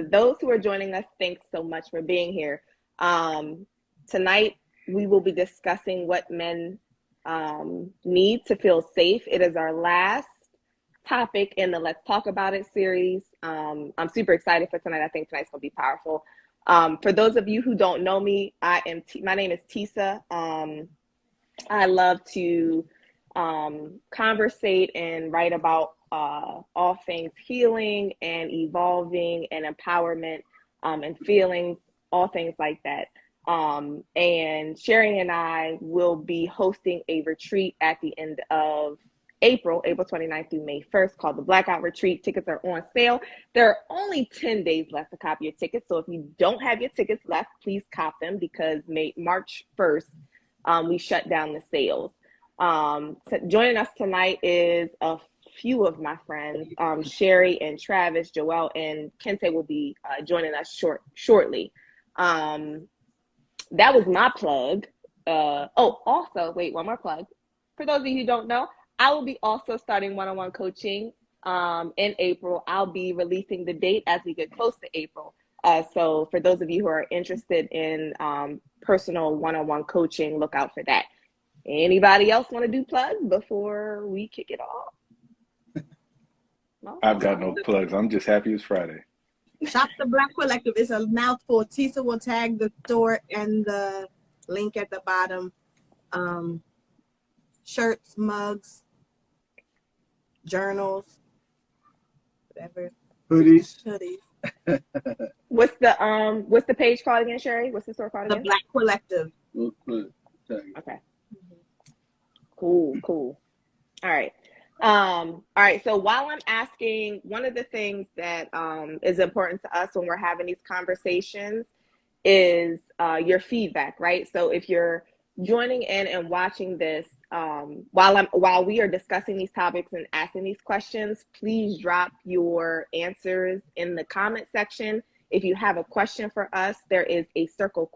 Those who are joining us, thanks so much for being here. Tonight, we will be discussing what men need to feel safe. It is our last topic in the Let's Talk About It series. I'm super excited for tonight. I think tonight's going to be powerful. For those of you who don't know me, my name is Tisa. I love to conversate and write about all things healing and evolving and empowerment and feelings, all things like that. And Sherry and I will be hosting a retreat at the end of April 29th through May 1st, called the Blackout Retreat. Tickets are on sale. There are only 10 days left to copy your tickets. So if you don't have your tickets left, please cop them, because March 1st, we shut down the sales. So joining us tonight is a few of my friends, Sherry and Travis, Joelle, and Kente will be joining us shortly. That was my plug. Also, wait, one more plug. For those of you who don't know, I will be also starting one-on-one coaching in April. I'll be releasing the date as we get close to April. So for those of you who are interested in personal one-on-one coaching, look out for that. Anybody else want to do plugs before we kick it off? No? I've got no plugs. I'm just happy it's Friday. Shop the Black Collective. It's a mouthful. Tisa will tag the store and the link at the bottom. Shirts, mugs, journals, whatever. Hoodies. What's the page called again, Sherry? What's the store called again? The Black Collective. Okay. Cool. All right. So while I'm asking, one of the things that is important to us when we're having these conversations is your feedback, right? So if you're joining in and watching this while we are discussing these topics and asking these questions, please drop your answers in the comment section. If you have a question for us, there is a circle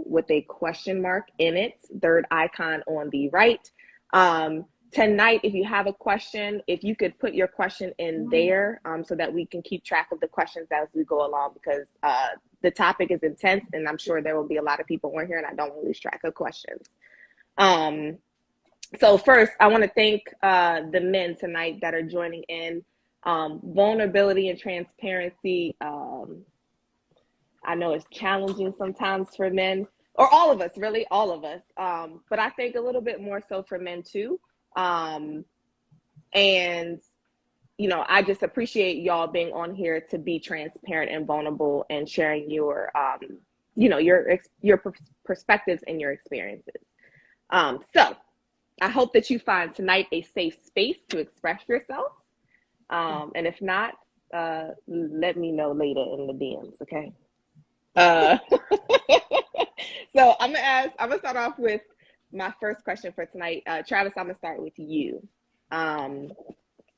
with a question mark in it, third icon on the right. Tonight, if you have a question, if you could put your question in there so that we can keep track of the questions as we go along, because the topic is intense and I'm sure there will be a lot of people on here and I don't want to lose track of questions. So first, I want to thank the men tonight that are joining in. Vulnerability and transparency, I know it's challenging sometimes for men, or all of us, really, all of us. But I think a little bit more so for men too. And, I just appreciate y'all being on here to be transparent and vulnerable and sharing your, your perspectives and your experiences. So I hope that you find tonight a safe space to express yourself. And if not, let me know later in the DMs, okay? So I'm gonna start off with my first question for tonight. Travis, I'm gonna start with you.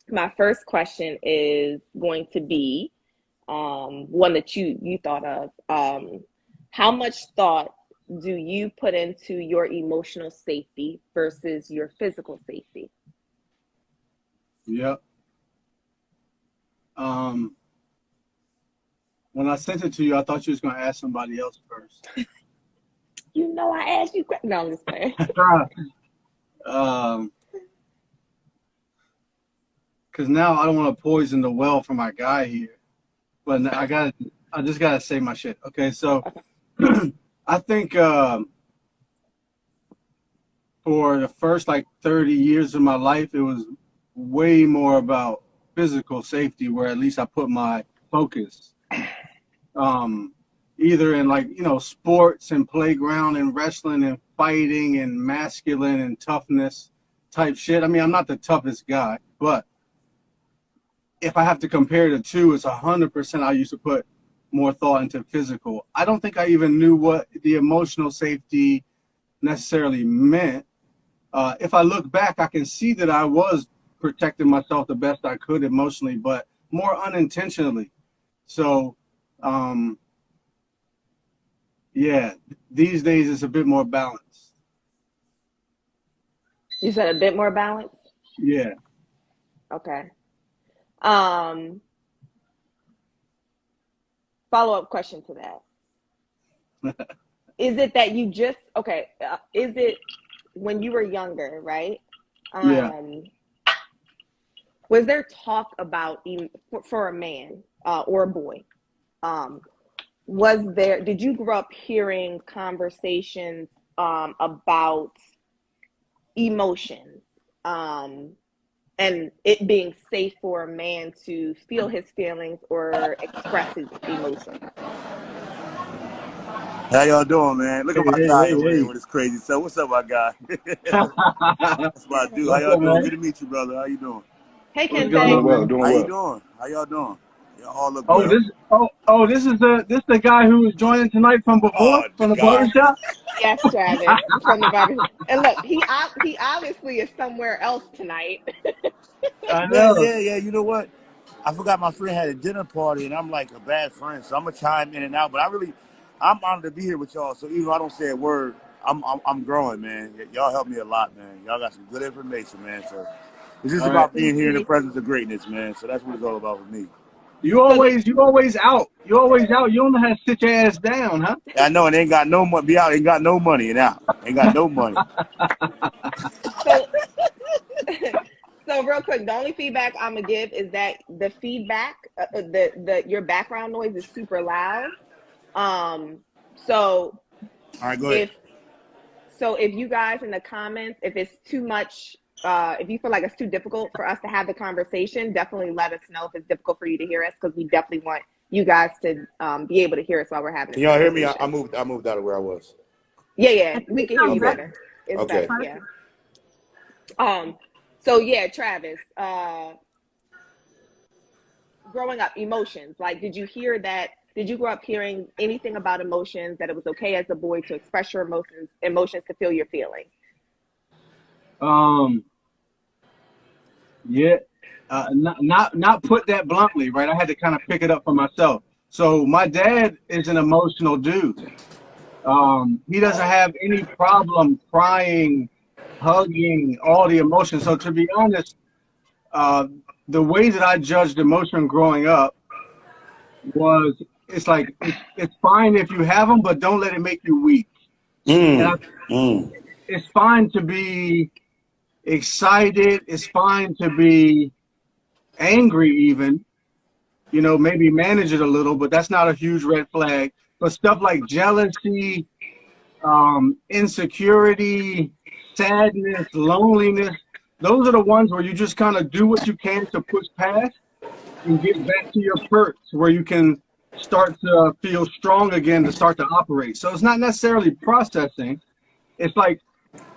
My first question is going to be one that you thought of. How much thought do you put into your emotional safety versus your physical safety? Yep. When I sent it to you, I thought you was going to ask somebody else first. I asked you. No, I'm just playing. Because now I don't want to poison the well for my guy here, but I just gotta say my shit. Okay, so I think for the first 30 years of my life, it was way more about physical safety, where at least I put my focus. Either in sports and playground and wrestling and fighting and masculine and toughness type shit. I mean, I'm not the toughest guy, but if I have to compare the two, it's 100% I used to put more thought into physical. I don't think I even knew what the emotional safety necessarily meant. If I look back, I can see that I was protecting myself the best I could emotionally, but more unintentionally. So, yeah, these days it's a bit more balanced. You said a bit more balanced? Yeah. Okay. follow-up question to that. Is it that you just, okay, is it when you were younger, right? Yeah. Was there talk about, for a man or a boy, did you grow up hearing conversations about emotions and it being safe for a man to feel his feelings or express his emotions? How y'all doing, man? Look Hey, at my hey, guy hey, over hey. there with his crazy self. What's up, my guy? That's my dude. How What's y'all up, doing? man? Good to meet you, brother. How you doing? Hey, What's going Kente. Doing on, well, man? doing How you well. doing? How y'all doing? Y'all all look Oh, well. this is the guy who was joining tonight from before, Oh, the from the guy. barbershop? Yes, Travis from the barbecue. And look, he obviously is somewhere else tonight. I Man, know. yeah. You know what? I forgot my friend had a dinner party, and I'm like a bad friend, so I'm gonna chime in and out. But I'm honored to be here with y'all. So even though I don't say a word, I'm growing, man. Y'all help me a lot, man. Y'all got some good information, man. So it's just All right. about being here in the presence of greatness, man. So that's what it's all about for me. You So always out. You always out. You don't know how to sit your ass down, huh? I know, and ain't got no money. Be out, ain't got no money, and out, ain't got no money. so so real quick, the only feedback I'm gonna give is that the feedback, the your background noise is super loud. So All right, go ahead. if if you guys in the comments, if it's too much, if you feel like it's too difficult for us to have the conversation, definitely let us know if it's difficult for you to hear us, because we definitely want you guys to be able to hear us while we're having Can this y'all hear me? conversation. I moved out of where I was. Yeah, I think we it can hear sounds you Okay. better. better. It's Okay. better, yeah. So yeah, Travis, growing up, emotions. Like, did you hear that? Did you grow up hearing anything about emotions, that it was okay as a boy to express your emotions to feel your feelings? Yeah. Not put that bluntly, right? I had to kind of pick it up for myself. So my dad is an emotional dude. He doesn't have any problem crying, hugging, all the emotions. So to be honest, uh, the way that I judged emotion growing up was it's like it's fine if you have them, but don't let it make you weak. And Mm. Mm. it's fine to be excited. It's fine to be angry, even. You know, maybe manage it a little, but that's not a huge red flag. But stuff like jealousy, insecurity, sadness, loneliness, those are the ones where you just kind of do what you can to push past and get back to your perch where you can start to feel strong again to start to operate. So it's not necessarily processing. It's like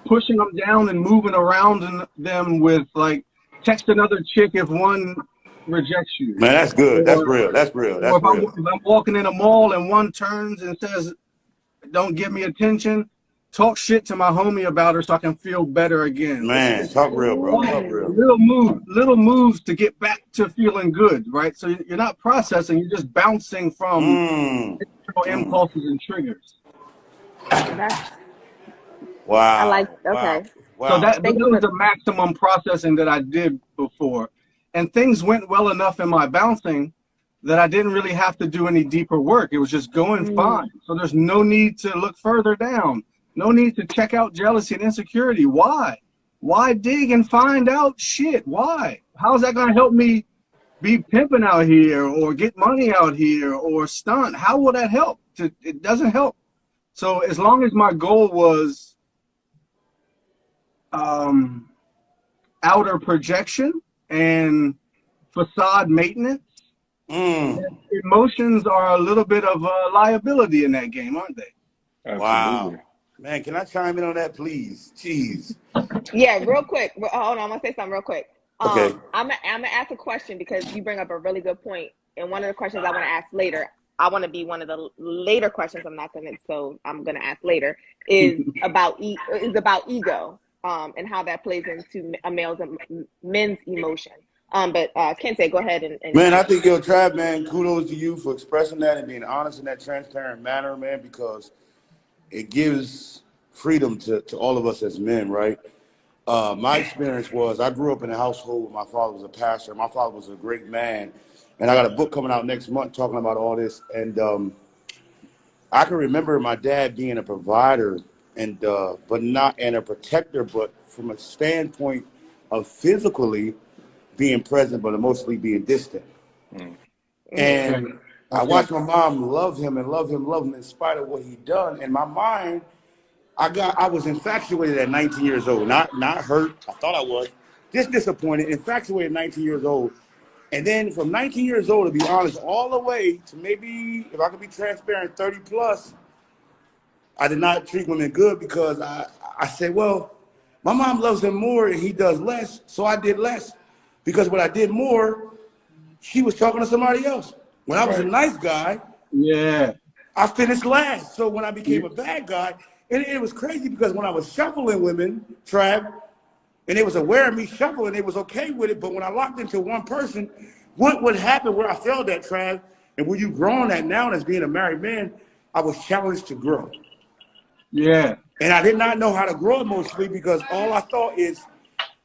pushing them down and moving around them with like text another chick if one rejects you. Man, that's good. That's Or, real. That's real. or That's real. if I'm walking in a mall and one turns and says, don't give me attention, talk shit to my homie about her so I can feel better again. Man, It's talk real, bro. all Talk real. little moves to get back to feeling good, right? So you're not processing, you're just bouncing from Mm. Mm. impulses and triggers. That's I like. Wow. Wow. Okay, So Wow. but thank you that was for. the maximum processing that I did before. And things went well enough in my bouncing that I didn't really have to do any deeper work. It was just going fine. So there's no need to look further down. No need to check out jealousy and insecurity. Why? Why dig and find out shit? Why? How's that going to help me be pimping out here or get money out here or stunt? How will that help? It doesn't help. So as long as my goal was um, outer projection and facade maintenance, Mm. emotions are a little bit of a liability in that game, aren't they? Wow. Absolutely. Man, can I chime in on that, please? Jeez. Yeah, real quick. Hold on, I'm gonna say something real quick. Okay. I'm gonna ask a question because you bring up a really good point, and one of the questions I want to ask later, I want to be one of the later questions. I'm gonna ask later is about ego, and how that plays into a men's emotion. But Kente, go ahead and Man, I think yo, Trav, man, kudos to you for expressing that and being honest in that transparent manner, man, because it gives freedom to all of us as men, right? My experience was I grew up in a household where my father was a pastor. My father was a great man, And I got a book coming out next month talking about all this. And I can remember my dad being a provider and but not and a protector, but from a standpoint of physically being present, but emotionally being distant. Mm. Okay. And I watched my mom love him and love him in spite of what he'd done. In my mind, I was infatuated at 19 years old, not hurt. I thought I was just disappointed, infatuated at 19 years old. And then from 19 years old, to be honest, all the way to maybe, if I could be transparent, 30 plus, I did not treat women good because I said, well, my mom loves him more and he does less, so I did less. Because when I did more, she was talking to somebody else. When I was a nice guy, Yeah. I finished last. So when I became a bad guy, and it was crazy because when I was shuffling women, Trav, and they was aware of me shuffling, they was okay with it. But when I locked into one person, what would happen where I failed at, Trav, and where you growing at now as being a married man, I was challenged to grow. Yeah. And I did not know how to grow emotionally because all I thought is,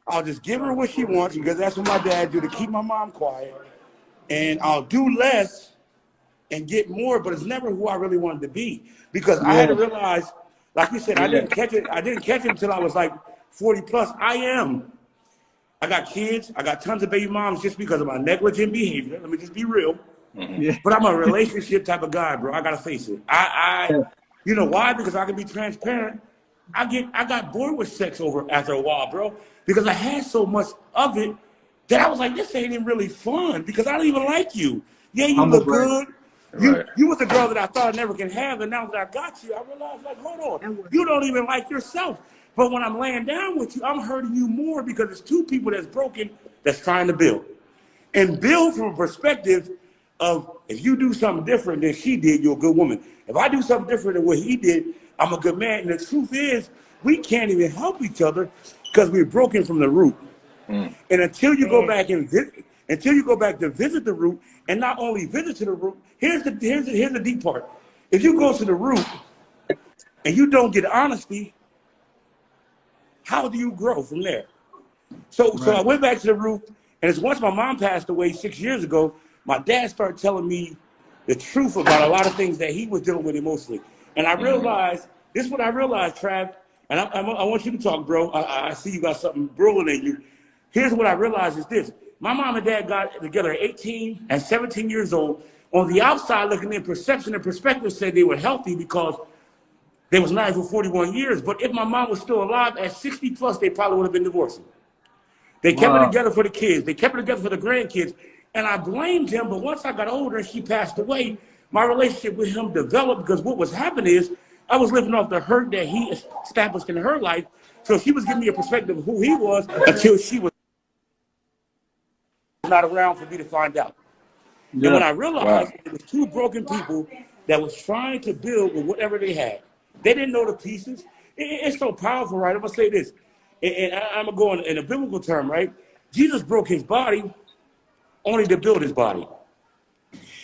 I'll just give her what she wants because that's what my dad do to keep my mom quiet. And I'll do less and get more, but it's never who I really wanted to be. Because I had to realize, like you said, I didn't catch it until I was like 40 plus. I got kids, I got tons of baby moms just because of my negligent behavior. Let me just be real. Yeah. But I'm a relationship type of guy, bro. I gotta face it. You know why? Because I can be transparent. I got bored with sex after a while, bro. Because I had so much of it that I was like, this ain't even really fun because I don't even like you. Yeah, you Humble look brag. good. You was the girl that I thought I never can have, and now that I got you, I realized, like, hold on, you don't even like yourself. But when I'm laying down with you, I'm hurting you more because it's two people that's broken that's trying to build. And build from a perspective of if you do something different than she did, you're a good woman. If I do something different than what he did, I'm a good man. And the truth is, we can't even help each other because we're broken from the root. Mm. And until you go back and visit the root, and not only visit to the root, here's the deep part. If you go to the root and you don't get honesty, how do you grow from there? So I went back to the root, and it's once my mom passed away 6 years ago, my dad started telling me the truth about a lot of things that he was dealing with emotionally. And I realized, this is what I realized, Trav, and I want you to talk, bro. I see you got something brewing in you. Here's what I realized is this. My mom and dad got together at 18 and 17 years old. On the outside, looking in, perception and perspective said they were healthy because they was married for 41 years. But if my mom was still alive at 60 plus, they probably would have been divorcing. They kept it together for the kids. They kept it together for the grandkids. And I blamed him, but once I got older and she passed away, my relationship with him developed because what was happening is I was living off the hurt that he established in her life. So she was giving me a perspective of who he was until she was not around for me to find out. Yeah. And when I realized it was two broken people that was trying to build with whatever they had. They didn't know the pieces. It's so powerful, right? I'm going to say this. And I'm going to go in a biblical term, right? Jesus broke his body only to build his body.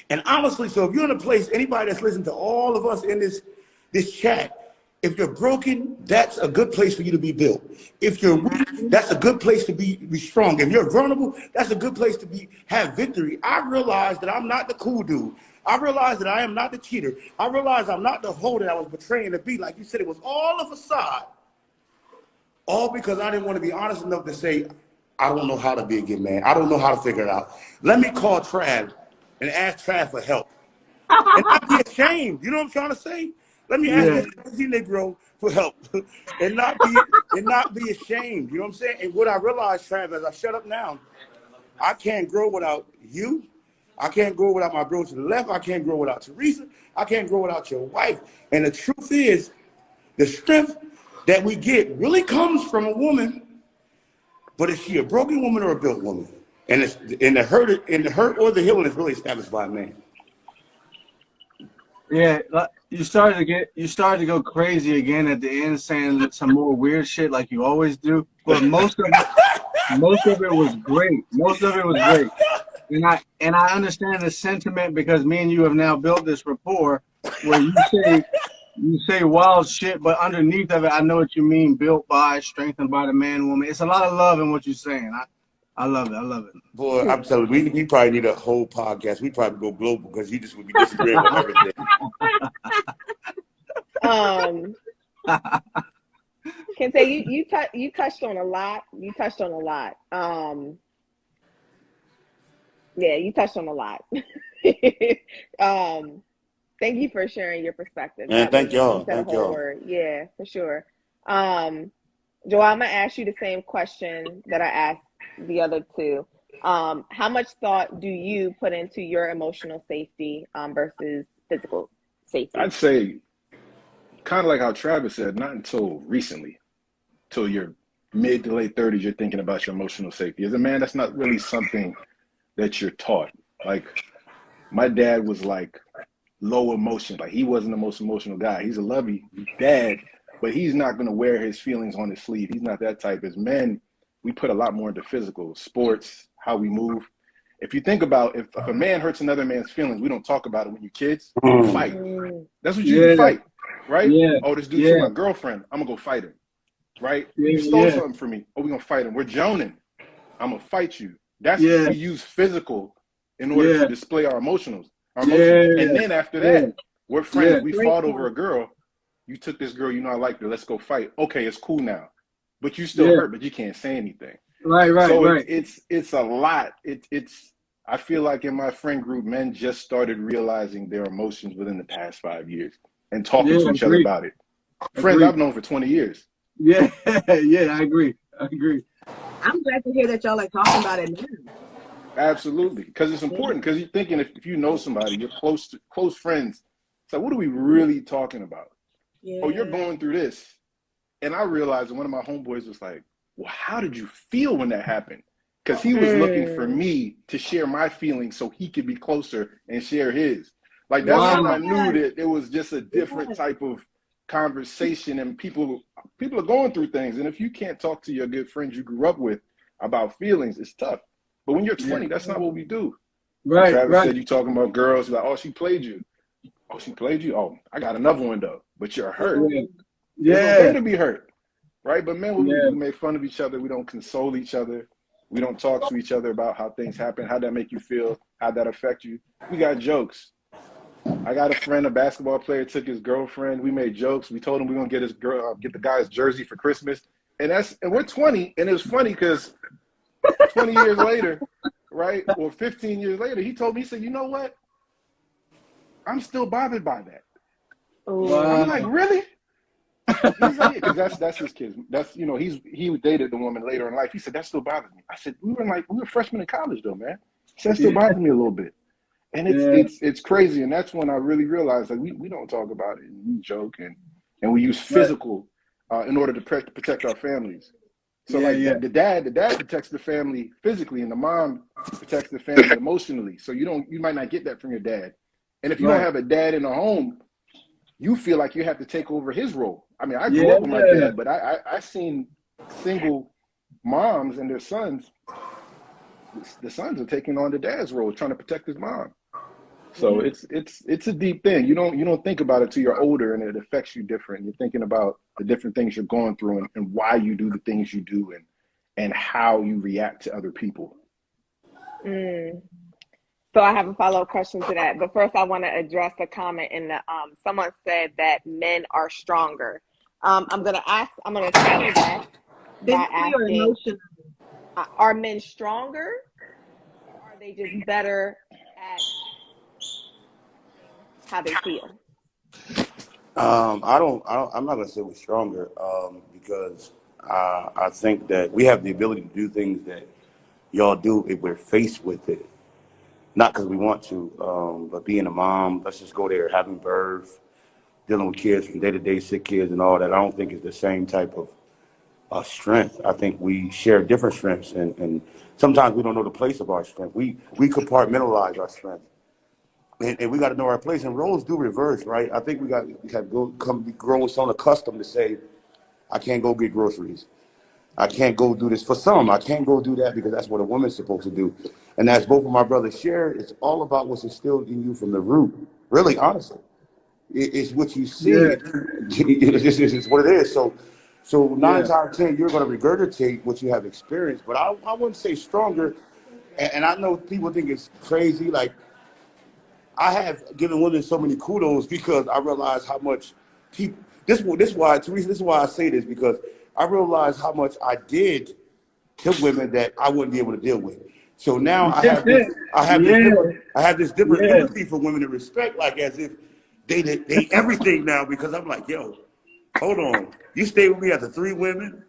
And honestly, so if you're in a place, anybody that's listening to all of us in this chat, if you're broken, that's a good place for you to be built. If you're weak, that's a good place to be strong. If you're vulnerable, that's a good place to have victory. I realized that I'm not the cool dude. I realized that I am not the cheater. I realized I'm not the hoe that I was betraying to be. Like you said, it was all a facade. All because I didn't want to be honest enough to say, I don't know how to be a good man. I don't know how to figure it out. Let me call Trav and ask Trav for help. And not be ashamed. You know what I'm trying to say? Let me ask this crazy Negro for help and not be ashamed. You know what I'm saying? And what I realized, Trav, as I shut up now, I can't grow without you. I can't grow without my bro to the left. I can't grow without Teresa. I can't grow without your wife. And the truth is, the strength that we get really comes from a woman, but is she a broken woman or a built woman? And the hurt or the healing is really established by a man. Yeah, you started to go crazy again at the end, saying some more weird shit like you always do. But most of it was great. Most of it was great, and I understand the sentiment because me and you have now built this rapport where you say wild shit, but underneath of it, I know what you mean. Built by, strengthened by the man, woman. It's a lot of love in what you're saying. I love it. I love it. Boy, I'm telling you, we probably need a whole podcast. We probably go global because he just would be disagreeing with everything. Kente, you touched on a lot. You touched on a lot. Yeah, you touched on a lot. Thank you for sharing your perspective. And thank y'all. You said a Thank whole y'all. word. Yeah, for sure. Joel, I'm gonna ask you the same question that I asked the other two. How much thought do you put into your emotional safety versus physical safety? I'd say kind of like how Travis said, not until recently, till your mid to late 30s, you're thinking about your emotional safety. As a man, that's not really something that you're taught. Like my dad was like low emotion. Like he wasn't the most emotional guy. He's a lovey dad, but he's not going to wear his feelings on his sleeve. He's not that type. As men, we put a lot more into physical, sports, how we move. If you think about if a man hurts another man's feelings, we don't talk about it when you're kids. You fight. That's what you do, fight, right? Yeah. Oh, this dude took my girlfriend. I'm going to go fight him, right? You stole something from me. Oh, we're going to fight him. We're joning. I'm going to fight you. That's we use physical in order to display our emotions. And then after that, we're friends. We fought over a girl. You took this girl, you know I liked her. Let's go fight. Okay, it's cool now. But you still hurt, but you can't say anything. Right. So it's a lot. It's I feel like in my friend group, men just started realizing their emotions within the past 5 years and talking to each other about it. Friends I've known for 20 years. Yeah, I agree. I'm glad to hear that y'all are talking about it now. Absolutely, because it's important. Because you're thinking if you know somebody, you're close friends. So what are we really talking about? Yeah. Oh, you're going through this, and I realized one of my homeboys was like, "Well, how did you feel when that happened?" Because he was looking for me to share my feelings so he could be closer and share his. Like that's when I knew that it was just a different type of conversation, and people are going through things, and if you can't talk to your good friends you grew up with about feelings, it's tough. But when you're 20, that's not what we do. Right. Travis said you talking about girls like, oh, she played you. Oh, she played you. Oh, I got another one though. But you're hurt. It's okay to be hurt, right? But men, we make fun of each other. We don't console each other. We don't talk to each other about how things happen, how that make you feel, how that affect you. We got jokes. I got a friend, a basketball player, took his girlfriend. We made jokes. We told him we're gonna get get the guy's jersey for Christmas, and we're 20, and it was funny because 20 years later, right, or 15 years later, he told me, he said, you know what? I'm still bothered by that. Wow. I'm like, really? He's like, because that's his kids. That's he dated the woman later in life. He said that still bothers me. I said we were freshmen in college though, man. He said that still bothers me a little bit. And it's crazy, and that's when I really realized like we don't talk about it, and we joke and we use physical in order to protect our families. So the dad protects the family physically, and the mom protects the family emotionally. So you might not get that from your dad. And if you don't have a dad in the home, you feel like you have to take over his role. I mean, I grew up with my dad, but I seen single moms and their sons. The sons are taking on the dad's role, trying to protect his mom. So it's a deep thing. You don't think about it till you're older, and it affects you different. You're thinking about the different things you're going through and why you do the things you do and how you react to other people. So I have a follow-up question to that. But first I want to address a comment in the someone said that men are stronger. I'm gonna tackle that by asking, are men stronger, or are they just better at how they feel? I'm not gonna say we're stronger because I think that we have the ability to do things that y'all do if we're faced with it. Not because we want to, but being a mom, let's just go there, having birth, dealing with kids from day-to-day, sick kids and all that, I don't think it's the same type of strength. I think we share different strengths, and sometimes we don't know the place of our strength. We compartmentalize our strength. And we got to know our place, and roles do reverse, right? I think we have to grow so accustomed to say, I can't go get groceries. I can't go do this. For some, I can't go do that because that's what a woman's supposed to do. And as both of my brothers shared, it's all about what's instilled in you from the root. Really, honestly. It's what you see. It's what it is. So So nine Yeah. times out of 10, you're going to regurgitate what you have experienced. But I wouldn't say stronger. And I know people think it's crazy. Like, I have given women so many kudos because I realize how much people. This is why, Teresa. This is why I say this, because I realize how much I did to women that I wouldn't be able to deal with. So now I That's have this. it. I have this Yeah. different. I have this different Yeah. empathy for women and respect, like as if they everything now. Because I'm like, yo, hold on. You stayed with me after 3 women,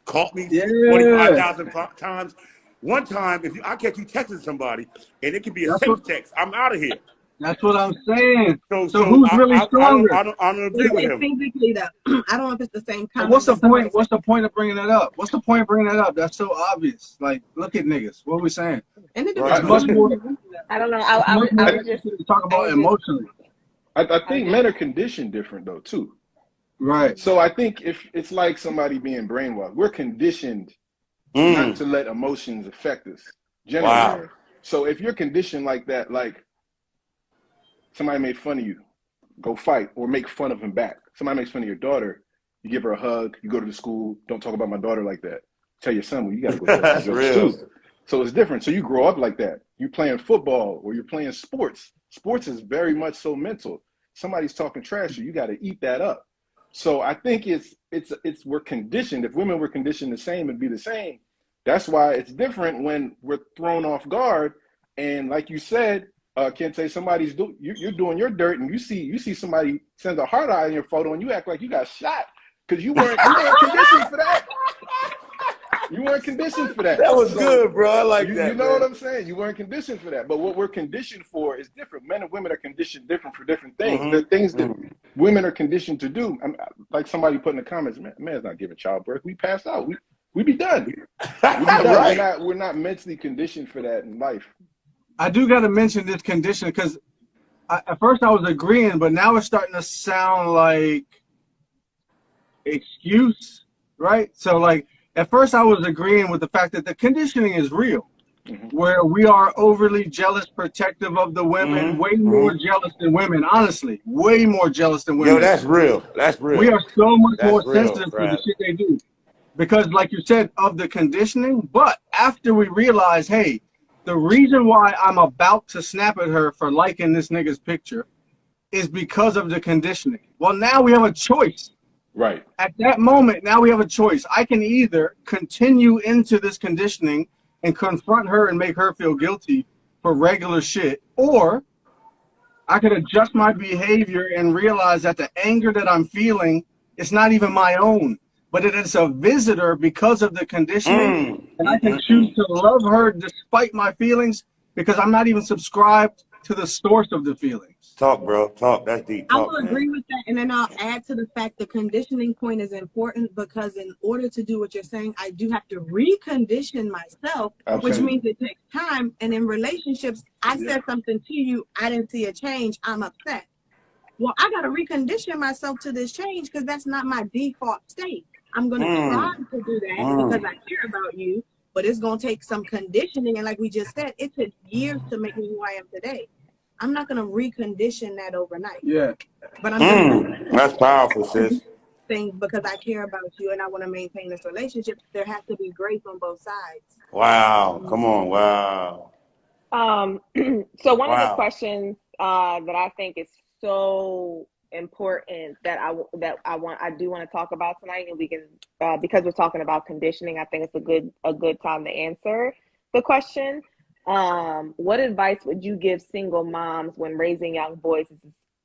caught me Yeah. 45,000 times. One time, if I catch you texting somebody, and it can be a That's what safe text, I'm out of here. that's what I'm saying. So, So so who's really stronger? I don't agree with It's him. physically though. I don't know if it's the same So comment what's the that somebody point? What's the point of bringing that up? What's the point of bringing that up? That's so obvious. Like, look at niggas. What are we saying? said. And it Right. It's depends much on more. I don't know. It's much I more was just, interesting to talk I about was just, emotionally. I I was think just. men are conditioned different though too. Right. So I think if it's like somebody being brainwashed, we're conditioned not Mm. to let emotions affect us generally. Wow. Mm, So if you're conditioned like that, like somebody made fun of you, go fight or make fun of him back. Somebody makes fun of your daughter, you give her a hug, you go to the school, don't talk about my daughter like that. Tell your son, well, you got to go dress some That's jokes real. too. So it's different. So you grow up like that. You playing football or you're playing sports. Sports is very much so mental. Somebody's talking trash to you, you got to eat that up. So I think it's we're conditioned. If women were conditioned the same, it'd be the same. That's why it's different when we're thrown off guard. And like you said, Kente, you're doing your dirt, and you see somebody sends a heart eye in your photo, and you act like you got shot because you weren't conditioned for that. You weren't conditioned for that. That was So good, bro. I like you that, know what man. I'm saying? You weren't conditioned for that. But what we're conditioned for is different. Men and women are conditioned different for different things. The things that Mm-hmm. women are conditioned to do, like somebody put in the comments, man's not giving childbirth. We passed out. We be done. We be done. Right. We're not mentally conditioned for that in life. I do got to mention this condition because at first I was agreeing, but now it's starting to sound like excuse, right? So like at first I was agreeing with the fact that the conditioning is real, where we are overly jealous, protective of the women, way Mm-hmm. more Mm-hmm. jealous than women, honestly, way more jealous than Yo, women. that's real. That's We real. are so much That's more real, sensitive to the Brad. shit they do because, like you said, of the conditioning. But after we realize, hey, the reason why I'm about to snap at her for liking this nigga's picture is because of the conditioning. Well, now we have a choice. Right. At that moment, now we have a choice. I can either continue into this conditioning and confront her and make her feel guilty for regular shit, or I could adjust my behavior and realize that the anger that I'm feeling is not even my own, but it is a visitor because of the conditioning. And I can choose Mm-mm-mm. to love her despite my feelings because I'm not even subscribed to the source of the feelings. Talk, bro. Talk. That's deep. I Talk, will man. agree with that. And then I'll add to the fact the conditioning point is important because in order to do what you're saying, I do have to recondition myself, which Absolutely. means it takes time. And in relationships, I said something to you, I didn't see a change, I'm upset. Well, I got to recondition myself to this change because that's not my default state. I'm going to try Mm. to do that because Mm. I care about you, but it's going to take some conditioning. And like we just said, it took years to make me who I am today. I'm not going to recondition that overnight, Yeah. but I'm going to do That's powerful, sis. things because I care about you and I want to maintain this relationship. There has to be grace on both sides. Wow. Come on. Wow. Um, so one of the Wow. questions that I think is so important that I do want to talk about tonight, and we can because we're talking about conditioning, I think it's a good time to answer the question. What advice would you give single moms when raising young boys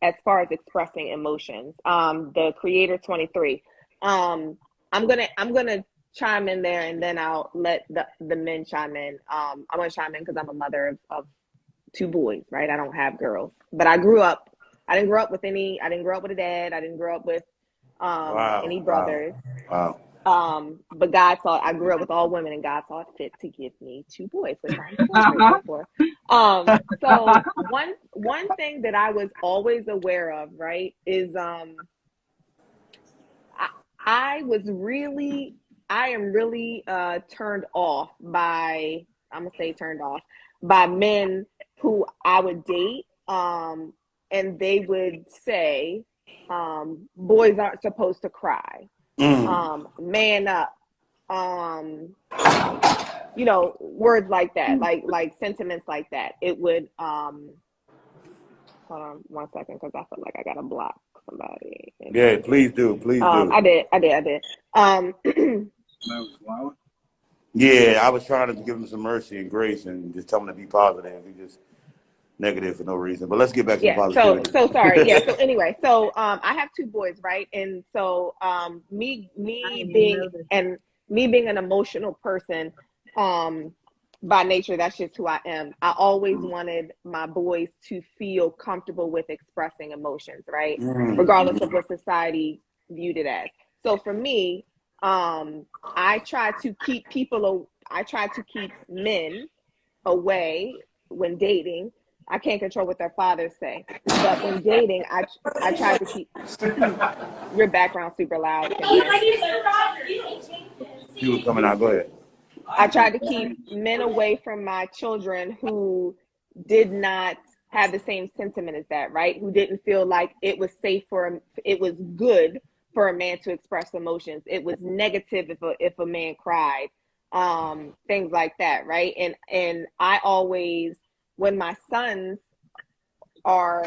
as far as expressing emotions? The Creator 23. I'm gonna chime in there and then I'll let the men chime in. I'm gonna chime in because I'm a mother of 2 boys, right? I don't have girls, but I didn't grow up with a dad. I didn't grow up with Wow. any Wow. brothers. Wow. But I grew up with all women, and God saw it fit to give me 2 boys, which I'm so grateful for. So one thing that I was always aware of, right, is I was really, I am really turned off by, I'm gonna say turned off by men who I would date, and they would say, boys aren't supposed to cry. Man up, um, words like that, like sentiments like that. It would hold on one second because I feel like I gotta block somebody. Yeah, please do. Please do. I did. Yeah, I was trying to give him some mercy and grace and just tell him to be positive. He just negative for no reason. But let's get back to the Yeah. So positivity. sorry. Yeah. So anyway, so I have two boys, right? And so me I me didn't even being know this. and me being an emotional person, by nature, that's just who I am. I always wanted my boys to feel comfortable with expressing emotions, right? Regardless of what society viewed it as. So for me, I try to keep I try to keep men away when dating. I can't control what their fathers say, but when dating, I tried to keep your background super loud, Kendra. He was coming out. Go ahead. I tried to keep men away from my children who did not have the same sentiment as that, right? Who didn't feel like it was safe it was good for a man to express emotions. It was negative if a man cried, things like that, right? And I always, when my sons are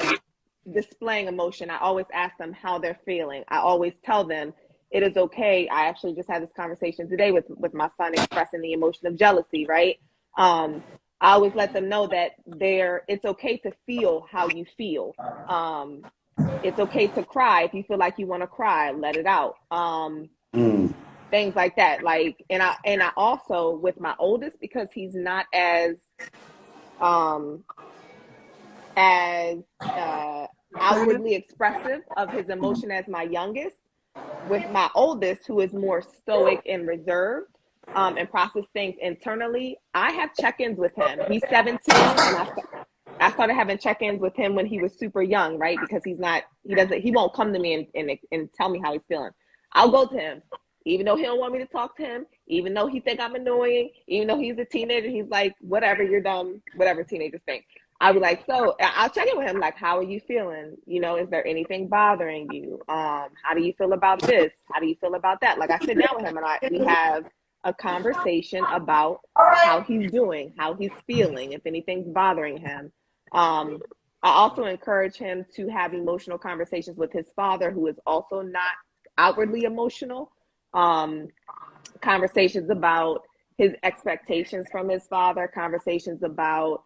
displaying emotion, I always ask them how they're feeling. I always tell them it is okay. I actually just had this conversation today with my son expressing the emotion of jealousy, right? I always let them know that it's okay to feel how you feel. It's okay to cry if you feel like you want to cry, let it out. Things like that. Like, and I also, with my oldest, because he's not um as Assertive. outwardly expressive of his emotion as my youngest, with my oldest, who is more stoic and reserved, and process things internally, I have check-ins with him. He's 17, and I started having check-ins with him when he was super young, right? Because he won't come to me and tell me how he's feeling. I'll go to him, even though he don't want me to talk to him, even though he think I'm annoying, even though he's a teenager. He's like, whatever, you're dumb, whatever teenagers think. I'll be like, so I'll check in with him, like, how are you feeling? Is there anything bothering you? How do you feel about this? How do you feel about that? Like, I sit down with him and we have a conversation about how he's doing, how he's feeling, if anything's bothering him. I also encourage him to have emotional conversations with his father, who is also not outwardly emotional. Conversations about his expectations from his father, conversations about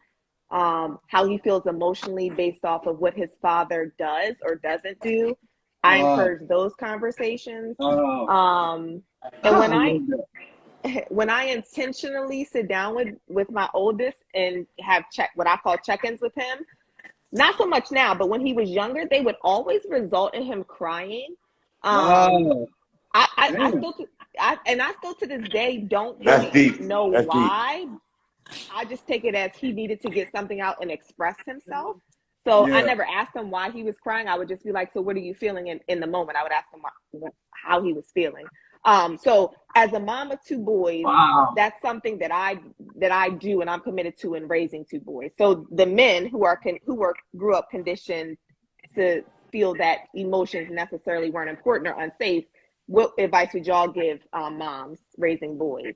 how he feels emotionally based off of what his father does or doesn't do. I encourage those conversations. And when I intentionally sit down with my oldest and have what I call check-ins with him, not so much now, but when he was younger, they would always result in him crying. I still to this day don't That's really deep. know That's deep. why. I just take it as he needed to get something out and express himself. So I never asked him why he was crying. I would just be like, so what are you feeling in the moment? I would ask him how he was feeling. So as a mom of two boys, that's something that I do, and I'm committed to in raising two boys. So the men who grew up conditioned to feel that emotions necessarily weren't important or unsafe, what advice would y'all give moms raising boys?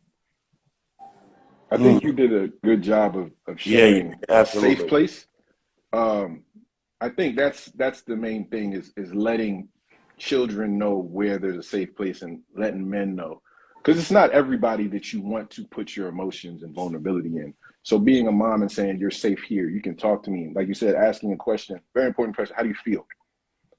I think you did a good job of Yeah, sharing a safe absolutely. place. I think that's the main thing is letting children know where there's a safe place and letting men know. Because it's not everybody that you want to put your emotions and vulnerability in. So being a mom and saying you're safe here, you can talk to me. Like you said, asking a question, very important question. How do you feel?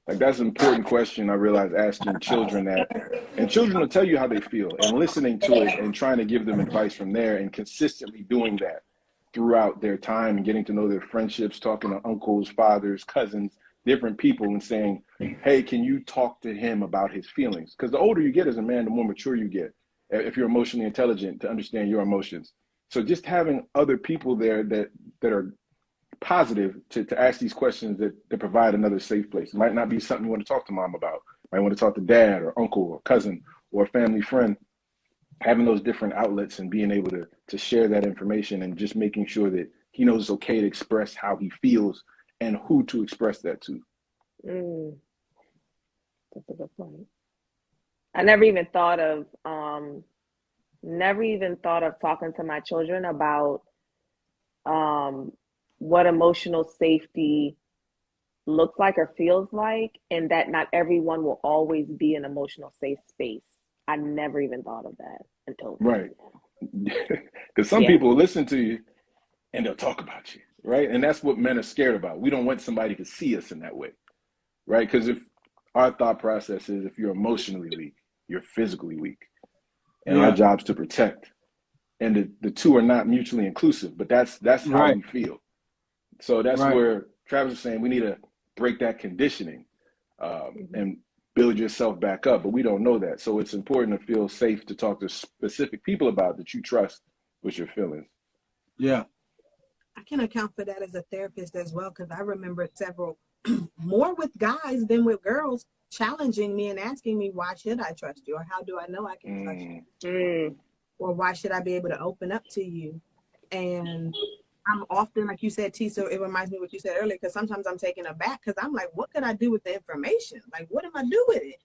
Like that's an important question. I realize asking children that, and children will tell you how they feel, and listening to it and trying to give them advice from there, and consistently doing that throughout their time and getting to know their friendships, talking to uncles, fathers, cousins, different people, and saying, hey, can you talk to him about his feelings? Because the older you get as a man, the more mature you get, if you're emotionally intelligent, to understand your emotions. So just having other people there that are positive to ask these questions that provide another safe place. It might not be something you want to talk to mom about. You might want to talk to dad or uncle or cousin or a family friend. Having those different outlets and being able to share that information and just making sure that he knows it's okay to express how he feels and who to express that to. Mm, that's a good point. I never even thought of talking to my children about um, what emotional safety looks like or feels like, and that not everyone will always be an emotional safe space. I never even thought of that until Right. now. Because some Yeah. people listen to you and they'll talk about you, right? And that's what men are scared about. We don't want somebody to see us in that way, right? Because if our thought process is if you're emotionally weak, you're physically weak, and our Yeah. job's to protect, and the two are not mutually inclusive, but that's how Right. we feel. So that's Right. where Travis is saying we need to break that conditioning Mm-hmm. and build yourself back up. But we don't know that. So it's important to feel safe to talk to specific people about that you trust with your feelings. Yeah. I can account for that as a therapist as well, because I remember several more with guys than with girls challenging me and asking me, why should I trust you? Or how do I know I can trust Mm, you? Or why should I be able to open up to you? And I'm often, like you said, T, so it reminds me of what you said earlier, because sometimes I'm taken aback because I'm like, what could I do with the information? Like, what am I do with it?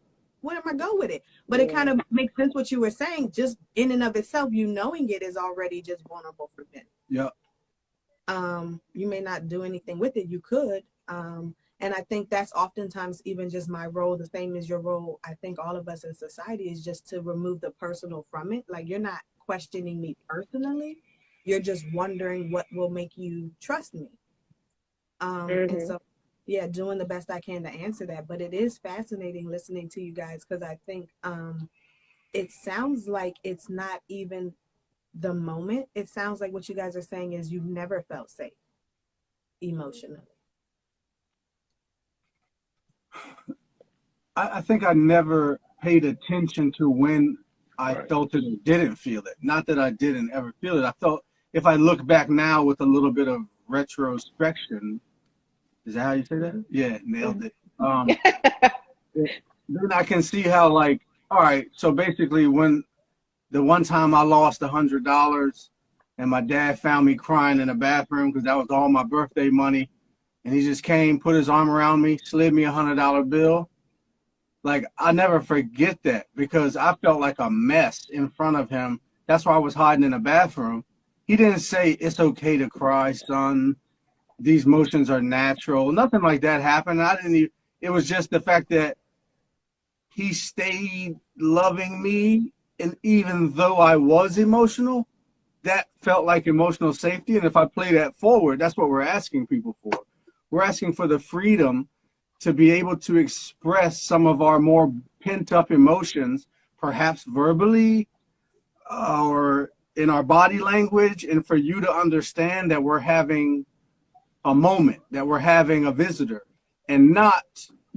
Where am I go with it? But it kind Yeah. of makes sense what you were saying. Just in and of itself, you knowing it is already just vulnerable for men. Yeah. You may not do anything with it. You could. And I think that's oftentimes even just my role, the same as your role. I think all of us in society is just to remove the personal from it. Like, you're not questioning me personally. You're just wondering what will make you trust me. And Mm-hmm. so, yeah, doing the best I can to answer that. But it is fascinating listening to you guys, because I think it sounds like it's not even the moment. It sounds like what you guys are saying is you've never felt safe emotionally. I think I never paid attention to when I right. felt it or didn't feel it. Not that I didn't ever feel it. I felt, if I look back now with a little bit of retrospection, is that how you say that? Yeah, nailed it. Then I can see how, like, all right, so basically when the one time I lost $100 and my dad found me crying in the bathroom because that was all my birthday money, and he just came, put his arm around me, slid me $100 bill. Like, I never forget that because I felt like a mess in front of him. That's why I was hiding in the bathroom. He didn't say, it's okay to cry, son. These motions are natural. Nothing like that happened. I didn't even, it was just the fact that he stayed loving me. And even though I was emotional, that felt like emotional safety. And if I play that forward, that's what we're asking people for. We're asking for the freedom to be able to express some of our more pent up emotions, perhaps verbally or in our body language, and for you to understand that we're having a moment, that we're having a visitor, and not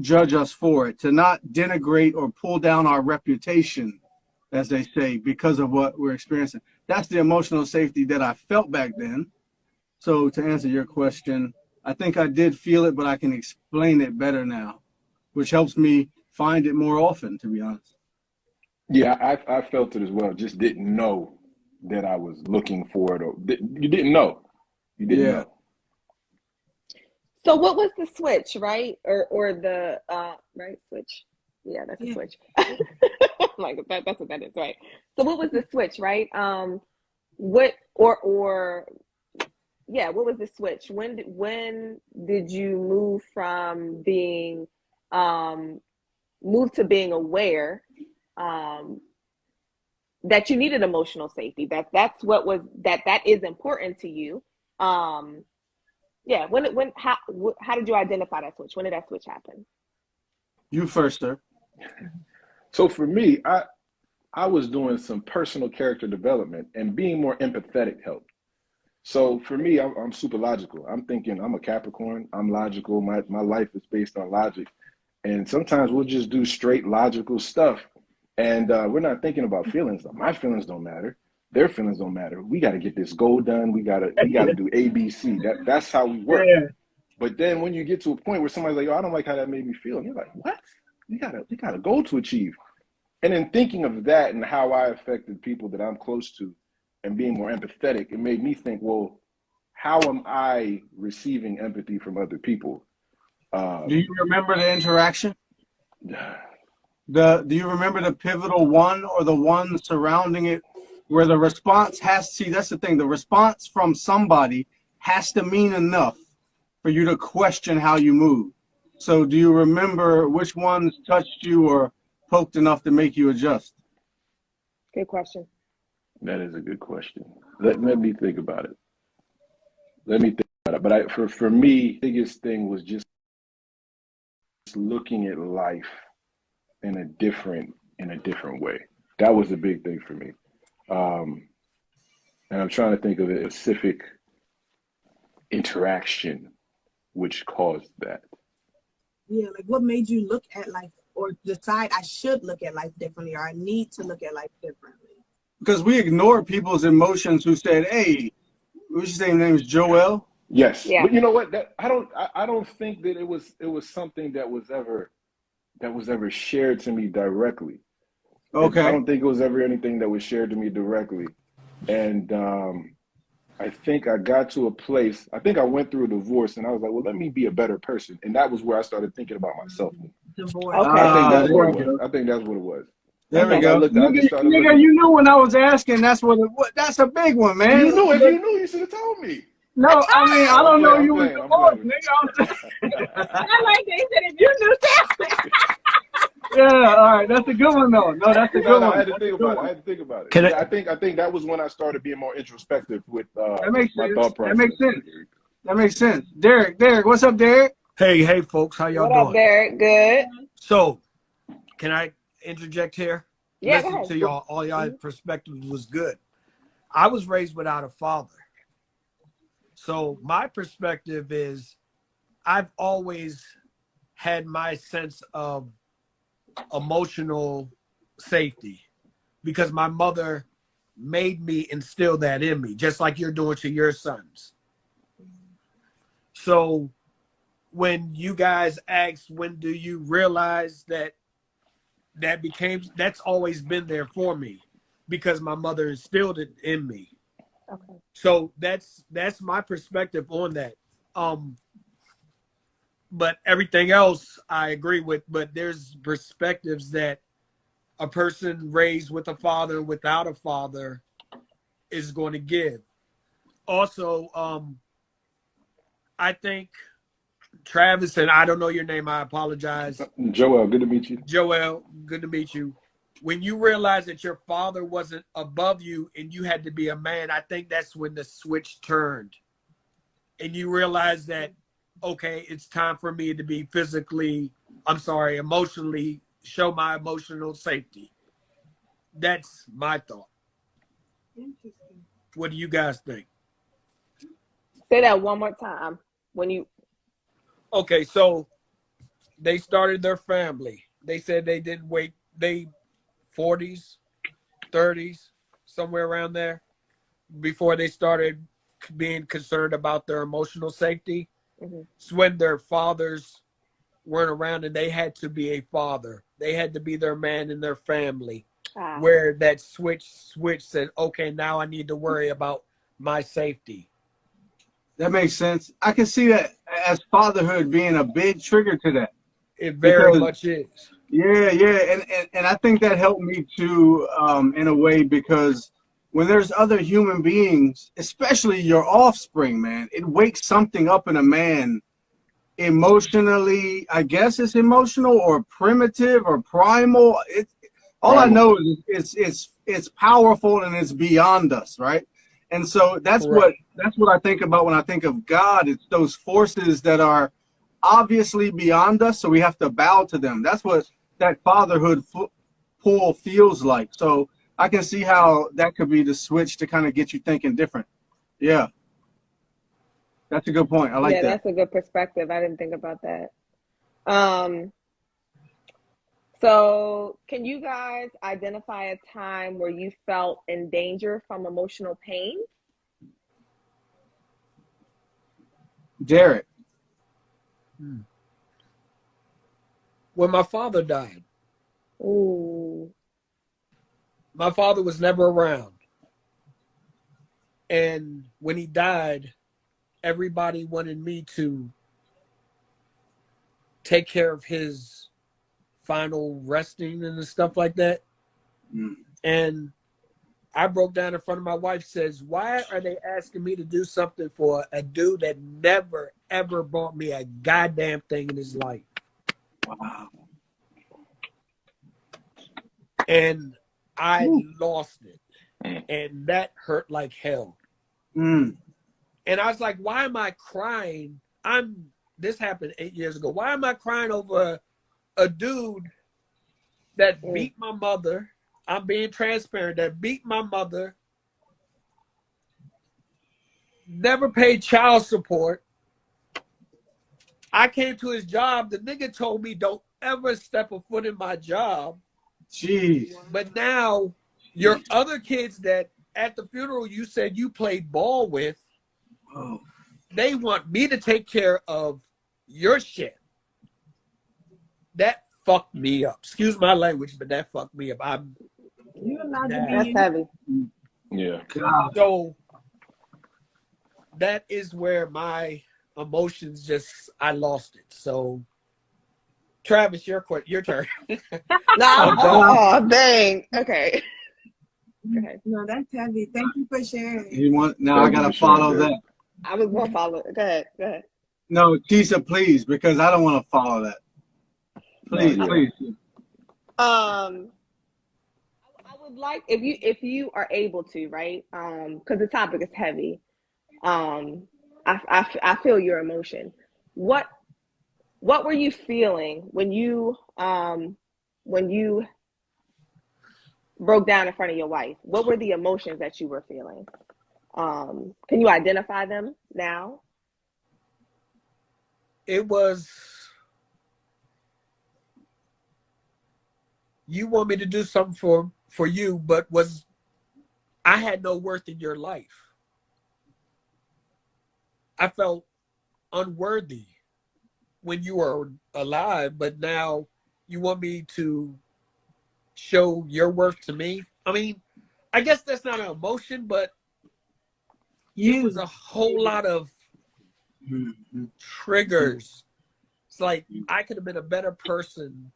judge us for it, to not denigrate or pull down our reputation, as they say, because of what we're experiencing. That's the emotional safety that I felt back then. So to answer your question, I think I did feel it, but I can explain it better now, which helps me find it more often, to be honest. Yeah, I felt it as well. Just didn't know that I was looking for it, or you didn't know. You didn't Yeah. know. So what was the switch, right? Or the right switch? Yeah, that's a Yeah. switch. Like that's what that is, right? So what was the switch, right? What or yeah, what was the switch? When did you move from being um move to being aware um that you needed emotional safety? That's what was that is important to you. Um yeah, when how did you identify that switch? When did that switch happen? You first, sir. So for me, I was doing some personal character development, and being more empathetic helped. So for me, I'm super logical. I'm thinking I'm a Capricorn. I'm logical. My life is based on logic. And sometimes we'll just do straight logical stuff. And we're not thinking about feelings. My feelings don't matter. Their feelings don't matter. We got to get this goal done. We gotta do ABC. That's how we work. Yeah. But then when you get to a point where somebody's like, "Yo, I don't like how that made me feel," and you're like, "What? We got a goal to achieve." And in thinking of that and how I affected people that I'm close to, and being more empathetic, it made me think, well, how am I receiving empathy from other people? Do you Um, remember the interaction? Do you remember the pivotal one or the one surrounding it where the response that's the thing, the response from somebody has to mean enough for you to question how you move. So do you remember which ones touched you or poked enough to make you adjust? Good question. That is a good question. Let me think about it. Let me think about it. But for me, the biggest thing was just looking at life in a different way. That was a big thing for me. And I'm trying to think of a specific interaction which caused that. Yeah, like what made you look at life or decide I should look at life differently or I need to look at life differently? Because we ignore people's emotions who said, hey, what's your name is Joel? Yes, Yeah. but you know what? I don't think that it was something that was ever shared to me directly. I Okay. don't think it was ever anything that was shared to me directly. And I think I got to a place, I think I went through a divorce and I was like, well, let me be a better person. And that was where I started thinking about myself. Divorce. I Okay. think that's There what it we Important. was. go. I think that's what it was. There we Okay. go. I just started Nigga, looking. you knew when I was asking. That's what it was. That's a big one, man. You knew, if you knew, you should have told me. No, I mean, I Oh, don't know I'm you was playing, I'm divorced, playing. nigga. I like they said if you knew that. Yeah, all right. That's a good one, though. No, that's a good No, I one. had to That's a think good about it. I one. had to think about it. Can I? Yeah, I think that was when I started being more introspective with That makes my sense. thought That process. makes sense. That makes sense. Derek, what's up, Derek? Hey, folks, how y'all What up, doing? Derek? Good. So, can I interject here? Yeah, go Listen ahead. to y'all. All y'all perspectives was good. I was raised without a father, so my perspective is I've always had my sense of emotional safety because my mother made me instill that in me, just like you're doing to your sons. So when you guys asked, when do you realize that that's always been there for me because my mother instilled it in me. Okay. So that's my perspective on that. But everything else I agree with, but there's perspectives that a person raised with a father without a father is going to give. Also, I think Travis, and I don't know your name, I apologize. Joel, good to meet you. Joel, good to meet you. When you realize that your father wasn't above you and you had to be a man, I think that's when the switch turned. And you realize that, okay, it's time for me to be emotionally, show my emotional safety. That's my thought. Interesting. What do you guys think? Say that one more time. When you Okay, so they started their family. They said they didn't wait. They 40s, 30s, somewhere around there, before they started being concerned about their emotional safety. Mhm. It's when their fathers weren't around and they had to be a father. They had to be their man in their family. ah, Where that switch said, okay, now I need to worry about my safety. That makes sense. I can see that as fatherhood being a big trigger to that It very because much is. yeah, and I think that helped me too, in a way because when there's other human beings, especially your offspring, man, it wakes something up in a man emotionally. I guess it's emotional or primitive or primal. All I Primal. know is it's powerful and it's beyond us, right? And so Correct. that's what I think about when I think of God. It's those forces that are obviously beyond us, so we have to bow to them. That's what that fatherhood pull feels like. So I can see how that could be the switch to kind of get you thinking different. Yeah, that's a good point. I like yeah, that. that's a good perspective. I didn't think about that. Um, so can you guys identify a time where you felt in danger from emotional pain? Derek. When my father died, Ooh. my father was never around. And when he died, everybody wanted me to take care of his final resting and stuff like that. And I broke down in front of my wife, says, why are they asking me to do something for a dude that never, ever bought me a goddamn thing in his life? Wow. And I lost it. And that hurt like hell. And I was like, why am I crying? This happened 8 years ago. Why am I crying over a dude that beat my mother? I'm being transparent. That beat my mother. Never paid child support. I came to his job. The nigga told me, don't ever step a foot in my job. Jeez. But now your other kids that at the funeral you said you played ball with, they want me to take care of your shit. That fucked me up. Excuse my language, but that fucked me up. That's heavy. Yeah. God. So that is where my emotions I lost it. So Travis, your turn. Oh, dang. Okay. Go ahead. No, that's heavy. Thank you for sharing. I gotta follow that. I was gonna follow it. Go ahead. No, Tisa, please, because I don't want to follow that. Please. I would like if you are able to, right? Because the topic is heavy. I feel your emotion. What were you feeling when you broke down in front of your wife? What were the emotions that you were feeling? Can you identify them now? It was, you want me to do something for you, but I had no worth in your life. I felt unworthy when you were alive, but now you want me to show your worth to me. I mean, I guess that's not an emotion, but it was a whole lot of triggers. It's like I could have been a better person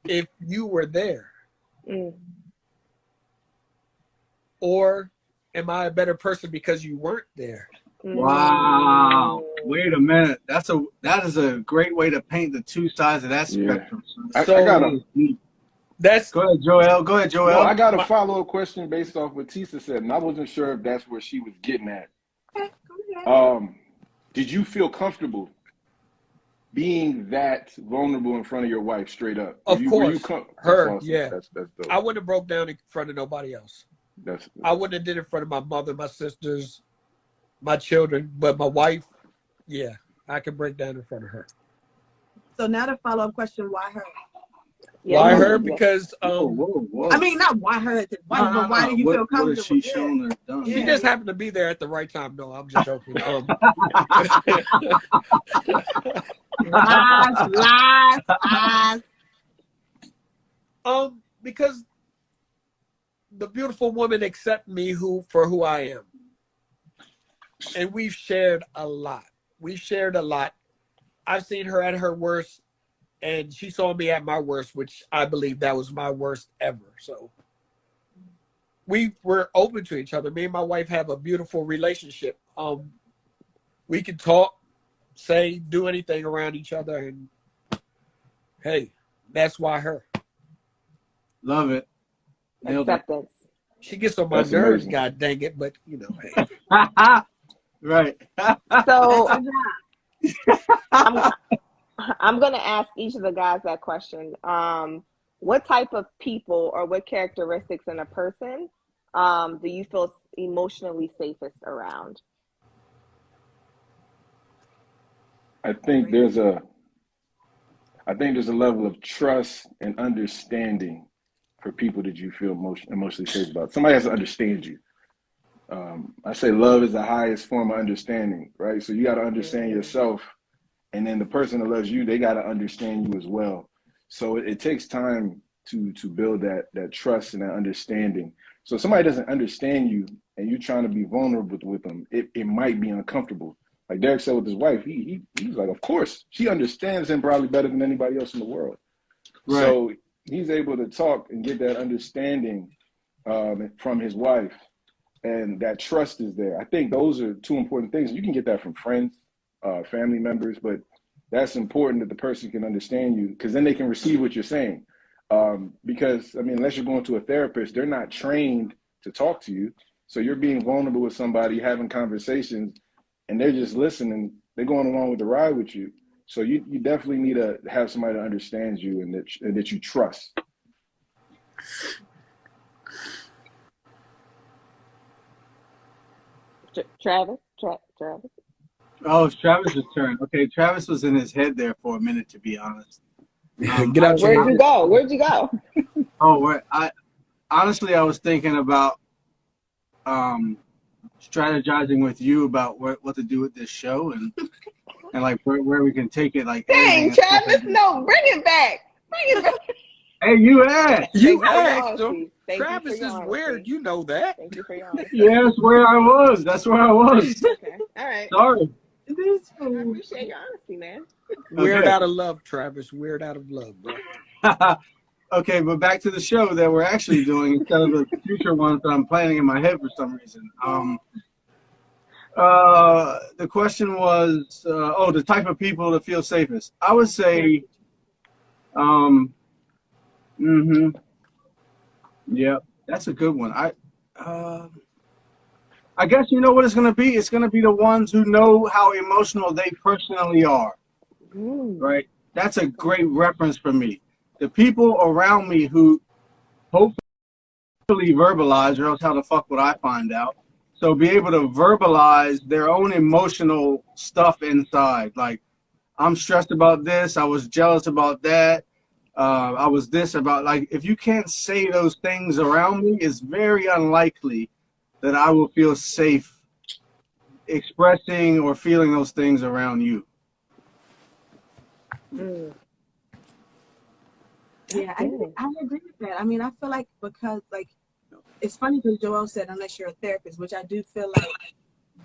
if you were there. Or am I a better person because you weren't there? Wow. Wait a minute. That is a great way to paint the two sides of that spectrum. I got Go ahead, Joel. No, I got a follow-up question based off what Tisa said, and I wasn't sure if that's where she was getting at. Did you feel comfortable being that vulnerable in front of your wife straight up? Of course. Her, awesome. yeah. That's dope. I wouldn't have broke down in front of nobody else. I wouldn't have did it in front of my mother, my sisters, my children, but my wife, yeah, I can break down in front of her. So now the follow-up question, why her? Why her? Because I mean, not why her, but why do you feel comfortable? What has she shown or done? She just happened to be there at the right time. No, I'm just joking. Lies. Because the beautiful woman accept me for who I am. And we've shared a lot. I've seen her at her worst, and she saw me at my worst, which I believe that was my worst ever. So we were open to each other. Me and my wife have a beautiful relationship. We can talk, say, do anything around each other, and hey, that's why her. Love it. Acceptance. She gets on my nerves, amazing. God dang it, but you know, hey. Right. So I'm going to ask each of the guys that question. What type of people or what characteristics in a person do you feel emotionally safest around? I think there's a level of trust and understanding for people that you feel emotionally safe about. Somebody has to understand you. I say love is the highest form of understanding, right? So you got to understand yourself, and then the person that loves you, they got to understand you as well. So it takes time to build that trust and that understanding. So if somebody doesn't understand you and you're trying to be vulnerable with them, it might be uncomfortable. Like Derek said with his wife, he was like, of course, she understands him probably better than anybody else in the world. Right. So he's able to talk and get that understanding from his wife, and that trust is there. I think those are two important things. You can get that from friends, family members, but that's important that the person can understand you, because then they can receive what you're saying. Because, I mean, unless you're going to a therapist, they're not trained to talk to you. So you're being vulnerable with somebody, having conversations, and they're just listening. They're going along with the ride with you. So you definitely need to have somebody that understands you and that you trust. Travis. Oh, it's Travis's turn. Okay, Travis was in his head there for a minute, to be honest. Get out your Where'd you head. go? Where'd you go? Honestly, I was thinking about strategizing with you about what to do with this show and like where we can take it, like Dang, editing and stuff. Travis, no, bring it back. Bring it back. Hey, you asked. You Thank you for your asked him. honesty. Thank you for Travis your is honesty. weird. You know that. Thank you for your honesty. Yeah, that's where I was. That's where I was. Okay. All right. Sorry. I appreciate your honesty, man. Weird Okay. out of love, Travis. Weird out of love, bro. Okay, but back to the show that we're actually doing instead of the future ones that I'm planning in my head for some reason. The question was, the type of people to feel safest. I would say, yeah, that's a good one. I guess you know what it's gonna be. It's gonna be the ones who know how emotional they personally are, right? That's a great reference for me. The people around me who hopefully verbalize, or else how the fuck would I find out? So be able to verbalize their own emotional stuff inside. Like, I'm stressed about this. I was jealous about that. I was this about, like, if you can't say those things around me, it's very unlikely that I will feel safe expressing or feeling those things around you. Yeah, I agree with that. I mean, I feel like because, like, it's funny because Joel said, unless you're a therapist, which I do feel like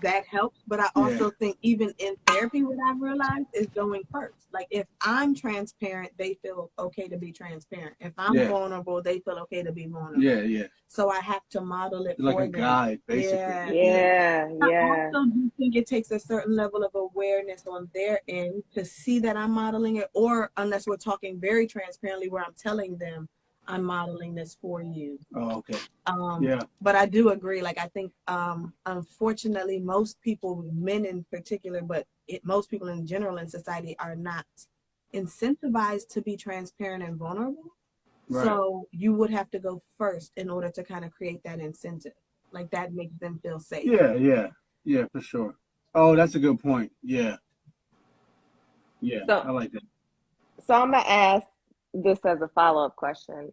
that helps. But I also think even in therapy, what I've realized is going first. Like, if I'm transparent, they feel okay to be transparent. If I'm vulnerable, they feel okay to be vulnerable. Yeah. So I have to model it Like for a them. guide, basically. Yeah. I also do think it takes a certain level of awareness on their end to see that I'm modeling it, or unless we're talking very transparently where I'm telling them I'm modeling this for you. Oh, okay. But I do agree. Like, I think, unfortunately, most people, men in particular, but most people in general in society are not incentivized to be transparent and vulnerable. Right. So you would have to go first in order to kind of create that incentive. Like, that makes them feel safe. Yeah, for sure. Oh, that's a good point. Yeah, So, I like that. So I'm gonna ask this as a follow-up question.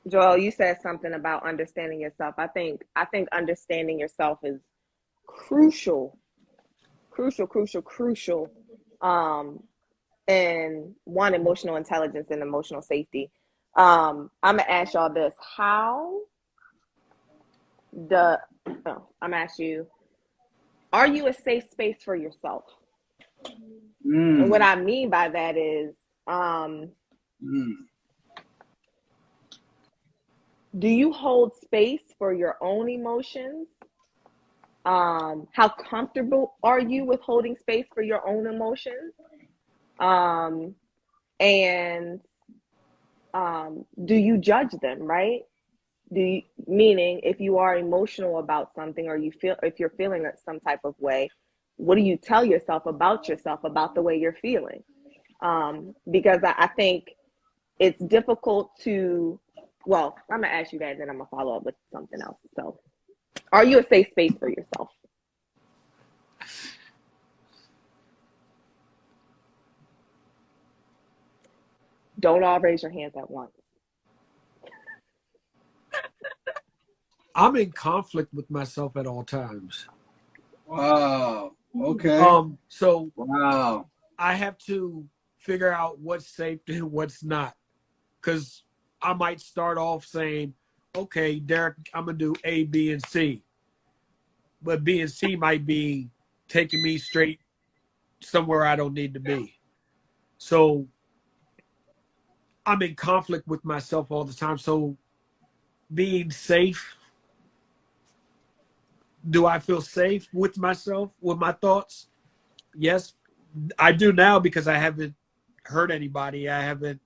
Joel, you said something about understanding yourself. I think understanding yourself is crucial. And one, emotional intelligence and emotional safety. I'm gonna ask y'all this: I'm gonna ask you, are you a safe space for yourself? And what I mean by that is, do you hold space for your own emotions? How comfortable are you with holding space for your own emotions? And do you judge them, right? Meaning, if you are emotional about something, or if you're feeling some type of way, what do you tell yourself about the way you're feeling? Because I think it's difficult to, well, I'm gonna ask you that, and then I'm gonna follow up with something else. So, are you a safe space for yourself? Don't all raise your hands at once. I'm in conflict with myself at all times. Wow. Okay. So wow. I have to figure out what's safe and what's not. Because I might start off saying, okay, Derek, I'm going to do A, B, and C. But B and C might be taking me straight somewhere I don't need to be. So I'm in conflict with myself all the time. So being safe, do I feel safe with myself, with my thoughts? Yes, I do now because I haven't hurt anybody. I haven't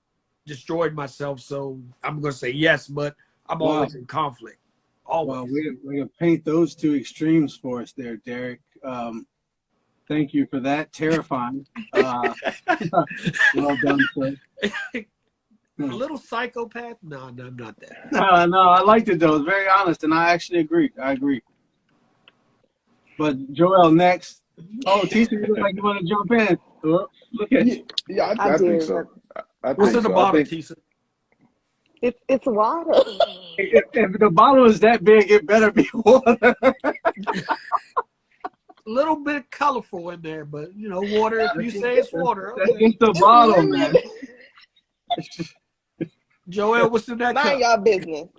destroyed myself. So I'm going to say yes, but I'm Wow. always in conflict. Well, Always. we're going to paint those two extremes for us there, Derek. Thank you for that. Terrifying. Well done, sir. A little psychopath? No, I'm not that. No, I liked it though. It's very honest, and I actually agree. I agree. But Joel, next. Oh, Tisha, you look like you want to jump in. Oh, look at you. Yeah, I I think do, so. I What's think in the so. bottle, Tisa? it's water. If the bottle is that big, it better be water. A little bit colorful in there, but you know, water. If you say it's water, That's okay. just the It's bottle, lemon. man. Joel, what's in that Mind cup? y'all business.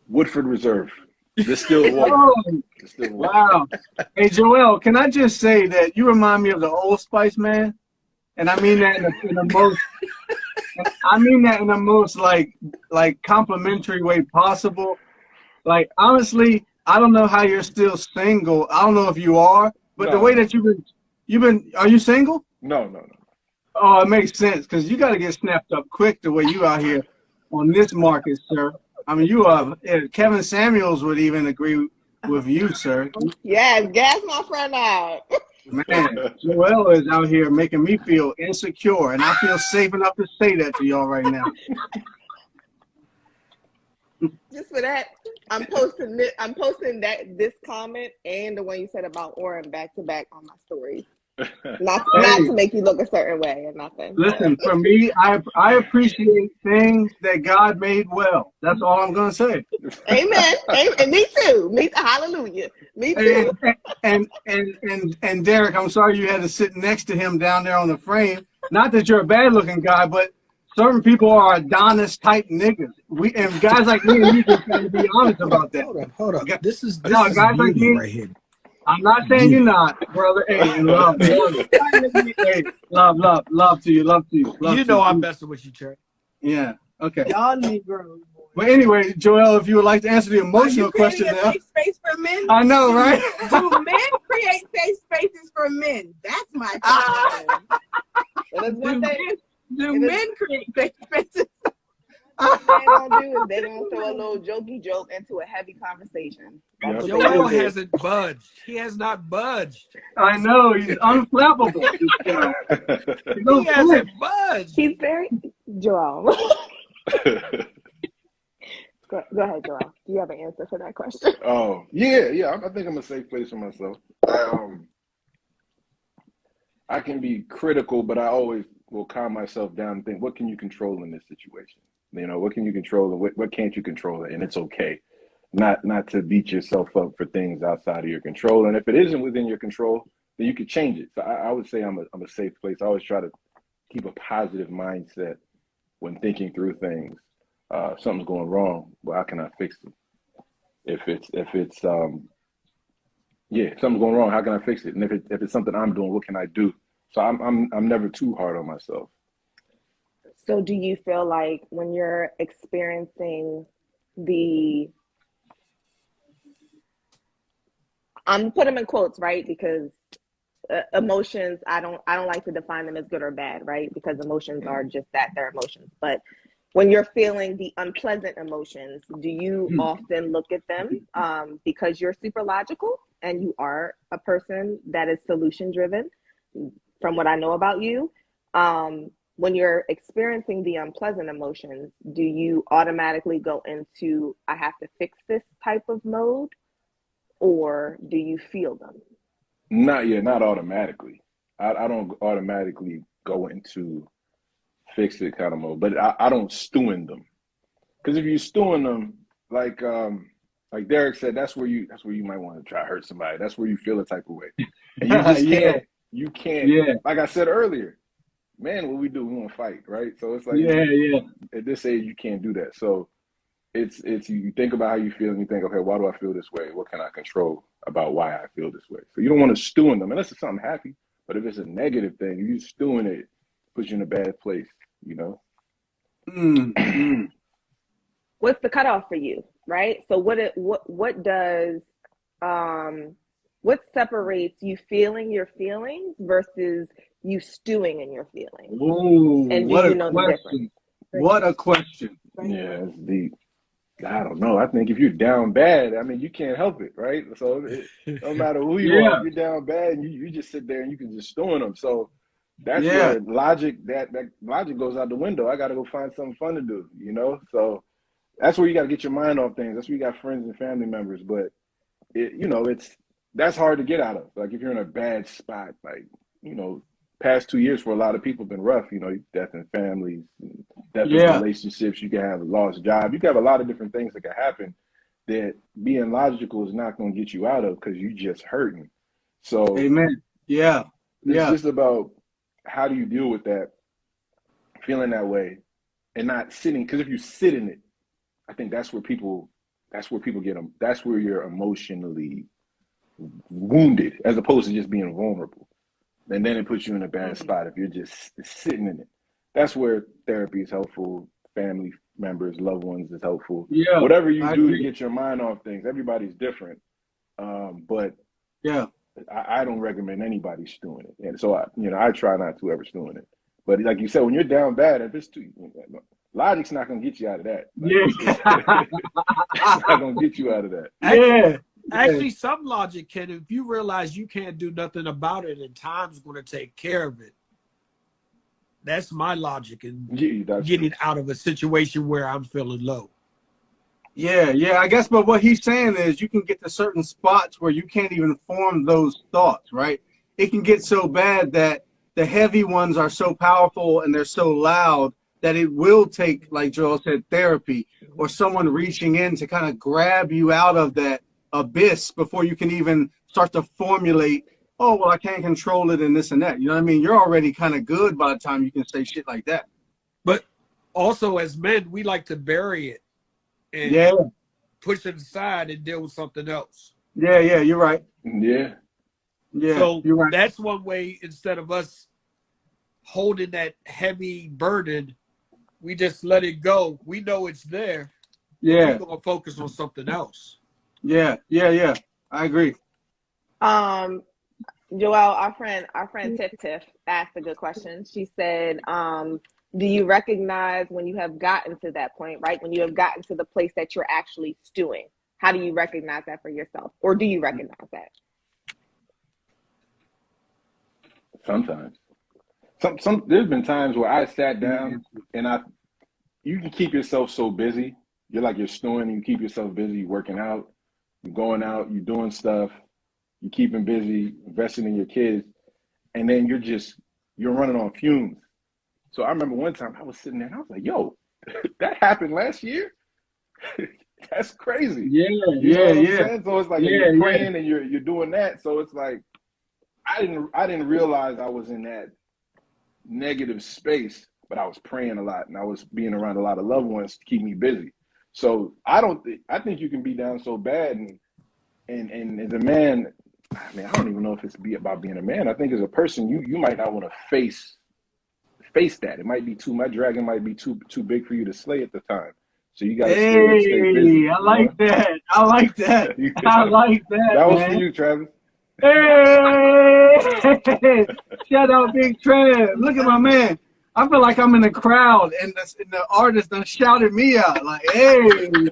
Woodford Reserve. Distilled water. Oh, Distilled water. wow. Hey, Joel, can I just say that you remind me of the Old Spice man? And I mean that in the most, like complimentary way possible. Like, honestly, I don't know how you're still single. I don't know if you are, but the way No. that are you single? No. Oh, it makes sense because you got to get snapped up quick the way you out here on this market, sir. I mean, you are. Kevin Samuels would even agree with you, sir. Yes, gas my friend out. Man, Joel is out here making me feel insecure, and I feel safe enough to say that to y'all right now. Just for that, I'm posting this comment and the one you said about Oren back to back on my stories. Not to make you look a certain way or nothing. Listen, for me, I appreciate things that God made well. That's all I'm gonna say. Amen. Amen. Me too. Hallelujah. Me too. And Derek, I'm sorry you had to sit next to him down there on the frame. Not that you're a bad looking guy, but certain people are Adonis type niggas. And guys like me and you just gotta be honest about that. Hold up. This is guys like beauty me, right here. I'm not saying you're not, brother. Hey, and love. Hey, love to you. Love You know I'm messing with you, Cherry. Yeah. Okay. Y'all Negroes. But anyway, Joel, if you would like to answer the Are emotional you creating question a now. safe space for men? I know, right? Do men create safe spaces for men? That's my question. And that's one thing. Do men create safe spaces? What they're gonna do is they're gonna throw a little jokey joke into a heavy conversation. That's what Joel they do. hasn't budged. He has not budged. I know, he's unflappable. He hasn't budged. He's very Joel. Go ahead, Joel. Do you have an answer for that question? Oh, yeah. I think I'm a safe place for myself. I can be critical, but I always will calm myself down and think, what can you control in this situation? You know, what can you control and what can't you control? And it's okay. Not to beat yourself up for things outside of your control. And if it isn't within your control, then you could change it. So I would say I'm a safe place. I always try to keep a positive mindset when thinking through things. Something's going wrong, well, how can I fix it? If something's going wrong, how can I fix it? And if it's something I'm doing, what can I do? So I'm never too hard on myself. So do you feel like when you're experiencing I'm putting them in quotes, right? Because emotions, I don't like to define them as good or bad, right? Because emotions are just that, they're emotions. But when you're feeling the unpleasant emotions, do you often look at them because you're super logical and you are a person that is solution driven, from what I know about you? When you're experiencing the unpleasant emotions, do you automatically go into, I have to fix this type of mode, or do you feel them? Not automatically. I don't automatically go into fix it kind of mode, but I don't stew in them. Because if you stew in them, like Derek said, that's where you might want to try to hurt somebody. That's where you feel a type of way. And you just can't, like I said earlier, man, what we do, we want to fight, right? So it's like, at this age, you can't do that. So it's you think about how you feel and you think, okay, why do I feel this way? What can I control about why I feel this way? So you don't want to stew in them unless it's something happy. But if it's a negative thing, you stew in it, puts you in a bad place, you know? What's the cutoff for you, right? So what does what separates you feeling your feelings versus you stewing in your feelings? Ooh, And do what you a know the difference? question. What a question. Yeah, it's deep. I don't know. I think if you're down bad, I mean, you can't help it, right? So no matter who you are, Yeah, if you're down bad, and you just sit there and you can just stew in them. So that's yeah, where logic that logic goes out the window. I got to go find something fun to do, you know. So that's where you got to get your mind off things. That's where you got friends and family members, but that's hard to get out of. Like if you're in a bad spot, like you know, past 2 years for a lot of people have been rough. You know, death in families, death in yeah. relationships. You can have a lost job. You can have a lot of different things that can happen that being logical is not going to get you out of because you just hurting. So Amen. Yeah, it's yeah, just about how do you deal with that, feeling that way, and not sitting. Because if you sit in it, I think that's where people get them. That's where you're emotionally wounded, as opposed to just being vulnerable. And then it puts you in a bad spot if you're just sitting in it. That's where therapy is helpful. Family members, loved ones is helpful. yeah. Whatever you I do to agree. get your mind off things, everybody's different. But Yeah, I don't recommend anybody stewing it. And so I try not to ever stew in it. But like you said, when you're down bad, if it's too logic's not gonna get you out of that. Like it's yeah, it's not gonna get you out of that. yeah, yeah, Actually, some logic can, if you realize you can't do nothing about it and time's going to take care of it. That's my logic in Yeah, that's true. getting out of a situation where I'm feeling low. yeah, yeah. I guess, but what he's saying is you can get to certain spots where you can't even form those thoughts, right? It can get so bad that the heavy ones are so powerful and they're so loud that it will take, like Joel said, therapy or someone reaching in to kind of grab you out of that abyss before you can even start to formulate, oh, well, I can't control it and this and that. You know what I mean? You're already kind of good by the time you can say shit like that. But also, as men, we like to bury it and Yeah, push it aside and deal with something else. yeah, yeah. You're right. Yeah. Yeah, So you're right. that's one way, instead of us holding that heavy burden, we just let it go. We know it's there, but we're Yeah, going to focus on something else. yeah, yeah, yeah. I agree. Joelle, our friend Tiff Tiff asked a good question. She said, do you recognize when you have gotten to that point, right? When you have gotten to the place that you're actually stewing, how do you recognize that for yourself? Or do you recognize that? Sometimes. Some there's been times where I sat down and you can keep yourself so busy. You're stewing, you keep yourself busy, you're working out, you're going out, you're doing stuff, you're keeping busy, investing in your kids, and then you're running on fumes. So I remember one time I was sitting there and I was like, yo, that happened last year? That's crazy. Yeah, You know yeah, what I'm yeah, saying? So it's like, and you're yeah, yeah, praying and you're doing that. So it's like I didn't realize I was in that negative space, but I was praying a lot and I was being around a lot of loved ones to keep me busy. So I think you can be down so bad and as a man, I mean, I don't even know if it's about being a man. I think as a person, you might not want to face that. It might be my dragon might be too big for you to slay at the time. So you got to stay busy, Hey, I you know? like that. I like that. I like that, That was for man. you, Travis. Hey, shout out Big Trev. Look at my man. I feel like I'm in the crowd and the artist done shouted me out. Like, hey,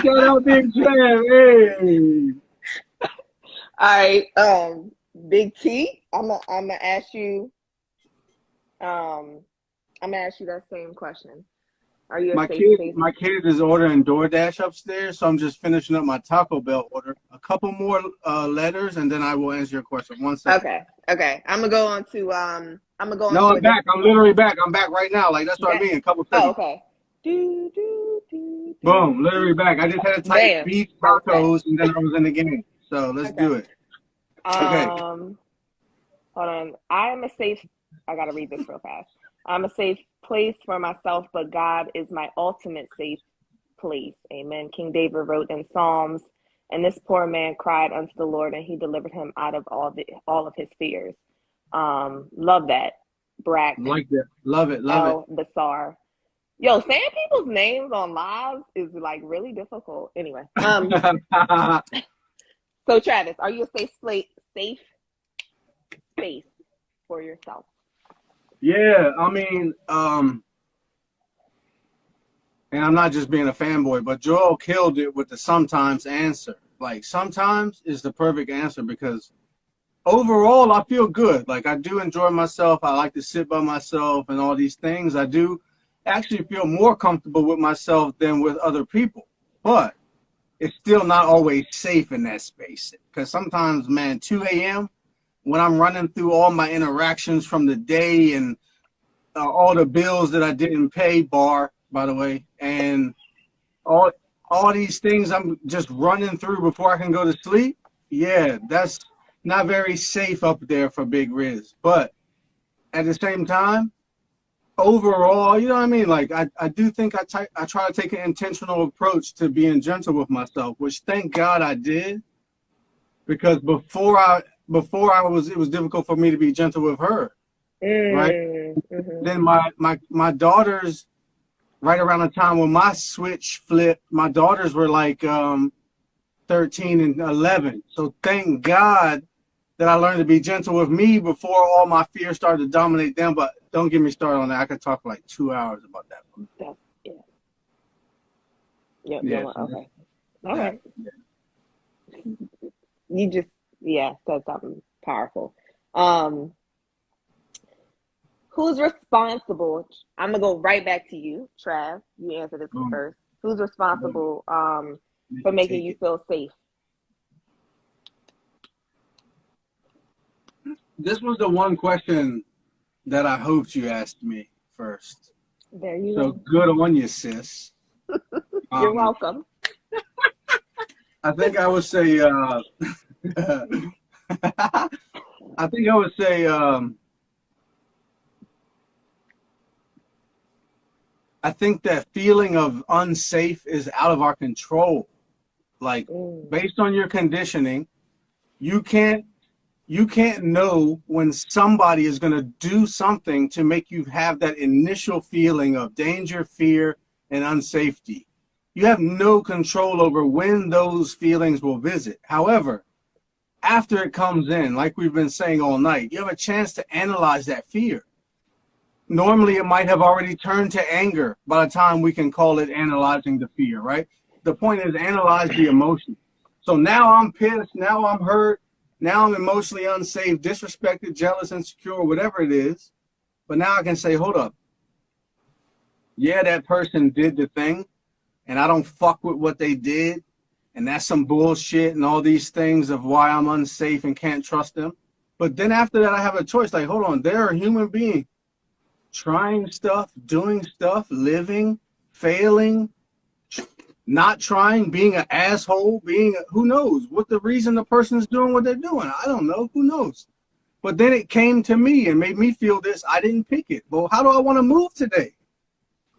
shout out Big Trev. Hey. All right, Big T, I'm gonna ask you, that same question. Are you a safe space? My kid is ordering DoorDash upstairs, so I'm just finishing up my Taco Bell order. A couple more letters, and then I will answer your question. 1 second. Okay. I'm gonna go on to No, I'm a back. different. I'm literally back. I'm back right now. Like that's what I That, mean. A couple oh, seconds. okay. Boom, literally back. I just had to type Bam. beef All set. tacos, and then I was in the game. So let's Okay. do it. Okay. Hold on. I gotta read this real fast. I'm a safe place for myself, but God is my ultimate safe place. Amen. King David wrote in Psalms, and this poor man cried unto the Lord, and he delivered him out of all of his fears. Love that. Brack, Like that. Love it. Love it. L, Basar. Yo, saying people's names on lives is like really difficult. Anyway, so Travis, are you a safe space for yourself? Yeah, I mean, and I'm not just being a fanboy, but Joel killed it with the sometimes answer. Like, sometimes is the perfect answer because overall I feel good. Like, I do enjoy myself. I like to sit by myself and all these things. I do actually feel more comfortable with myself than with other people. But it's still not always safe in that space. Because sometimes, man, 2 a.m., when I'm running through all my interactions from the day and all the bills that I didn't pay, by the way, and all all these things I'm just running through before I can go to sleep. Yeah, that's not very safe up there for Big Riz. But at the same time, overall, you know what I mean? Like, I do think I try to take an intentional approach to being gentle with myself, which thank God I did, because before I was, it was difficult for me to be gentle with her, right? Mm-hmm. Then my daughters, right around the time when my switch flipped, my daughters were like 13 and 11. So thank God that I learned to be gentle with me before all my fears started to dominate them. But don't get me started on that. I could talk for like 2 hours about that. That's, yeah. Yep. Yeah, so Okay. All that. right. You just, yeah, said something powerful. Who's responsible? I'm gonna go right back to you, Trav. You answer this one first. Who's responsible for making you feel safe? This was the one question that I hoped you asked me first. There you So go. good on you, sis. You're welcome. I think I would say I think I would say I think that feeling of unsafe is out of our control. Like, based on your conditioning, you can't know when somebody is going to do something to make you have that initial feeling of danger, fear, and unsafety. You have no control over when those feelings will visit. However, after it comes in, like we've been saying all night, you have a chance to analyze that fear. Normally, it might have already turned to anger by the time we can call it analyzing the fear, right? The point is analyze the emotion. So now I'm pissed, now I'm hurt, now I'm emotionally unsafe, disrespected, jealous, insecure, whatever it is. But now I can say, hold up. Yeah, that person did the thing, and I don't fuck with what they did, and that's some bullshit and all these things of why I'm unsafe and can't trust them. But then after that, I have a choice. Like, hold on, they're a human being trying stuff, doing stuff, living, failing, not trying, being an asshole, who knows what the reason the person's doing what they're doing. I don't know. Who knows? But then it came to me and made me feel this. I didn't pick it. Well, how do I want to move today?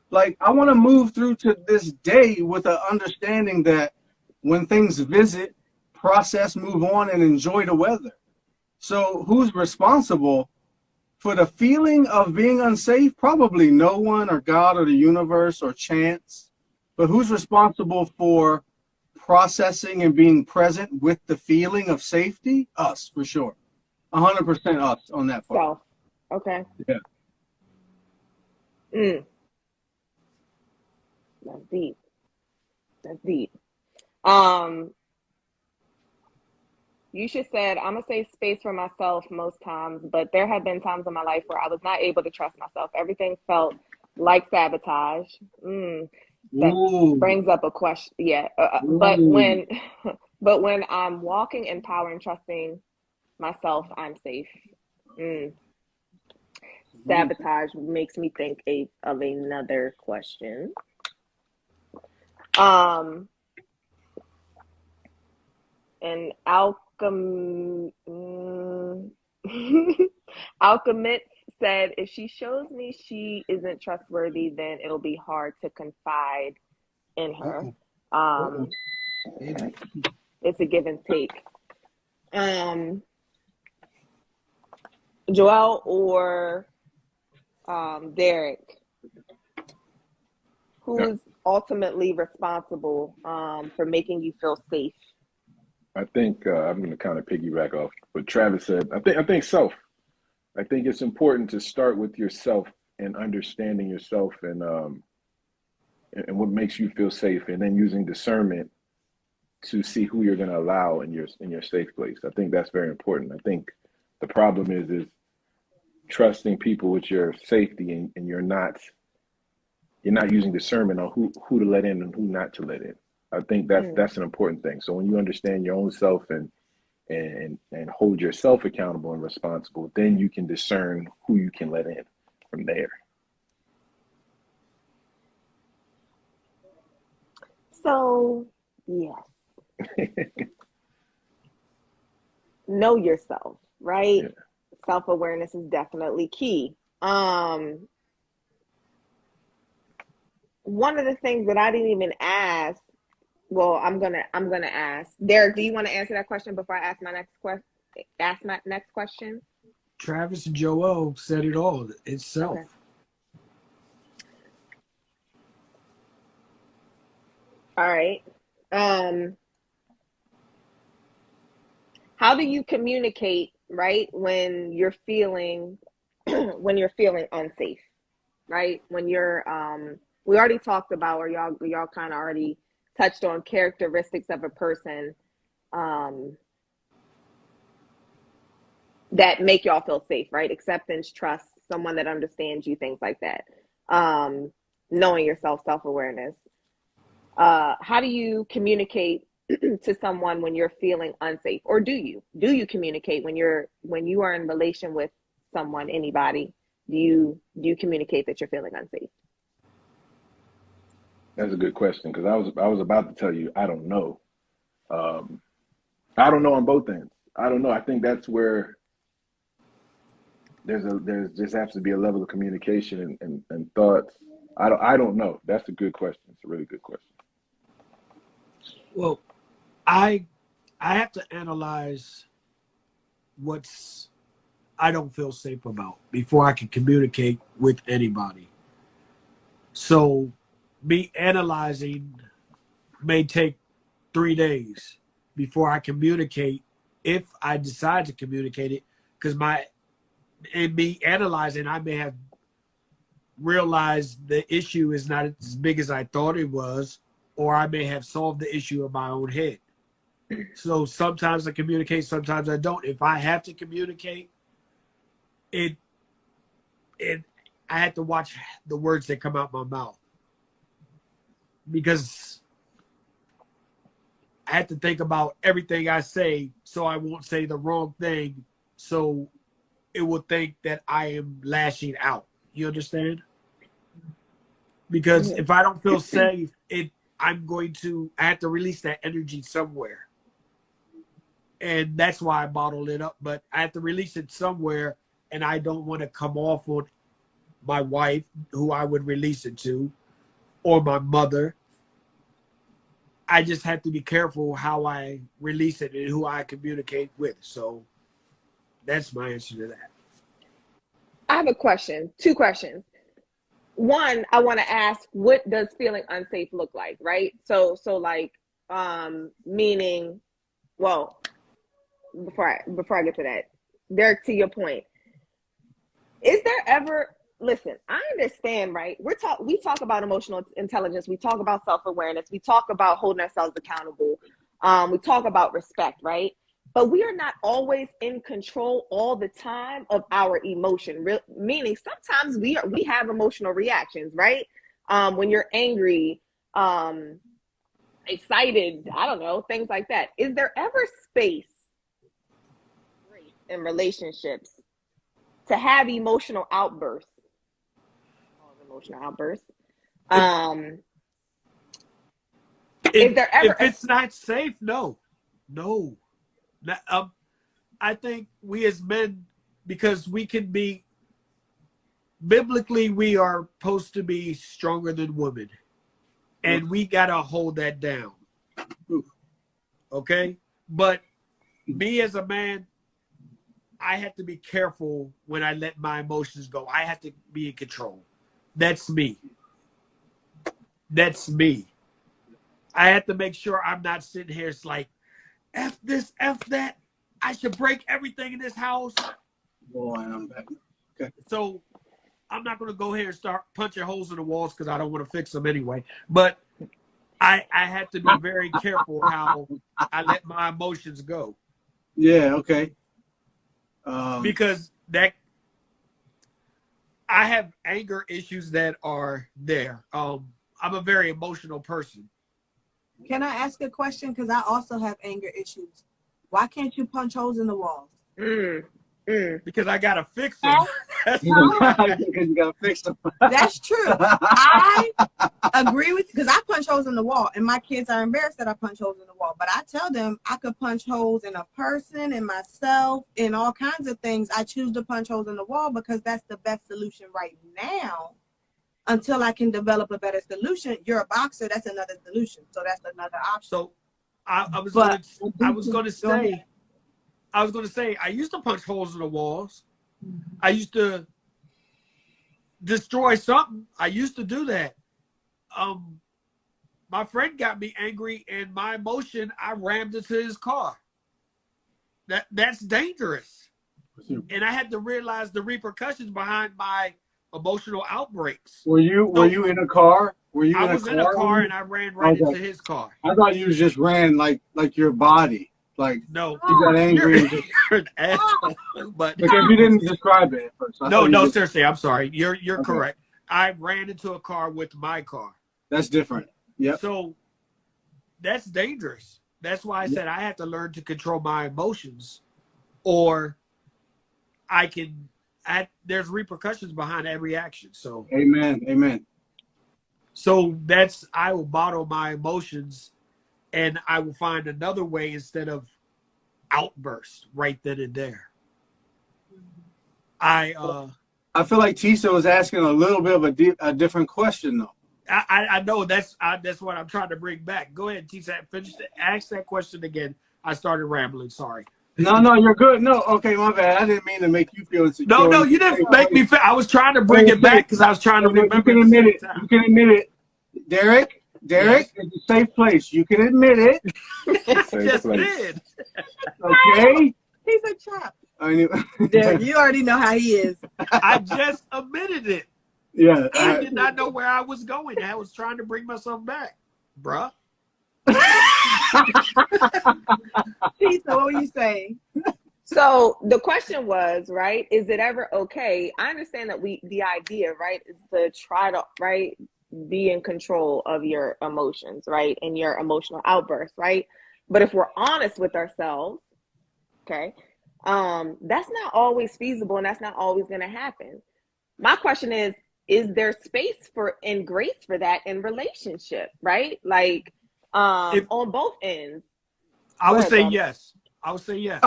Like, I want to move through to this day with an understanding that when things visit, process, move on, and enjoy the weather. So who's responsible for the feeling of being unsafe? Probably no one, or God, or the universe, or chance. But who's responsible for processing and being present with the feeling of safety? Us, for sure. 100% us on that part. Self. Okay. Yeah. That's deep. That's deep. Yusha said, I'm a safe space for myself most times, but there have been times in my life where I was not able to trust myself. Everything felt like sabotage. That brings up a question. Yeah. But when I'm walking in power and trusting myself, I'm safe. Sabotage makes me think of another question. And Alchemist said, if she shows me she isn't trustworthy, then it'll be hard to confide in her. It's a give and take. Joelle or Derek, Yeah, who's ultimately responsible for making you feel safe? I think I'm going to kind of piggyback off what Travis said. I think self. I think it's important to start with yourself and understanding yourself and what makes you feel safe, and then using discernment to see who you're going to allow in your safe place. I think that's very important. I think the problem is trusting people with your safety, and you're not using discernment on who to let in and who not to let in. I think Mm. that's an important thing. So when you understand your own self and hold yourself accountable and responsible, then you can discern who you can let in from there. So, yes, know yourself, right? Yeah. Self-awareness is definitely key. One of the things that I didn't even ask, well, I'm gonna ask. Derek, do you want to answer that question before I ask my next question? Ask my next question. Travis and Joel said it all. It's Okay. self. All right. Um, how do you communicate, right, when you're feeling when you're feeling unsafe, right? When you're we already talked about, or y'all kind of already touched on characteristics of a person um that make y'all feel safe, right? Acceptance, trust, someone that understands you, things like that. Um, knowing yourself, self-awareness. How do you communicate to someone when you're feeling unsafe? Or do you communicate when you are in relation with someone, anybody? Do you communicate that you're feeling unsafe? That's a good question, because I was about to tell you I don't know. Um, I don't know on both ends. I don't know. I think that's where there's just has to be a level of communication and thoughts. I don't know. That's a good question. It's a really good question. Well, I I have to analyze what's I don't feel safe about before I can communicate with anybody. So me analyzing may take 3 days before I communicate, if I decide to communicate it, because my in me analyzing, I may have realized the issue is not as big as I thought it was, or I may have solved the issue in my own head. So sometimes I communicate, sometimes I don't. If I have to communicate, it it I had to watch the words that come out my mouth, because I had to think about everything I say so I won't say the wrong thing, so it will think that I am lashing out. You understand? Because Mm-hmm. if I don't feel safe, I have to release that energy somewhere. And that's why I bottled it up. But I have to release it somewhere, and I don't want to come off on my wife, who I would release it to, or my mother. I just have to be careful how I release it and who I communicate with. So that's my answer to that. I have a question, two questions. One, I want to ask, what does feeling unsafe look like, right? So like meaning, well, before I get to that, Derek, to your point, is there ever, listen, I understand, right? We talk about emotional intelligence, we talk about self-awareness, we talk about holding ourselves accountable, we talk about respect, right? But we are not always in control all the time of our emotion. Meaning sometimes we have emotional reactions, right? When you're angry, um, excited, I don't know, things like that. Is there ever space, grace in relationships to have emotional outbursts? Emotional outbursts. If Um, if is there ever if a it's not safe, no, no. I think we as men, because we can be biblically, we are supposed to be stronger than women, and we gotta hold that down. Okay, but me as a man, I have to be careful when I let my emotions go. I have to be in control. That's me. That's me. I have to make sure I'm not sitting here. It's like, F this, F that. I should break everything in this house. Boy, I'm back. Okay. So I'm not going to go here and start punching holes in the walls because I don't want to fix them anyway. But I have to be very careful how I let my emotions go. Yeah, okay. Because that I have anger issues that are there. I'm a very emotional person. Can I ask a question? Because I also have anger issues. Why can't you punch holes in the walls? Because I gotta fix them. Because you gotta fix them. That's true. I agree with, because I punch holes in the wall, and my kids are embarrassed that I punch holes in the wall. But I tell them I could punch holes in a person, in myself, in all kinds of things. I choose to punch holes in the wall because that's the best solution right now. Until I can develop a better solution. You're a boxer. That's another solution. So that's another option. So I was going to say I used to punch holes in the walls. I used to destroy something. I used to do that. My friend got me angry, and my emotion, I rammed into his car. That's dangerous. And I had to realize the repercussions behind my emotional outbreaks. Were you in a car? I was in a car and I ran right into his car. I thought you just ran like your body. Like, no, you got angry. You're an asshole, but because you didn't describe it at first. No, seriously, I'm sorry. You're okay. Correct. I ran into a car with my car. That's different. Yeah. So that's dangerous. That's why I said I have to learn to control my emotions, or there's repercussions behind every action. So Amen. So I will bottle my emotions, and I will find another way instead of outburst right then and there. I feel like Tisa was asking a little bit of a different question though. I know that's what I'm trying to bring back. Go ahead, Tisa. Ask that question again. I started rambling. Sorry. No, you're good. No, okay, my bad. I didn't mean to make you feel insecure. No, you didn't make me feel. I was trying to bring it back because I was trying to remember. You can admit it. You can admit it. Derek, yes. It's a safe place. You can admit it. Just did. Okay. He's a chop. Derek, you already know how he is. I just admitted it. Yeah. I did not know where I was going. I was trying to bring myself back, bruh. Tisa, what were you saying? So the question was, right, is it ever okay? I understand that the idea, right, is to try to, right, be in control of your emotions, right, and your emotional outbursts, right? But if we're honest with ourselves, okay, that's not always feasible, and that's not always going to happen. My question is there space and grace for that in relationship, right? Like, on both ends. I would say yes. I would say yes.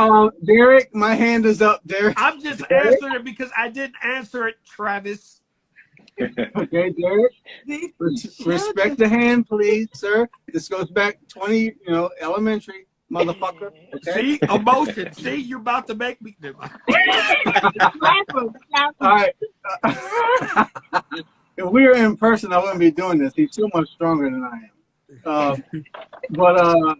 Derek, my hand is up, Derek. I'm just answering it because I didn't answer it, Travis. Okay, Derek. Respect the hand, please, sir. This goes back 20, elementary, motherfucker. Okay? See, emotion. See, you're about to make me. All right. If we were in person, I wouldn't be doing this. He's so much stronger than I am. But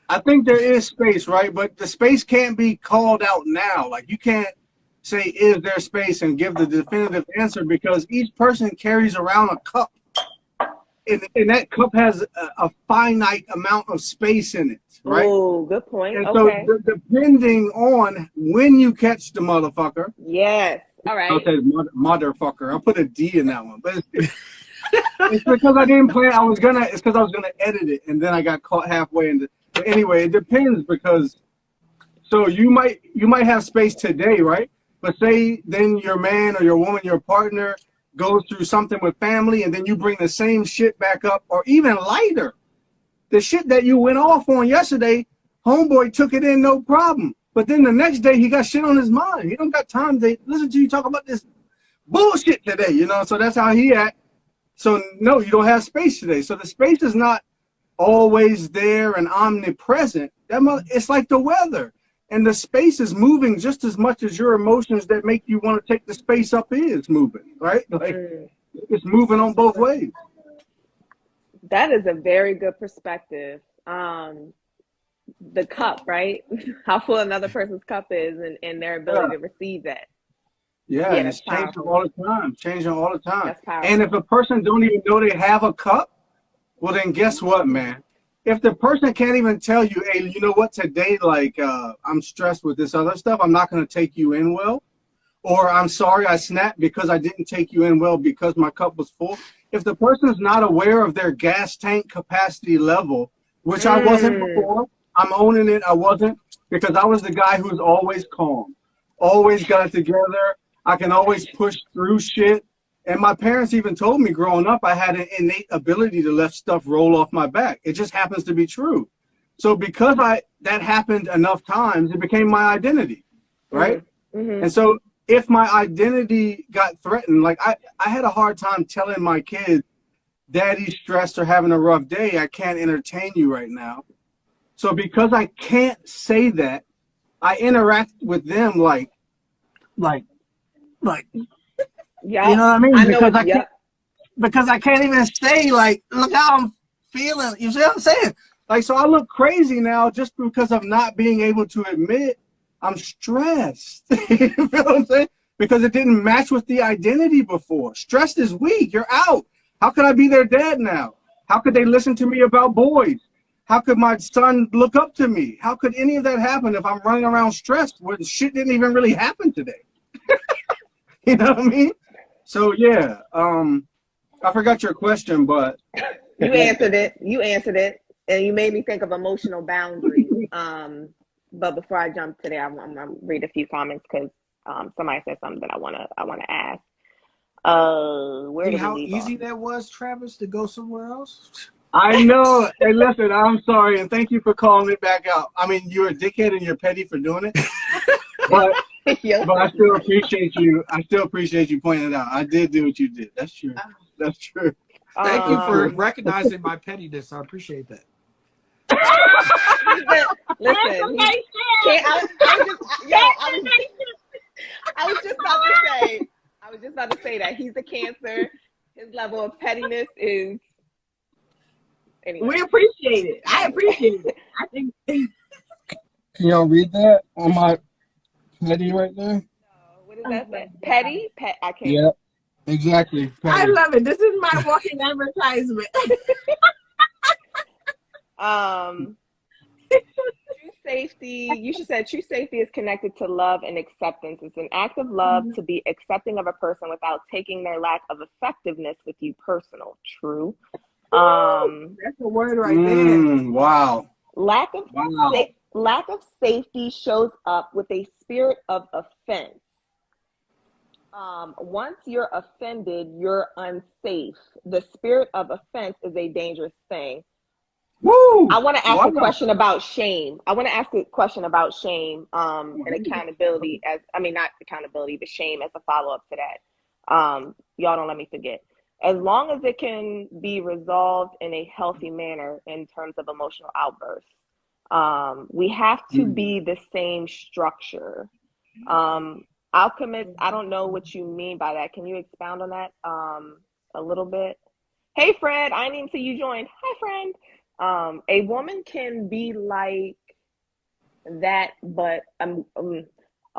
I think there is space, right? But the space can't be called out now. Like, you can't say, is there space, and give the definitive answer, because each person carries around a cup. And that cup has a finite amount of space in it, right? Oh, good point. And okay. So depending on when you catch the motherfucker. Yes. All right. I'll say motherfucker. I'll put a D in that one. But it's because I didn't plan. It's because I was gonna edit it, and then I got caught halfway into. But anyway, it depends, because so you might have space today, right? But say then your man or your woman, your partner, goes through something with family, and then you bring the same shit back up, or even lighter. The shit that you went off on yesterday, homeboy took it in no problem. But then the next day he got shit on his mind. He don't got time to listen to you talk about this bullshit today, so that's how he act. So no, you don't have space today. So the space is not always there and omnipresent. It's like the weather. And the space is moving just as much as your emotions that make you want to take the space up is moving, right? Like it's moving on both ways. That is a very good perspective. The cup, right? How full another person's cup is, and their ability to receive that. Yeah, Yeah, and that's it's changing powerful. all the time, changing all the time. That's powerful. And if a person don't even know they have a cup, well, then guess what, man? If the person can't even tell you, hey, you know what, today, like, I'm stressed with this other stuff, I'm not going to take you in well, or I'm sorry I snapped because I didn't take you in well because my cup was full. If the person's not aware of their gas tank capacity level, which I wasn't before, I'm owning it, I wasn't, because I was the guy who was always calm, always got it together. I can always push through shit. And my parents even told me growing up, I had an innate ability to let stuff roll off my back. It just happens to be true. So because that happened enough times, it became my identity, right? And so if my identity got threatened, like I had a hard time telling my kids, daddy's stressed or having a rough day, I can't entertain you right now. So because I can't say that, I interact with them like, Yeah, you know what I mean? I know it. Yep. Because I can't even say, like, look how I'm feeling. You see what I'm saying? Like, so I look crazy now just because of not being able to admit I'm stressed. You feel what I'm saying? Because it didn't match with the identity before. Stressed is weak. You're out. How could I be their dad now? How could they listen to me about boys? How could my son look up to me? How could any of that happen if I'm running around stressed where the shit didn't even really happen today? You know what I mean? So yeah, I forgot your question, but You answered it. You answered it, and you made me think of emotional boundaries. But before I jump to there, I'm gonna read a few comments because somebody said something that I wanna ask. Where See did we how leave easy off? that was, Travis, to go somewhere else? I know. Hey, listen, I'm sorry, and thank you for calling me back out. I mean, you're a dickhead and you're petty for doing it, but Yep. I still appreciate you. I still appreciate you pointing it out. I did do what you did. That's true. That's true. Thank you for Um, recognizing my pettiness. I appreciate that. listen, can't, I was just about to say, that he's a Cancer. His level of pettiness is anyway. We appreciate it. I appreciate it. I think Can y'all read that on my petty right there? What does that say? Petty? I can't. Yeah, exactly. I Petty. love it. This is my walking advertisement. True safety. You should say true safety is connected to love and acceptance. It's an act of love to be accepting of a person without taking their lack of effectiveness with you personal. True. That's a word right there. Wow. Lack of safety shows up with a spirit of offense. Once you're offended, you're unsafe. The spirit of offense is a dangerous thing. Woo! I want to ask a question about shame. And accountability not accountability, but shame as a follow-up to that. Y'all don't let me forget. As long as it can be resolved in a healthy manner in terms of emotional outbursts, we have to be the same structure. Alchemist, I don't know what you mean by that. Can you expound on that a little bit? Hey, Fred, I didn't even see you join. Hi, friend. A woman can be like that, but a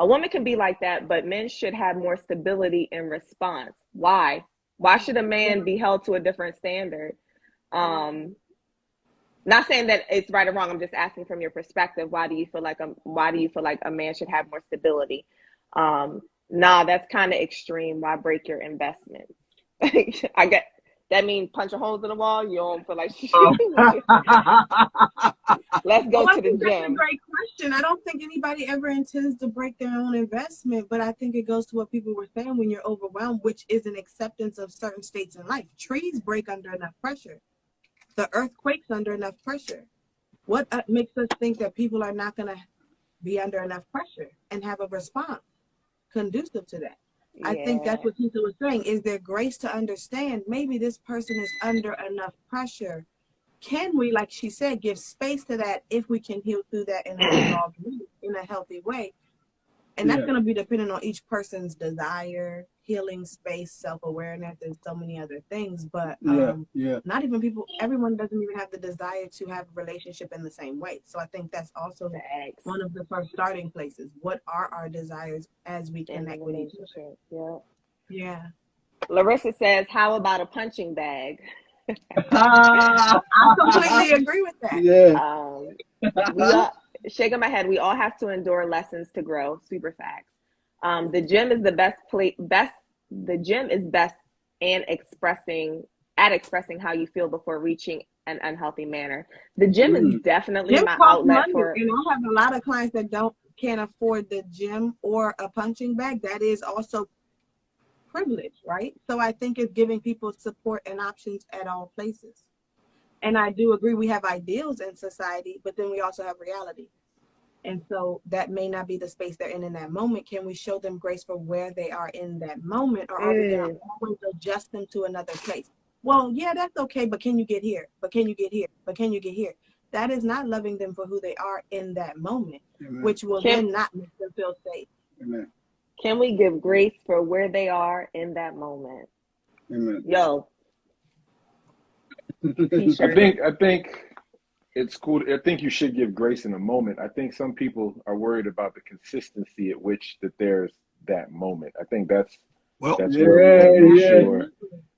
woman can be like that, but men should have more stability in response. Why? Why should a man be held to a different standard? Not saying that it's right or wrong. I'm just asking from your perspective. Why do you feel like a man should have more stability? Nah, that's kind of extreme. Why break your investments? I get that means punch a holes in the wall. You don't feel like let's go to the gym. That's a great question. I don't think anybody ever intends to break their own investment, but I think it goes to what people were saying when you're overwhelmed, which is an acceptance of certain states in life. Trees break under enough pressure. The earth quakes under enough pressure. What makes us think that people are not going to be under enough pressure and have a response conducive to that? Yeah. I think that's what Tisa was saying. Is there grace to understand maybe this person is under enough pressure? Can we, like she said, give space to that if we can heal through that in a resolved way, in a healthy healthy way. And that's going to be dependent on each person's desire, healing space, self-awareness, and so many other things. But not even people, everyone doesn't even have the desire to have a relationship in the same way. So I think that's also one of the first starting places. What are our desires as we connect with each other? Yeah. Larissa says, how about a punching bag? I completely agree with that. We all, shaking my head, we all have to endure lessons to grow. Super facts. The gym is the best place. The gym is best and expressing how you feel before reaching an unhealthy manner. The gym is definitely Gym my costs outlet money, for. and I have a lot of clients that can't afford the gym or a punching bag. That is also privilege, right? So I think it's giving people support and options at all places. And I do agree we have ideals in society, but then we also have reality. And so that may not be the space they're in that moment. Can we show them grace for where they are in that moment? Or are we going to always adjust them to another place? Well, yeah, that's okay, but can you get here? But can you get here? But can you get here? That is not loving them for who they are in that moment, which will then not make them feel safe. Amen. Can we give grace for where they are in that moment? Amen. Yo. I think it's cool. I think you should give grace in a moment. I think some people are worried about the consistency at which that there's that moment. I think that's where we make sure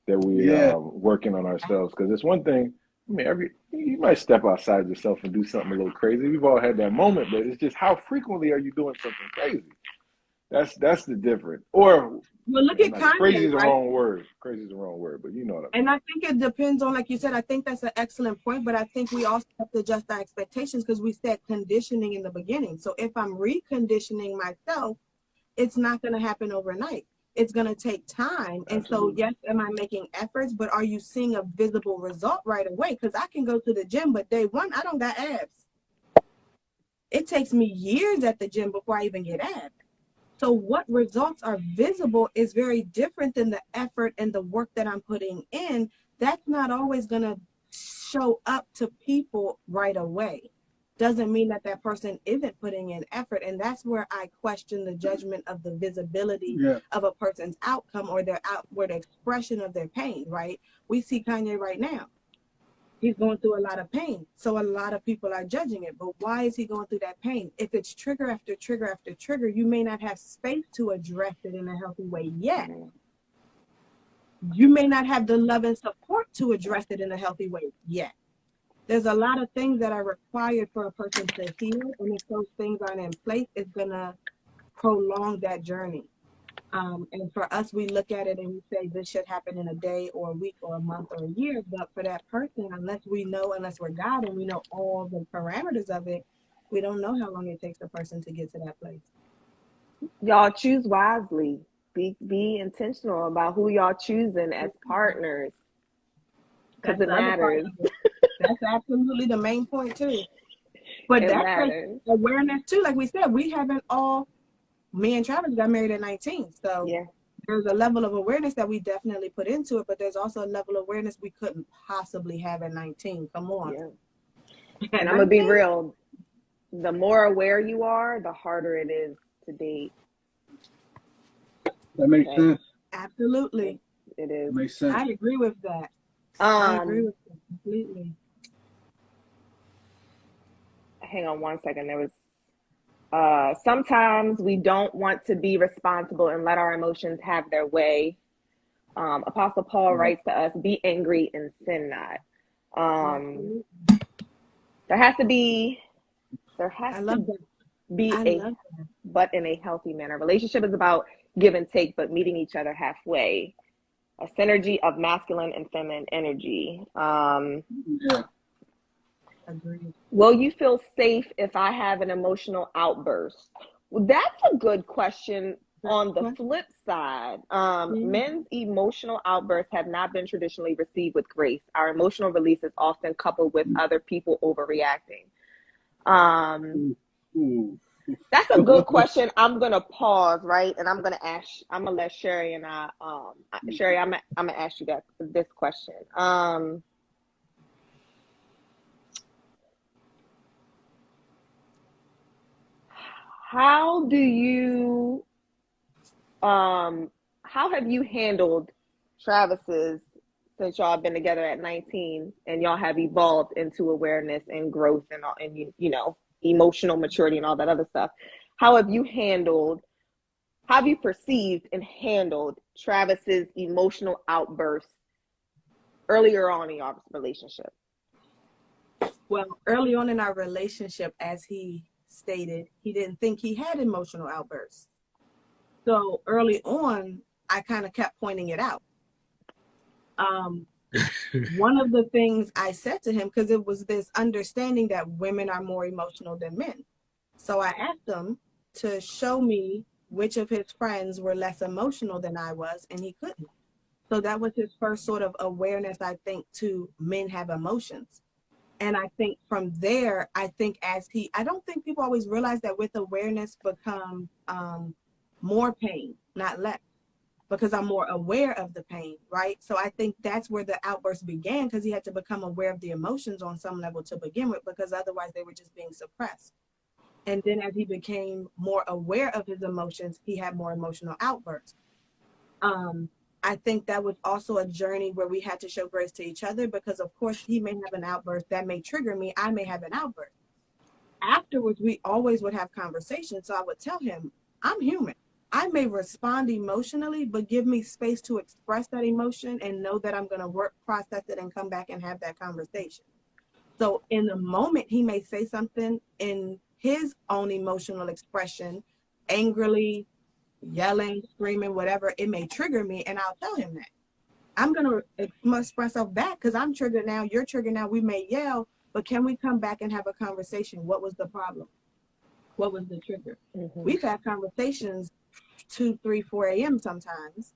that we working on ourselves, because it's one thing. I mean, you might step outside yourself and do something a little crazy. We've all had that moment, but it's just how frequently are you doing something crazy? That's the difference. Or well, look at Kanye. Crazy is the wrong word. Crazy is the wrong word, but you know what I mean. And I think it depends on, like you said, I think that's an excellent point, but I think we also have to adjust our expectations because we said conditioning in the beginning. So if I'm reconditioning myself, it's not going to happen overnight. It's going to take time. And so, yes, am I making efforts, but are you seeing a visible result right away? Because I can go to the gym, but day one, I don't got abs. It takes me years at the gym before I even get abs. So what results are visible is very different than the effort and the work that I'm putting in. That's not always going to show up to people right away. Doesn't mean that that person isn't putting in effort. And that's where I question the judgment of the visibility of a person's outcome or their outward expression of their pain, right? We see Kanye right now. He's going through a lot of pain. So a lot of people are judging it. But why is he going through that pain? If it's trigger after trigger after trigger, you may not have space to address it in a healthy way yet. You may not have the love and support to address it in a healthy way yet. There's a lot of things that are required for a person to heal. And if those things aren't in place, it's going to prolong that journey. And for us, we look at it and we say this should happen in a day or a week or a month or a year. But for that person, unless we're God and we know all the parameters of it, we don't know how long it takes a person to get to that place. Y'all choose wisely. Be intentional about who y'all choosing as partners, because it matters. That's absolutely the main point too. But that's awareness too. Like we said, we haven't all. Me and Travis got married at 19. So there's a level of awareness that we definitely put into it, but there's also a level of awareness we couldn't possibly have at 19. Come on. Yeah. And I'm going to be real. The more aware you are, the harder it is to date. That makes sense. Absolutely. It is. That makes sense. I agree with that. I agree with that completely. Hang on one second. There was sometimes we don't want to be responsible and let our emotions have their way. Apostle Paul writes to us, be angry and sin not. There has to be but in a healthy manner. Relationship is about give and take, but meeting each other halfway. A synergy of masculine and feminine energy. Will you feel safe if I have an emotional outburst? Well, that's a good question. On the flip side, men's emotional outbursts have not been traditionally received with grace. Our emotional release is often coupled with other people overreacting. That's a good question. I'm gonna pause, right, and I'm gonna let Sherry and Sherry, I'm gonna ask you this question. how do you how have you handled Travis's, since y'all have been together at 19 and y'all have evolved into awareness and growth and all, and you know, emotional maturity and all that other stuff? How have you handled, how have you perceived and handled Travis's emotional outbursts earlier on in your relationship? Well, early on in our relationship, as he stated, he didn't think he had emotional outbursts. So early on, I kind of kept pointing it out. One of the things I said to him, because it was this understanding that women are more emotional than men. So I asked him to show me which of his friends were less emotional than I was, and he couldn't. So that was his first sort of awareness, I think, to men have emotions. And I think from there, I don't think people always realize that with awareness become more pain, not less, because I'm more aware of the pain, right? So I think that's where the outburst began, because he had to become aware of the emotions on some level to begin with, because otherwise they were just being suppressed. And then as he became more aware of his emotions, he had more emotional outbursts. I think that was also a journey where we had to show grace to each other, because of course he may have an outburst that may trigger me. I may have an outburst. Afterwards, we always would have conversations. So I would tell him, I'm human. I may respond emotionally, but give me space to express that emotion and know that I'm going to work, process it, and come back and have that conversation. So in the moment, he may say something in his own emotional expression, angrily, yelling, screaming, whatever, it may trigger me, and I'll tell him that. I'm going to express myself back because I'm triggered now, you're triggered now, we may yell, but can we come back and have a conversation? What was the problem? What was the trigger? Mm-hmm. We've had conversations 2, 3, 4 a.m. sometimes,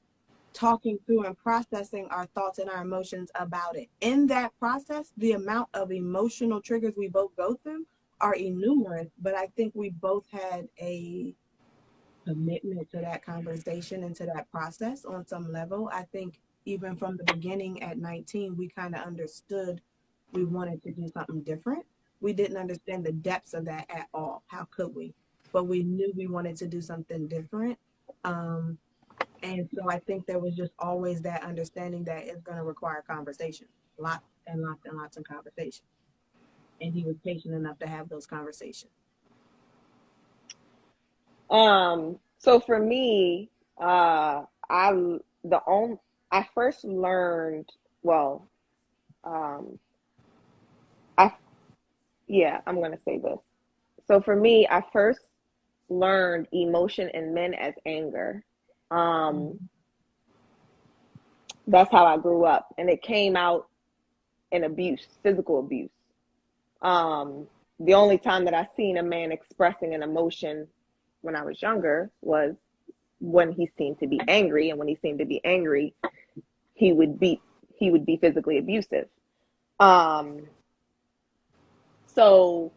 talking through and processing our thoughts and our emotions about it. In that process, the amount of emotional triggers we both go through are innumerable, but I think we both had a commitment to that conversation and to that process on some level. I think even from the beginning at 19, we kind of understood we wanted to do something different. We didn't understand the depths of that at all. How could we? But we knew we wanted to do something different. And so I think there was just always that understanding that it's going to require conversation, lots and lots and lots of conversation. And he was patient enough to have those conversations. So for me, I first learned, well, I'm going to say this. So for me, I first learned emotion in men as anger. That's how I grew up, and it came out in abuse, physical abuse. The only time that I seen a man expressing an emotion when I was younger was when he seemed to be angry, and when he seemed to be angry, he would be physically abusive. So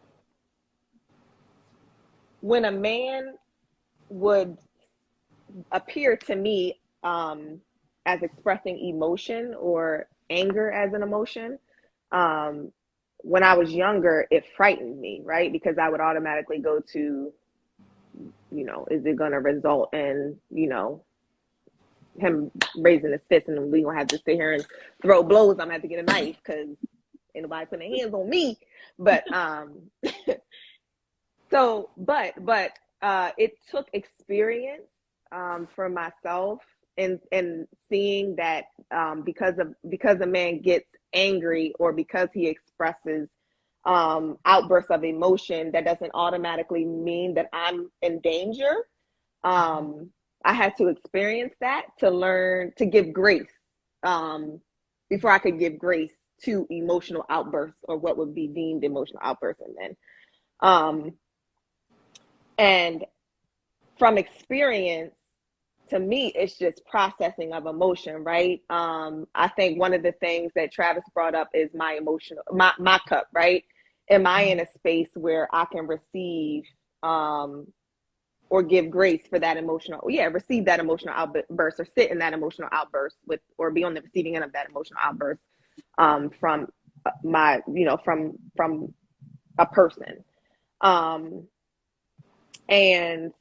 when a man would appear to me as expressing emotion or anger as an emotion, when I was younger, it frightened me, right? Because I would automatically go to, is it going to result in, him raising his fist, and we going to have to sit here and throw blows. I'm going to have to get a knife because ain't nobody putting their hands on me. But it took experience for myself and seeing that because a man gets angry or because he expresses outbursts of emotion, that doesn't automatically mean that I'm in danger. I had to experience that to learn to give grace before I could give grace to emotional outbursts or what would be deemed emotional outbursts in men. And from experience, to me, it's just processing of emotion, right? I think one of the things that Travis brought up is my cup, right? Am I in a space where I can receive or give grace for that receive that emotional outburst, or sit in that emotional outburst or be on the receiving end of that emotional outburst from from a person. And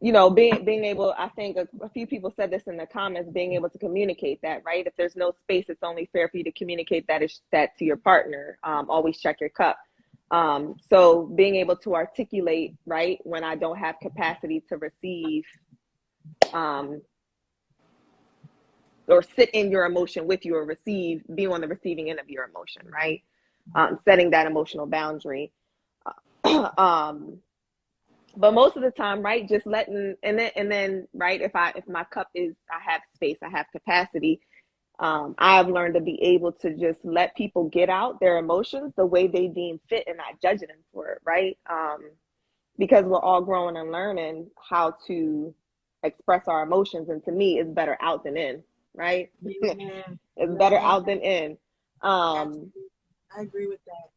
you know, being able, I think a few people said this in the comments, being able to communicate that, right? If there's no space, it's only fair for you to communicate that to your partner. Always check your cup. So being able to articulate, right, when I don't have capacity to receive, or sit in your emotion with you, or be on the receiving end of your emotion, right? Setting that emotional boundary. But most of the time, right, just letting, and then right, if my cup is, I have space, I have capacity, I've learned to be able to just let people get out their emotions the way they deem fit and not judging them for it, right? Because we're all growing and learning how to express our emotions, and to me, it's better out than in, right? Yeah. It's better Yeah. out than in. Absolutely. I agree with that.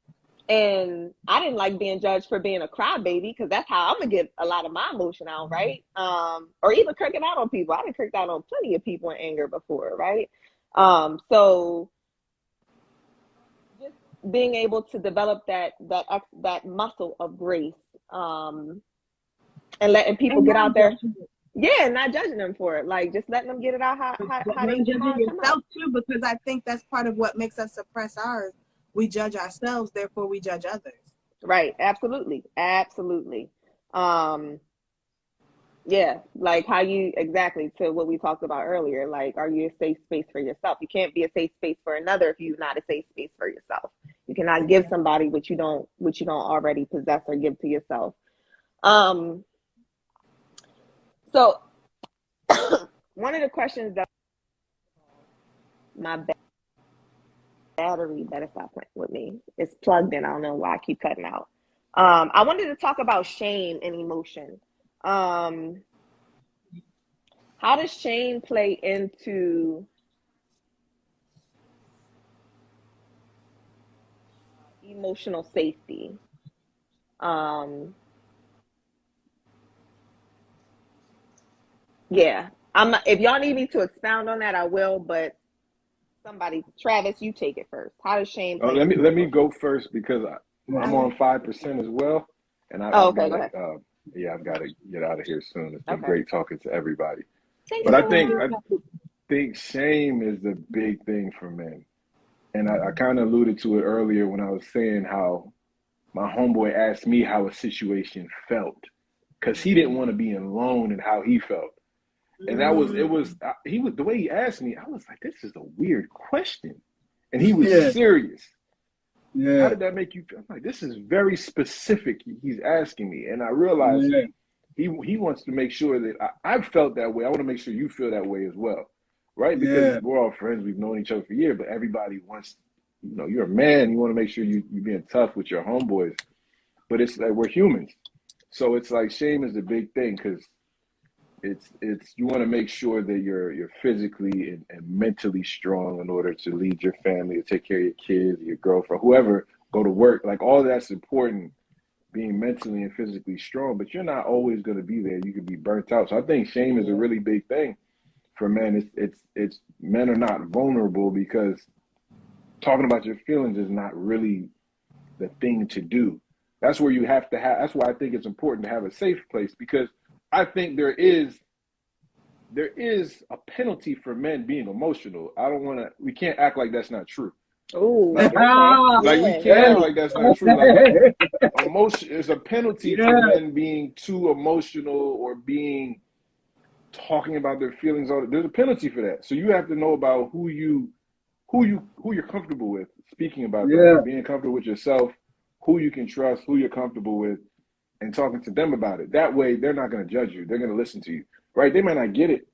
And I didn't like being judged for being a crybaby, because that's how I'm gonna get a lot of my emotion out, right? Or even kirking out on people. I done kirked out on plenty of people in anger before, right? So just being able to develop that muscle of grace, and letting people And get not out there, judging it. yeah, not judging them for it, like just letting them get it out But how not judging it come out. yourself too, because I think that's part of what makes us suppress ours. We judge ourselves, therefore we judge others. Right, absolutely, absolutely. Um, Yeah, like how you, exactly to what we talked about earlier. Like, are you a safe space for yourself? You can't be a safe space for another if you're not a safe space for yourself. You cannot give Exactly. somebody what you don't already possess or give to yourself. Um, so one of the questions that my battery better stop playing with me. It's plugged in. I don't know why I keep cutting out. I wanted to talk about shame and emotion. Um, how does shame play into emotional safety? Um, yeah, if y'all need me to expound on that, I will. But somebody, Travis, you take it first. How does shame Oh, play let me into let me emotion? go first because I'm on 5% as well, and Oh, I've okay, got go to ahead. yeah, I've got to get out of here soon. It's been Okay, great talking to everybody, thanks but for I coming think Yeah. I through. think shame is the big thing for men, and I kind of alluded to it earlier when I was saying how my homeboy asked me how a situation felt because he didn't want to be alone in how he felt. And that was, it Mm, was, he was, the way he asked me, I was like, this is a weird question. And he was Yeah, serious. How yeah, did that make you feel? I'm like, this is very specific. He's asking me. And I realized yeah, he wants to make sure that I've felt that way. I want to make sure you feel that way as well. Right? Because yeah, we're all friends. We've known each other for years, but everybody wants, you're a man. You want to make sure you're being tough with your homeboys. But it's like, we're humans. So it's like shame is the big thing because it's you want to make sure that you're physically and mentally strong in order to lead your family, to take care of your kids, your girlfriend, whoever, go to work. Like all that's important, being mentally and physically strong. But you're not always going to be there. You could be burnt out. So I think shame is a really big thing for men. It's men are not vulnerable because talking about your feelings is not really the thing to do. That's where you have to have. That's why I think it's important to have a safe place because I think there is a penalty for men being emotional. I don't want to. We can't act like that's not true. Oh, Like, okay, like we yeah, can't act yeah. like that's not true. Like, emotion is a penalty for yeah, men being too emotional or being talking about their feelings. There's a penalty for that. So you have to know about who you're comfortable with speaking about that, yeah, being comfortable with yourself, who you can trust, who you're comfortable with, and talking to them about it. That way, they're not going to judge you. They're going to listen to you. Right? They might not get it,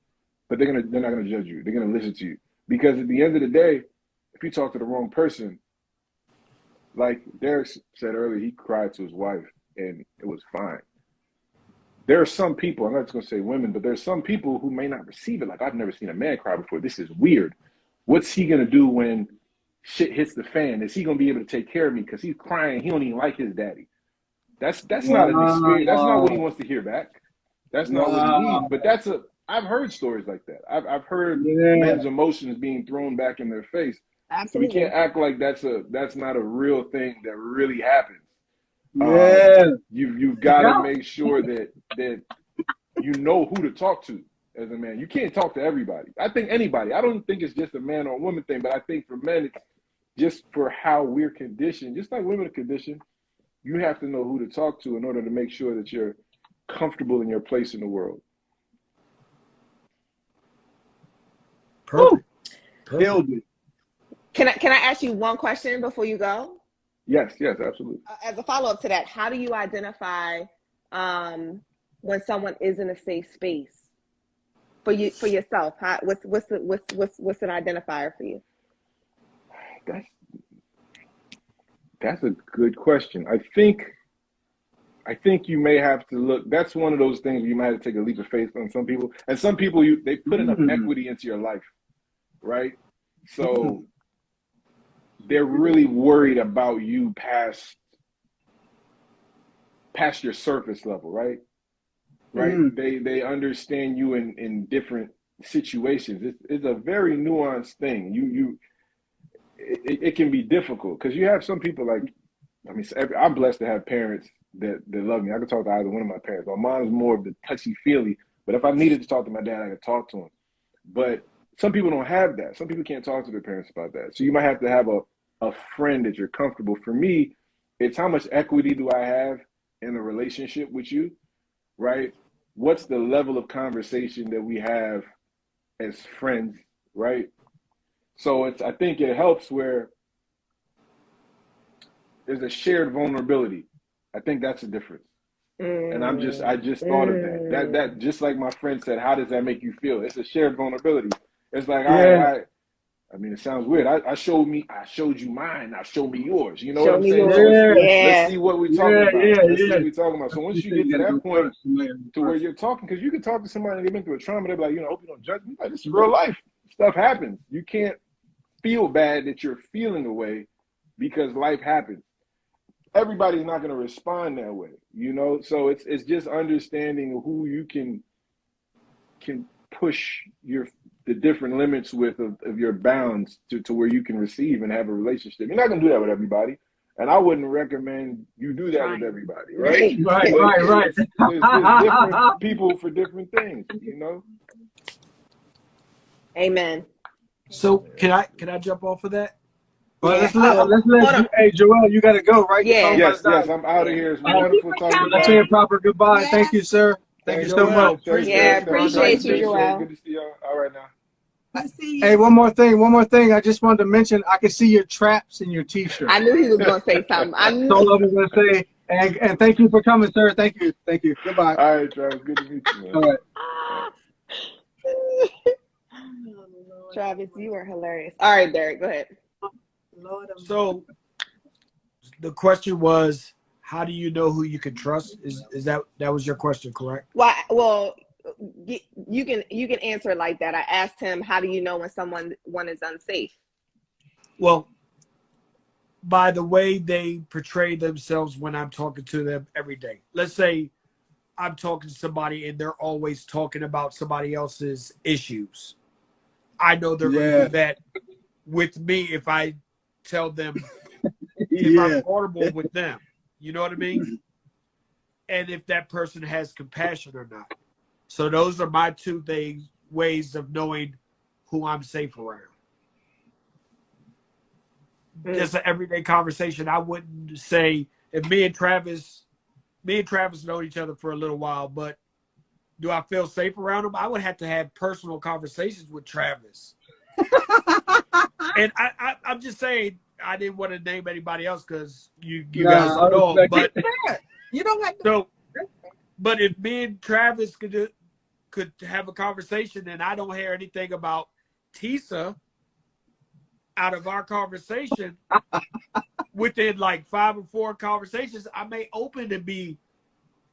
but they're not gonna judge you. They're gonna listen to you because at the end of the day, if you talk to the wrong person, like Derek said earlier, he cried to his wife and it was fine. There are some people, I'm not just gonna say women, but there's some people who may not receive it. Like I've never seen a man cry before. This is weird. What's he gonna do when shit hits the fan? Is he gonna be able to take care of me? Because he's crying. He don't even like his daddy. That's not an experience. That's not what he wow, wants to hear back. That's not what he wow, needs. But I've heard stories like that. I've heard yeah, men's emotions being thrown back in their face. So we can't Absolutely. act like that's not a real thing that really happens. Yeah. You've got to make sure that you know who to talk to as a man. You can't talk to everybody. I think anybody. I don't think it's just a man or woman thing, but I think for men, it's just for how we're conditioned, just like women are conditioned. You have to know who to talk to in order to make sure that you're comfortable in your place in the world. Perfect. Killed it. Can I ask you one question before you go? Yes, absolutely. As a follow-up to that, how do you identify when someone is in a safe space for yourself? What's an identifier for you? That's a good question. I think you may have to look. That's one of those things where you might have to take a leap of faith on some people. And some people, they put enough equity into your life, right? So they're really worried about you past your surface level, right? They understand you in different situations. It's a very nuanced thing. It can be difficult because you have some people like, I mean, I'm blessed to have parents that love me. I can talk to either one of my parents. My mom's more of the touchy-feely, but if I needed to talk to my dad, I could talk to him. But some people don't have that. Some people can't talk to their parents about that. So you might have to have a friend that you're comfortable. For me, it's how much equity do I have in a relationship with you, right? What's the level of conversation that we have as friends, right? So I think it helps where there's a shared vulnerability. I think that's the difference. And I just thought of that. That just like my friend said, how does that make you feel? It's a shared vulnerability. It's like, I mean, it sounds weird. I showed you mine. Now show me yours. You know what I'm saying? So let's see what we're talking about. Let's see what we're talking about. So once you get to that point to where you're talking, because you can talk to somebody and they've been through a trauma, they're like, I hope you don't judge me. Like, this is real life. Stuff happens. You can't feel bad that you're feeling away because life happens. Everybody's not going to respond that way, So it's just understanding who you can push the different limits with of your bounds to where you can receive and have a relationship. You're not going to do that with everybody, and I wouldn't recommend you do that with everybody, right? Right. There's different people for different things, Amen. So can I jump off of that? Well, let's let hey, Joel, you got to go, right? Yeah. Yes, I'm out of here. It's wonderful talking to you. Let's say a proper goodbye. Yes. Thank you, sir. Thank you so much. Appreciate you, Joel. Good to see y'all. All right now. I see you. Hey, one more thing. I just wanted to mention, I can see your traps in your T-shirt. I knew he was going to say something. That's all I was going to say. And thank you for coming, sir. Thank you. Goodbye. All right, Travis. Good to meet you, man. All right. Travis, you are hilarious. All right, Derek, go ahead. So the question was, how do you know who you can trust? Is that was your question, correct? Well, you can answer it like that. I asked him, how do you know when someone is unsafe? Well, by the way they portray themselves when I'm talking to them every day. Let's say I'm talking to somebody and they're always talking about somebody else's issues. I know they're going to do that with me if I tell them if I'm audible with them. You know what I mean? And if that person has compassion or not. So those are my two ways of knowing who I'm safe around. Just an everyday conversation. I wouldn't say if me and Travis know each other for a little while, but do I feel safe around him? I would have to have personal conversations with Travis. And I'm just saying, I didn't want to name anybody else because you guys don't know. But you don't have to. So, but if me and Travis could have a conversation and I don't hear anything about Tisa out of our conversation, within like 5 or 4 conversations, I may open and be,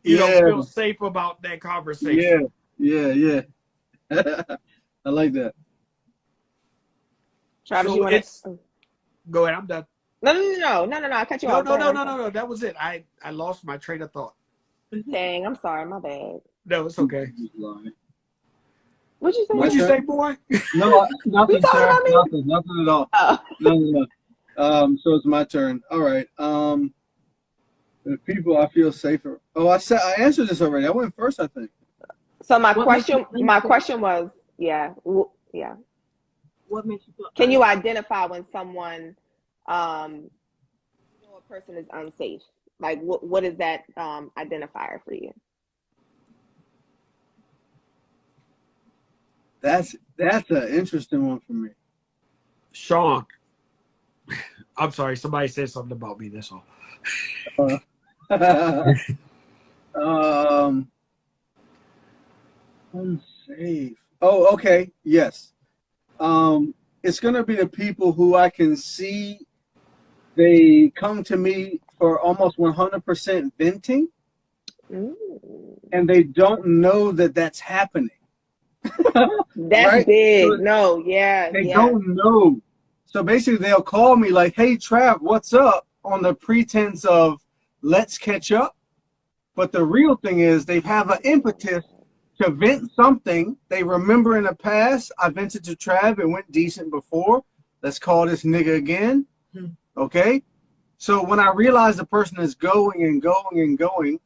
feel safe about that conversation. Yeah. I like that. Travis, so go ahead. I'm done. No. I cut you off. No. That was it. I lost my train of thought. Dang, I'm sorry. My bad. No, it's okay. What'd you say? What'd you say, boy? No, nothing, sir. Nothing at all. Oh. No. So it's my turn. All right. The people I feel safer. Oh, I answered this already. I went first, I think. So my What makes you unsafe? question was, yeah, yeah. What makes you feel Can you unsafe? identify when someone, you know, a person is unsafe? Like, what is that identifier for you? That's an interesting one for me. Sean, I'm sorry. Somebody said something about me. That's all. um, unsafe. Oh, okay. Yes. It's gonna be the people who I can see. They come to me for almost 100% venting, Mm. and they don't know that that's happening. That's Right? big. So No, yeah, they yeah. don't know. So basically, they'll call me like, "Hey, Trav, what's up?" on the pretense of let's catch up. But the real thing is they have an impetus to vent something they remember in the past. I vented to Trav, it went decent before. Let's call this nigga again. Okay? So when I realize the person is going and going and going,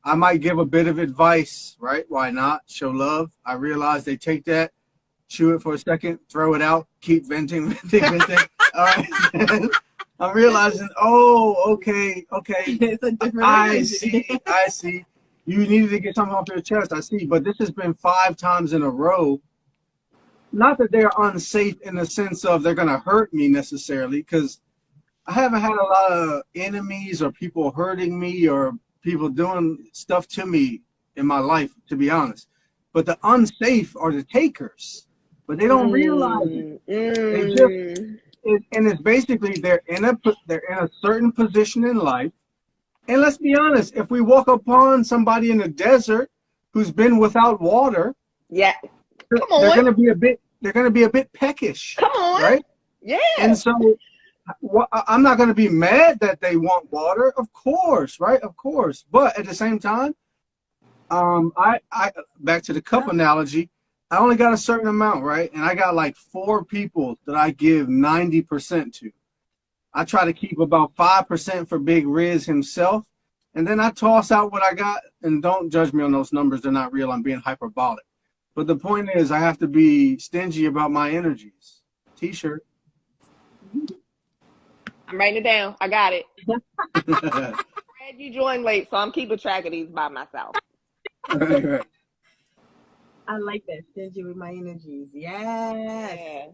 I might give a bit of advice, right? Why not? Show love. I realize they take that, chew it for a second, throw it out, keep venting, venting, venting. All right. I'm realizing, oh, okay. It's a different I energy. see. You needed to get something off your chest. I see. But this has been 5 times in a row. Not that they're unsafe in the sense of they're going to hurt me necessarily, because I haven't had a lot of enemies or people hurting me or people doing stuff to me in my life, to be honest. But the unsafe are the takers. But they don't realize it. They just, and it's basically they're in a certain position in life. And let's be honest, if we walk upon somebody in the desert who's been without water, Yeah. Come they're on. gonna be a bit peckish, Come on. right? Yeah. And so I'm not gonna be mad that they want water, of course, right? Of course. But at the same time, I back to the cup analogy, I only got a certain amount, right? And I got like 4 people that I give 90% to. I try to keep about 5% for Big Riz himself, and then I toss out what I got. And don't judge me on those numbers; they're not real. I'm being hyperbolic. But the point is, I have to be stingy about my energies. T-shirt. I'm writing it down. I got it. Glad you joined late, so I'm keeping track of these by myself. Right. I like that. Stingy with my energies. Yes.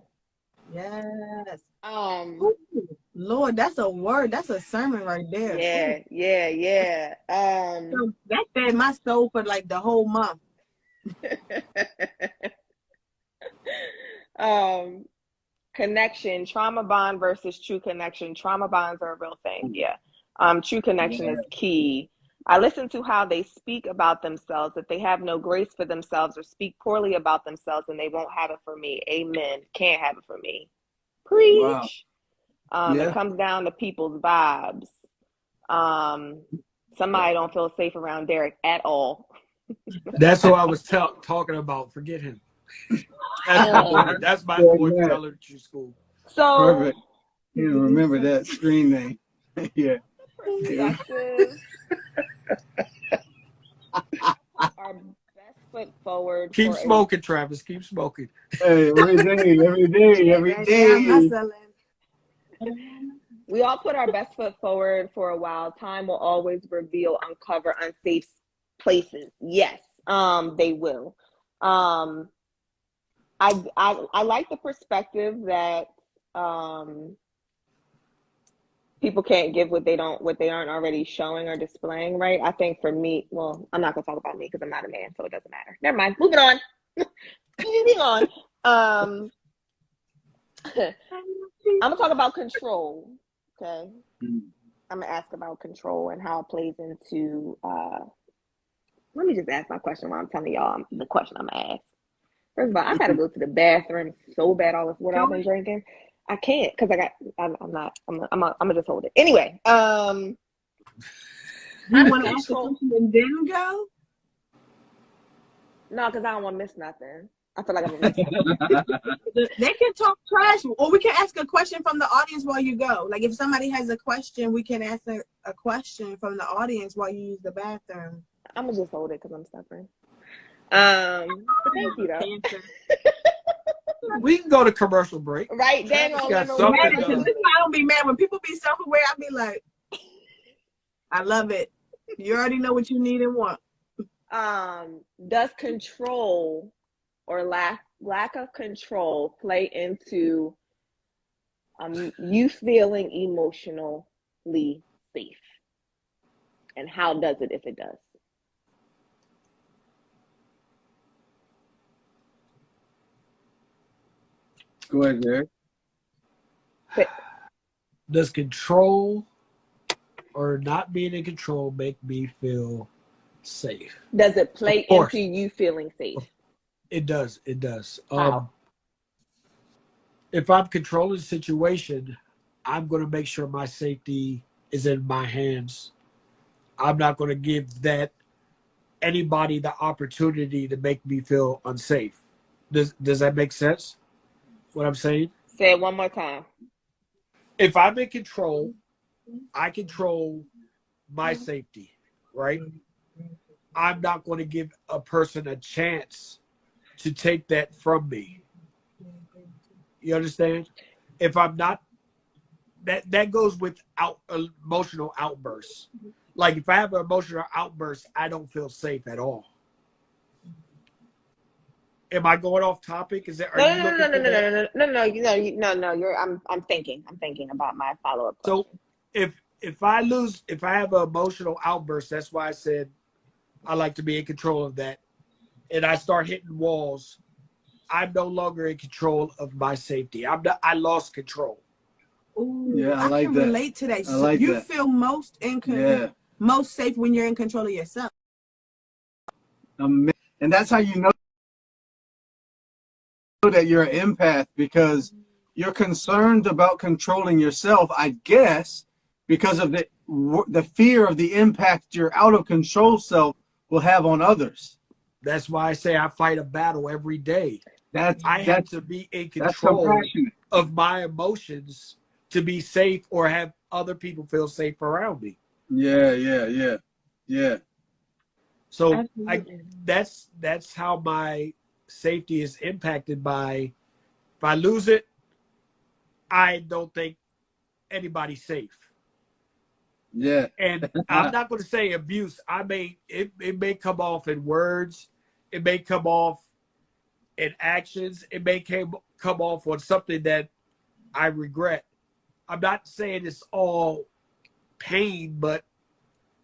Yeah. Yes. Um. Ooh, Lord, that's a word. That's a sermon right there. Ooh. Yeah. So that fed my soul for like the whole month. Connection, trauma bond versus true connection. Trauma bonds are a real thing. Yeah. True connection is key. I listen to how they speak about themselves. If they have no grace for themselves or speak poorly about themselves, then they won't have it for me. Amen. Can't have it for me. Wow. Preach. Yeah. It comes down to people's vibes. Somebody don't feel safe around Derek at all. That's what I was talking about. Forget him. That's my boy from elementary school. So Perfect. You remember that screen name. Yeah. perspective. Our best foot forward. Keep smoking, Travis. Keep smoking. Hey, every day. We all put our best foot forward for a while. Time will always reveal, uncover unsafe places. Yes, they will. I like the perspective that people can't give what they aren't already showing or displaying, right? I think for me, well, I'm not gonna talk about me because I'm not a man, so it doesn't matter. Never mind. Moving on. Moving on. I'm gonna talk about control. Okay. I'm gonna ask about control and how it plays into. Let me just ask my question while I'm telling y'all the question I'm gonna ask. First of all, I gotta go to the bathroom so bad. All this water I've been drinking, I can't because I'm gonna just hold it anyway. You want to ask the question and then go? No, because I don't want to miss nothing. I feel like I'm a mess. They can talk trash, or we can ask a question from the audience while you go. Like if somebody has a question, we can ask a question from the audience while you use the bathroom. I'm gonna just hold it because I'm stubborn. But thank you though. We can go to commercial break. Right, Dan Travis won't got let me something. This is why I don't be mad when people be self-aware. I be like, I love it. You already know what you need and want. Does control or lack of control play into you feeling emotionally safe? And how does it if it does? Go ahead, Derek. Does control or not being in control make me feel safe? Does it play Of course. into you feeling safe? It does. It does. How? If I'm controlling the situation, I'm going to make sure my safety is in my hands. I'm not going to give that anybody the opportunity to make me feel unsafe. Does that make sense? What I'm saying? Say it one more time. If I'm in control, I control my safety, right? I'm not going to give a person a chance to take that from me. You understand? If I'm not, that goes with emotional outbursts. Like if I have an emotional outburst, I don't feel safe at all. Am I going off topic? Is that? Are you looking for that? No. I'm thinking about my follow-up question. So if I have an emotional outburst, that's why I said I like to be in control of that, and I start hitting walls, I'm no longer in control of my safety. I lost control. Ooh, Yeah, I like can that. relate to that. I like you that. feel most most safe when you're in control of yourself. And that's how you know that you're an empath, because you're concerned about controlling yourself, I guess, because of the fear of the impact your out of control self will have on others. That's why I say I fight a battle every day. I have to be in control of my emotions to be safe or have other people feel safe around me. Yeah. So that's how my safety is impacted by. If I lose it, I don't think anybody's safe. Yeah. And I'm not going to say abuse. It may come off in words, it may come off in actions, it may come off on something that I regret. I'm not saying it's all pain, but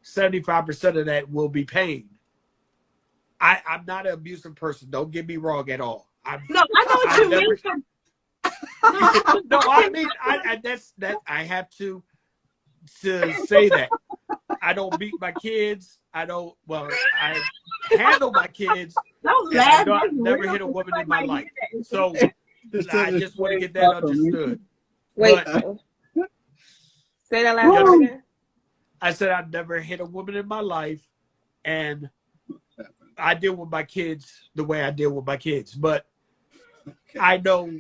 75% of that will be pain. I'm not an abusive person. Don't get me wrong at all. I know what you mean. No, I mean, I have to say that. I don't beat my kids. I handle my kids. Don't laugh. I've never hit a woman in my life. So I just want to get that understood. Wait, say that last part again. I said I've never hit a woman in my life, and I deal with my kids the way I deal with my kids. But I know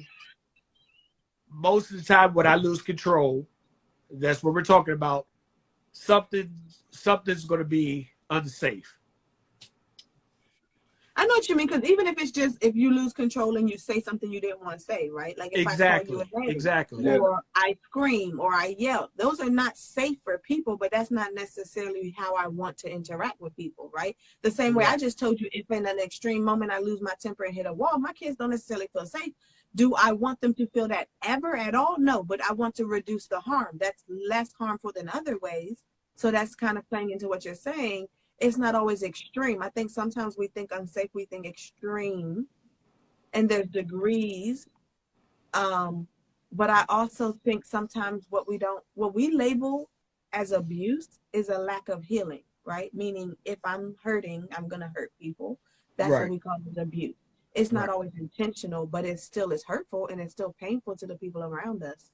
most of the time when I lose control, that's what we're talking about. Something's going to be unsafe. I know what you mean, because even if it's just if you lose control and you say something you didn't want to say, right? Like if I call you a name, or I scream or I yell, those are not safe for people, but that's not necessarily how I want to interact with people, right? The same way I just told you, if in an extreme moment I lose my temper and hit a wall, my kids don't necessarily feel safe. Do I want them to feel that ever at all? No, but I want to reduce the harm. That's less harmful than other ways. So that's kind of playing into what you're saying. It's not always extreme. I think sometimes we think unsafe, we think extreme, and there's degrees. But I also think sometimes what we label as abuse is a lack of healing, right? Meaning if I'm hurting, I'm gonna hurt people. That's what we call it, abuse. It's not always intentional, but it still is hurtful and it's still painful to the people around us.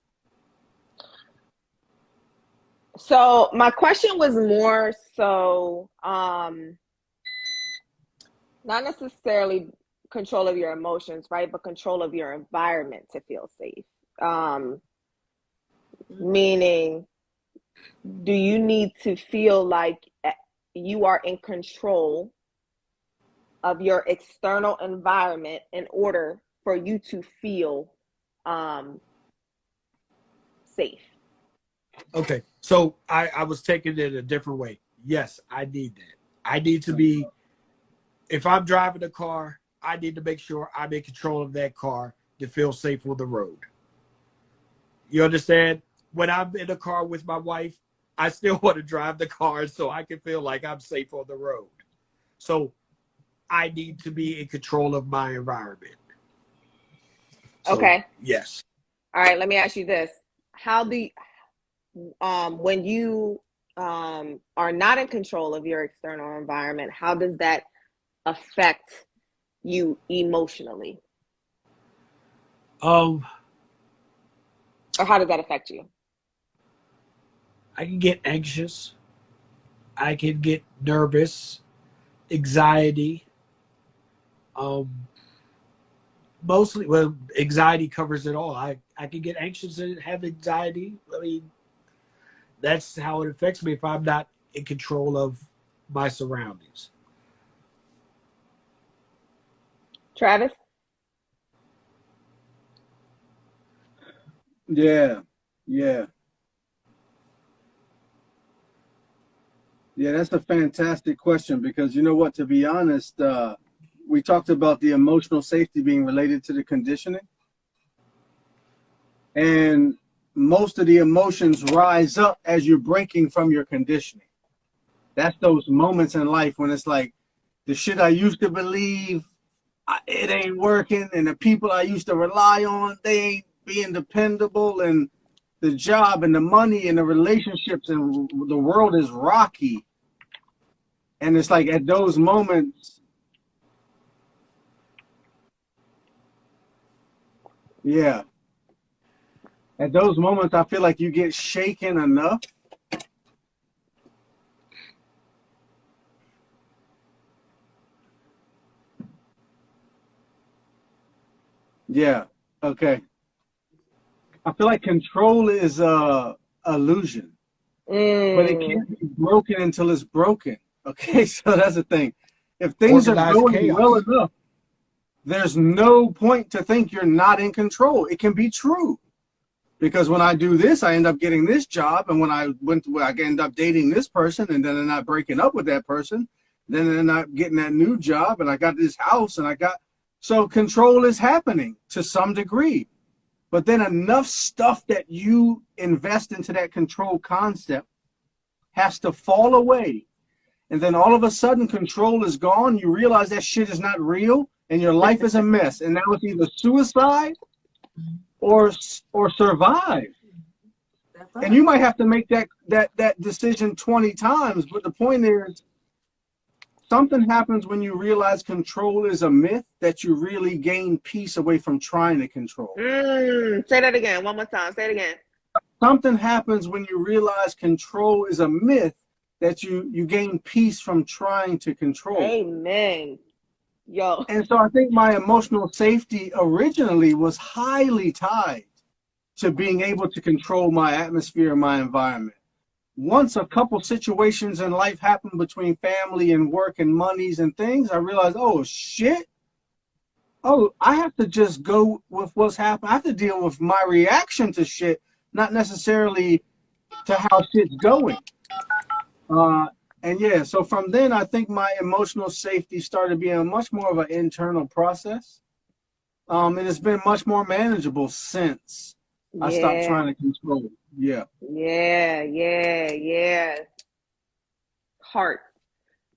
So my question was more so not necessarily control of your emotions, right? But control of your environment to feel safe. Meaning, do you need to feel like you are in control of your external environment in order for you to feel safe? Okay, so I was taking it a different way. Yes, I need that. I need to be, if I'm driving a car, I need to make sure I'm in control of that car to feel safe on the road. You understand? When I'm in a car with my wife, I still want to drive the car so I can feel like I'm safe on the road. So I need to be in control of my environment. So, Okay. yes. All right. Let me ask you this: how do when you are not in control of your external environment, how does that affect you emotionally, Um, or how does that affect you? I can get anxious. I can get nervous, anxiety. Um, Mostly, well, anxiety covers it all. I can get anxious and have anxiety. I mean, that's how it affects me if I'm not in control of my surroundings. Travis? Yeah, yeah, yeah. That's a fantastic question because you know what? To be honest, we talked about the emotional safety being related to the conditioning, and most of the emotions rise up as you're breaking from your conditioning. That's those moments in life when it's like the shit I used to believe, it ain't working, and the people I used to rely on, they ain't being dependable, and the job and the money and the relationships and the world is rocky. And it's like at those moments, yeah, at those moments, I feel like you get shaken enough. Yeah, okay. I feel like control is a illusion, but it Mm. can't be broken until it's broken. Okay, so that's the thing. If things are Organized going well chaos. enough, there's no point to think you're not in control. It can be true because when I do this, I end up getting this job, and when I end up dating this person, and then I'm not breaking up with that person, then I'm not getting that new job, and I got this house, and I got so control is happening to some degree. But then enough stuff that you invest into that control concept has to fall away. And then all of a sudden control is gone. You realize that shit is not real and your life is a mess. And now it's either suicide or survive. And you might have to make that decision 20 times. But the point is, something happens when you realize control is a myth that you really gain peace away from trying to control. Say that again. One more time. Say it again. Something happens when you realize control is a myth that you gain peace from trying to control. Amen. Yo. And so I think my emotional safety originally was highly tied to being able to control my atmosphere and my environment. Once a couple situations in life happened between family and work and monies and things, I realized, oh shit. Oh, I have to just go with what's happening. I have to deal with my reaction to shit, not necessarily to how shit's going. Uh, and yeah, so from then, I think my emotional safety started being much more of an internal process. And it's been much more manageable since I stopped Yeah. trying to control it. Yeah. Yeah. Yeah. Yeah. Heart.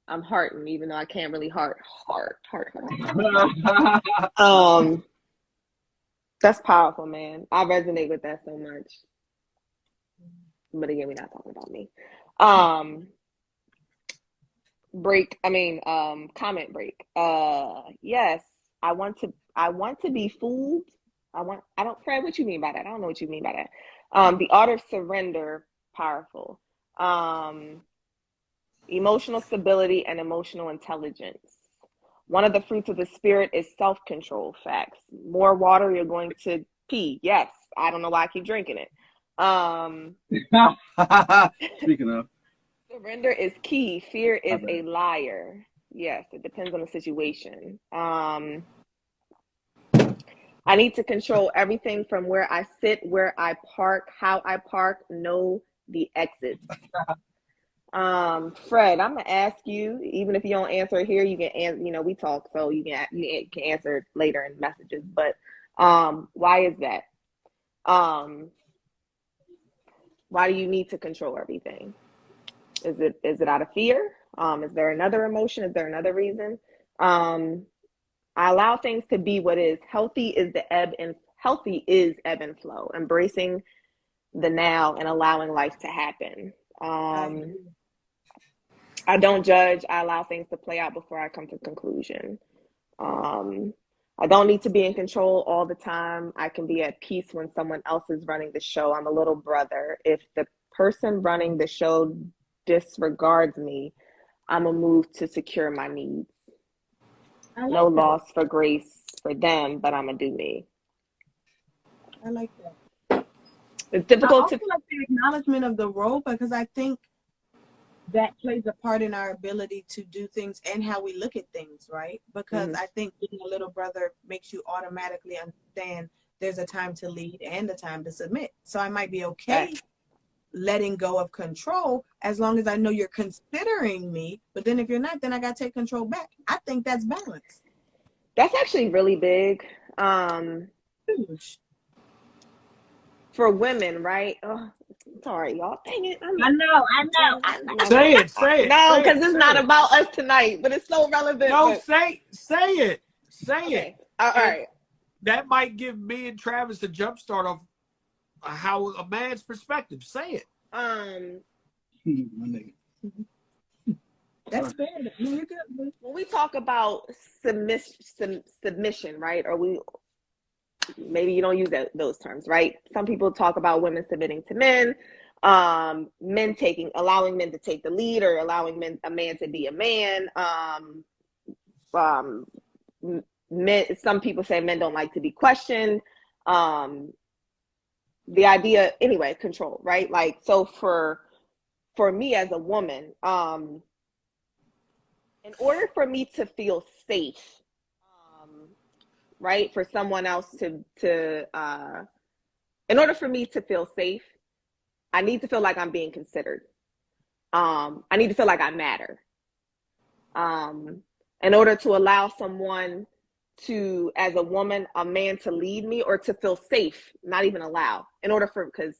I'm hearting, even though I can't really heart. That's powerful, man. I resonate with that so much. But again, we're not talking about me. Um, comment break. Yes, I want to be fooled. I don't Fred, what you mean by that? I don't know what you mean by that. The art of surrender, powerful. Um, emotional stability and emotional intelligence. One of the fruits of the spirit is self-control. Facts. More water, you're going to pee. Yes. I don't know why I keep drinking it. Speaking of, Surrender is key. Fear is a liar. Yes, it depends on the situation. I need to control everything from where I sit, where I park, how I park, know the exits. Fred, I'm gonna ask you, even if you don't answer it here, you can answer, we talk, so you can answer it later in messages. But why is that? Why do you need to control everything? Is it out of fear? Is there another emotion? Is there another reason? I allow things to be what is. Healthy is ebb and flow. Embracing the now and allowing life to happen. I don't judge. I allow things to play out before I come to conclusion. I don't need to be in control all the time. I can be at peace when someone else is running the show. I'm a little brother. If the person running the show disregards me, I'm a move to secure my needs. No loss for grace for them, but I'm gonna do me. I like that. It's I difficult also to like the acknowledgement of the role, because I think that plays a part in our ability to do things and how we look at things, right? Because I think being a little brother makes you automatically understand there's a time to lead and a time to submit. So I might be okay letting go of control as long as I know you're considering me. But then if you're not, then I got to take control back. I think that's balance. That's actually really big. Huge. For women, right? Oh, sorry, y'all. Dang it. I know. Say it. No, because it's not about us tonight, but it's so relevant. No, say it. Say okay. it. All right. That might give me and Travis a jump start of how a man's perspective. Say it. That's fair. You're good. When we talk about submission, right? Or maybe you don't use those terms, right? Some people talk about women submitting to men, allowing men to take the lead, or allowing a man to be a man. Men, some people say men don't like to be questioned. The idea, anyway, control, right? Like, so for me as a woman, in order for me to feel safe, right, for someone else in order for me to feel safe, I need to feel like I'm being considered. I need to feel like I matter. In order to allow someone to, as a woman, a man to lead me, or to feel safe, not even allow, because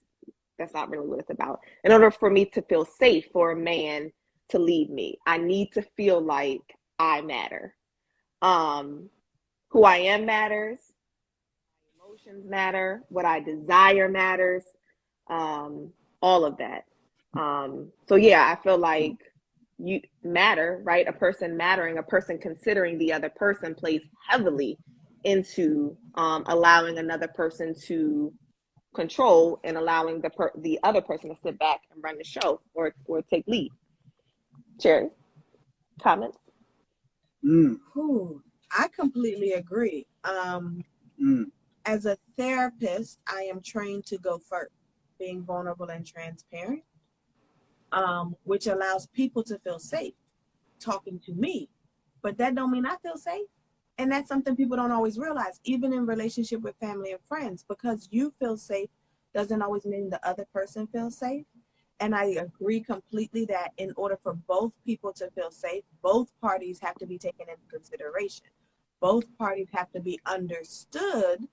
that's not really what it's about. In order for me to feel safe for a man to lead me, I need to feel like I matter. Who I am matters. My emotions matter. What I desire matters. All of that. So yeah, I feel like you matter, right? A person mattering, a person considering the other person plays heavily into allowing another person to control and allowing the other person to sit back and run the show or take lead. Cherry, comments? I completely agree. As a therapist, I am trained to go first, being vulnerable and transparent, which allows people to feel safe talking to me. But that don't mean I feel safe. And that's something people don't always realize, even in relationship with family and friends. Because you feel safe doesn't always mean the other person feels safe. And I agree completely that in order for both people to feel safe, both parties have to be taken into consideration. Both parties have to be understood,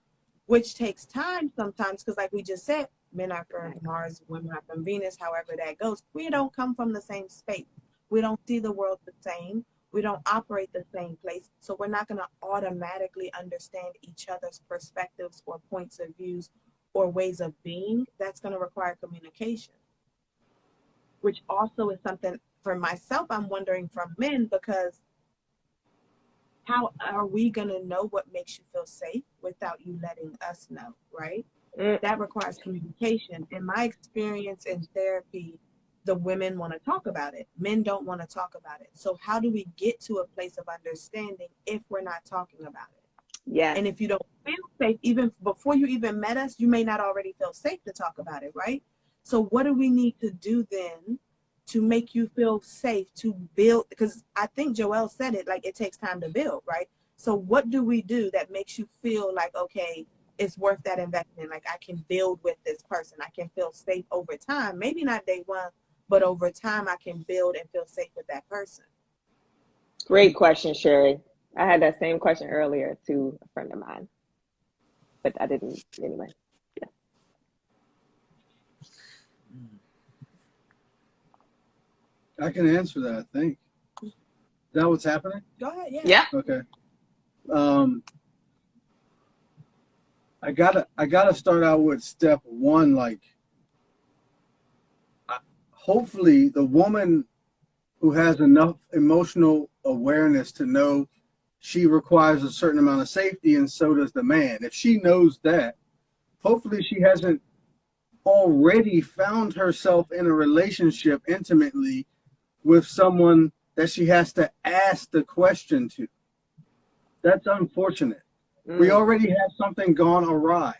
which takes time sometimes, because like we just said, men are from Mars, women are from Venus, however that goes. We don't come from the same space. We don't see the world the same. We don't operate the same place. So we're not going to automatically understand each other's perspectives or points of views or ways of being. That's going to require communication, which also is something for myself I'm wondering from men, because how are we going to know what makes you feel safe without you letting us know, right? That requires communication. In my experience in therapy, the women want to talk about it. Men don't want to talk about it. So how do we get to a place of understanding if we're not talking about it? Yes. And if you don't feel safe, even before you even met us, you may not already feel safe to talk about it, right? So what do we need to do then to make you feel safe to build? Because I think Joelle said it, like it takes time to build, right? So what do we do that makes you feel like, okay, it's worth that investment? Like I can build with this person. I can feel safe over time. Maybe not day one, but over time I can build and feel safe with that person. Great question, Sherry. I had that same question earlier to a friend of mine, but I didn't anyway. Yeah. I can answer that, I think. Is that what's happening? Go ahead, yeah. Yeah. Okay. I gotta start out with step one. Like, hopefully, the woman who has enough emotional awareness to know she requires a certain amount of safety, and so does the man. If she knows that, hopefully, she hasn't already found herself in a relationship intimately with someone that she has to ask the question to. That's unfortunate. We already have something gone awry.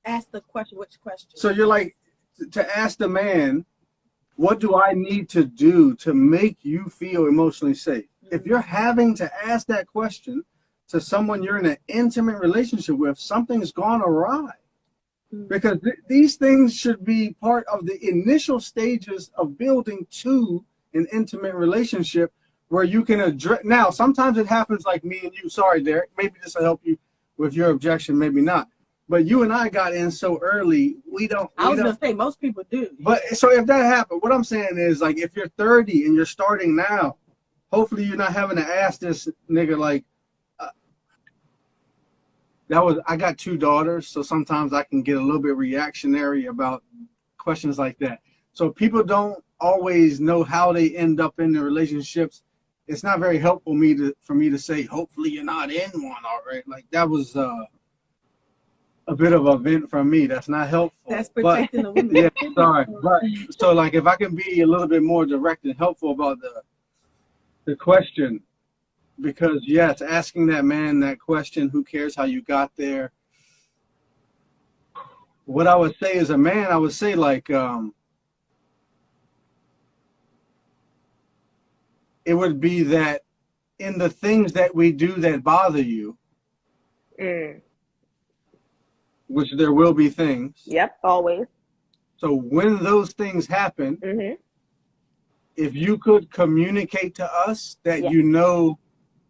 Ask the question. Which question? So you're like, to ask the man, what do I need to do to make you feel emotionally safe? If you're having to ask that question to someone you're in an intimate relationship with, something's gone awry. Because these things should be part of the initial stages of building to an intimate relationship where you can address. Now, sometimes it happens like me and you. Sorry, Derek. Maybe this will help you with your objection, maybe not. But you and I got in so early, I was going to say, most people do. But so if that happened, what I'm saying is, like, if you're 30 and you're starting now, hopefully you're not having to ask this nigga, like, I got 2 daughters, so sometimes I can get a little bit reactionary about questions like that. So people don't always know how they end up in the relationships. It's not very helpful for me to say, hopefully you're not in one already. Like, that was a bit of a vent from me. That's not helpful. That's protecting the women. Yeah, sorry. But so, like, if I can be a little bit more direct and helpful about the question, because yes, asking that man that question, who cares how you got there? What I would say as a man, I would say, like, it would be that in the things that we do that bother you, which there will be things. Yep, always. So when those things happen, if you could communicate to us that you know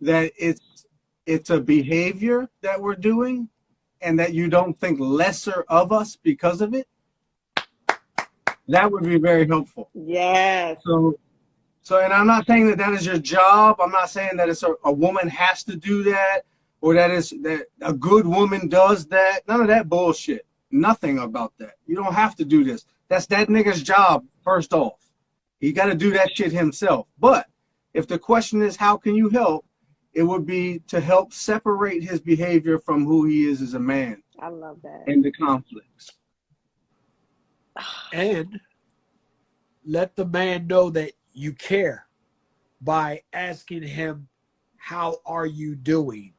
that it's a behavior that we're doing and that you don't think lesser of us because of it, that would be very helpful. Yes. So, and I'm not saying that is your job. I'm not saying that it's a woman has to do that, or that a good woman does that. None of that bullshit. Nothing about that. You don't have to do this. That's that nigga's job, first off. He got to do that shit himself. But if the question is, how can you help? It would be to help separate his behavior from who he is as a man. I love that. And the conflicts. And let the man know that you care by asking him, how are you doing?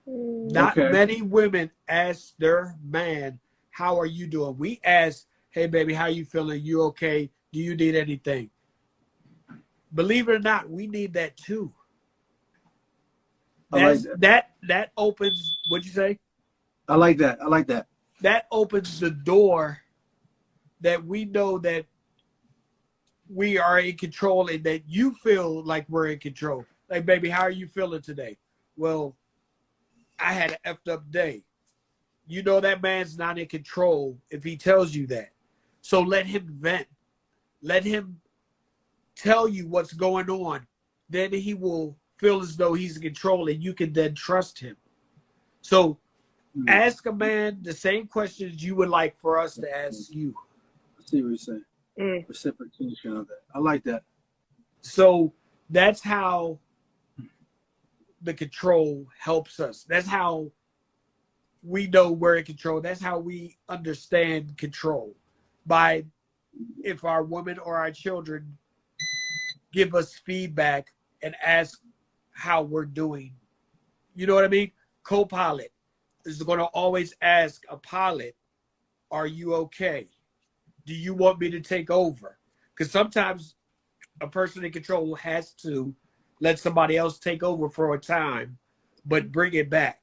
Not many women ask their man, how are you doing? We ask, hey, baby, how you feeling? You okay? Do you need anything? Believe it or not, we need that too. That opens, what'd you say? I like that. That opens the door that we know that we are in control and that you feel like we're in control. Like, baby, how are you feeling today? Well, I had an effed up day. You know that man's not in control if he tells you that. So let him vent. Let him tell you what's going on. Then he will feel as though he's in control and you can then trust him. So ask a man the same questions you would like for us to ask you. I see what you're saying. Reciprocation of that. I like that. So that's how the control helps us. That's how we know we're in control. That's how we understand control, by if our women or our children give us feedback and ask how we're doing. You know what I mean? Co-pilot is going to always ask a pilot, are you okay? Do you want me to take over? Because sometimes a person in control has to let somebody else take over for a time, but bring it back.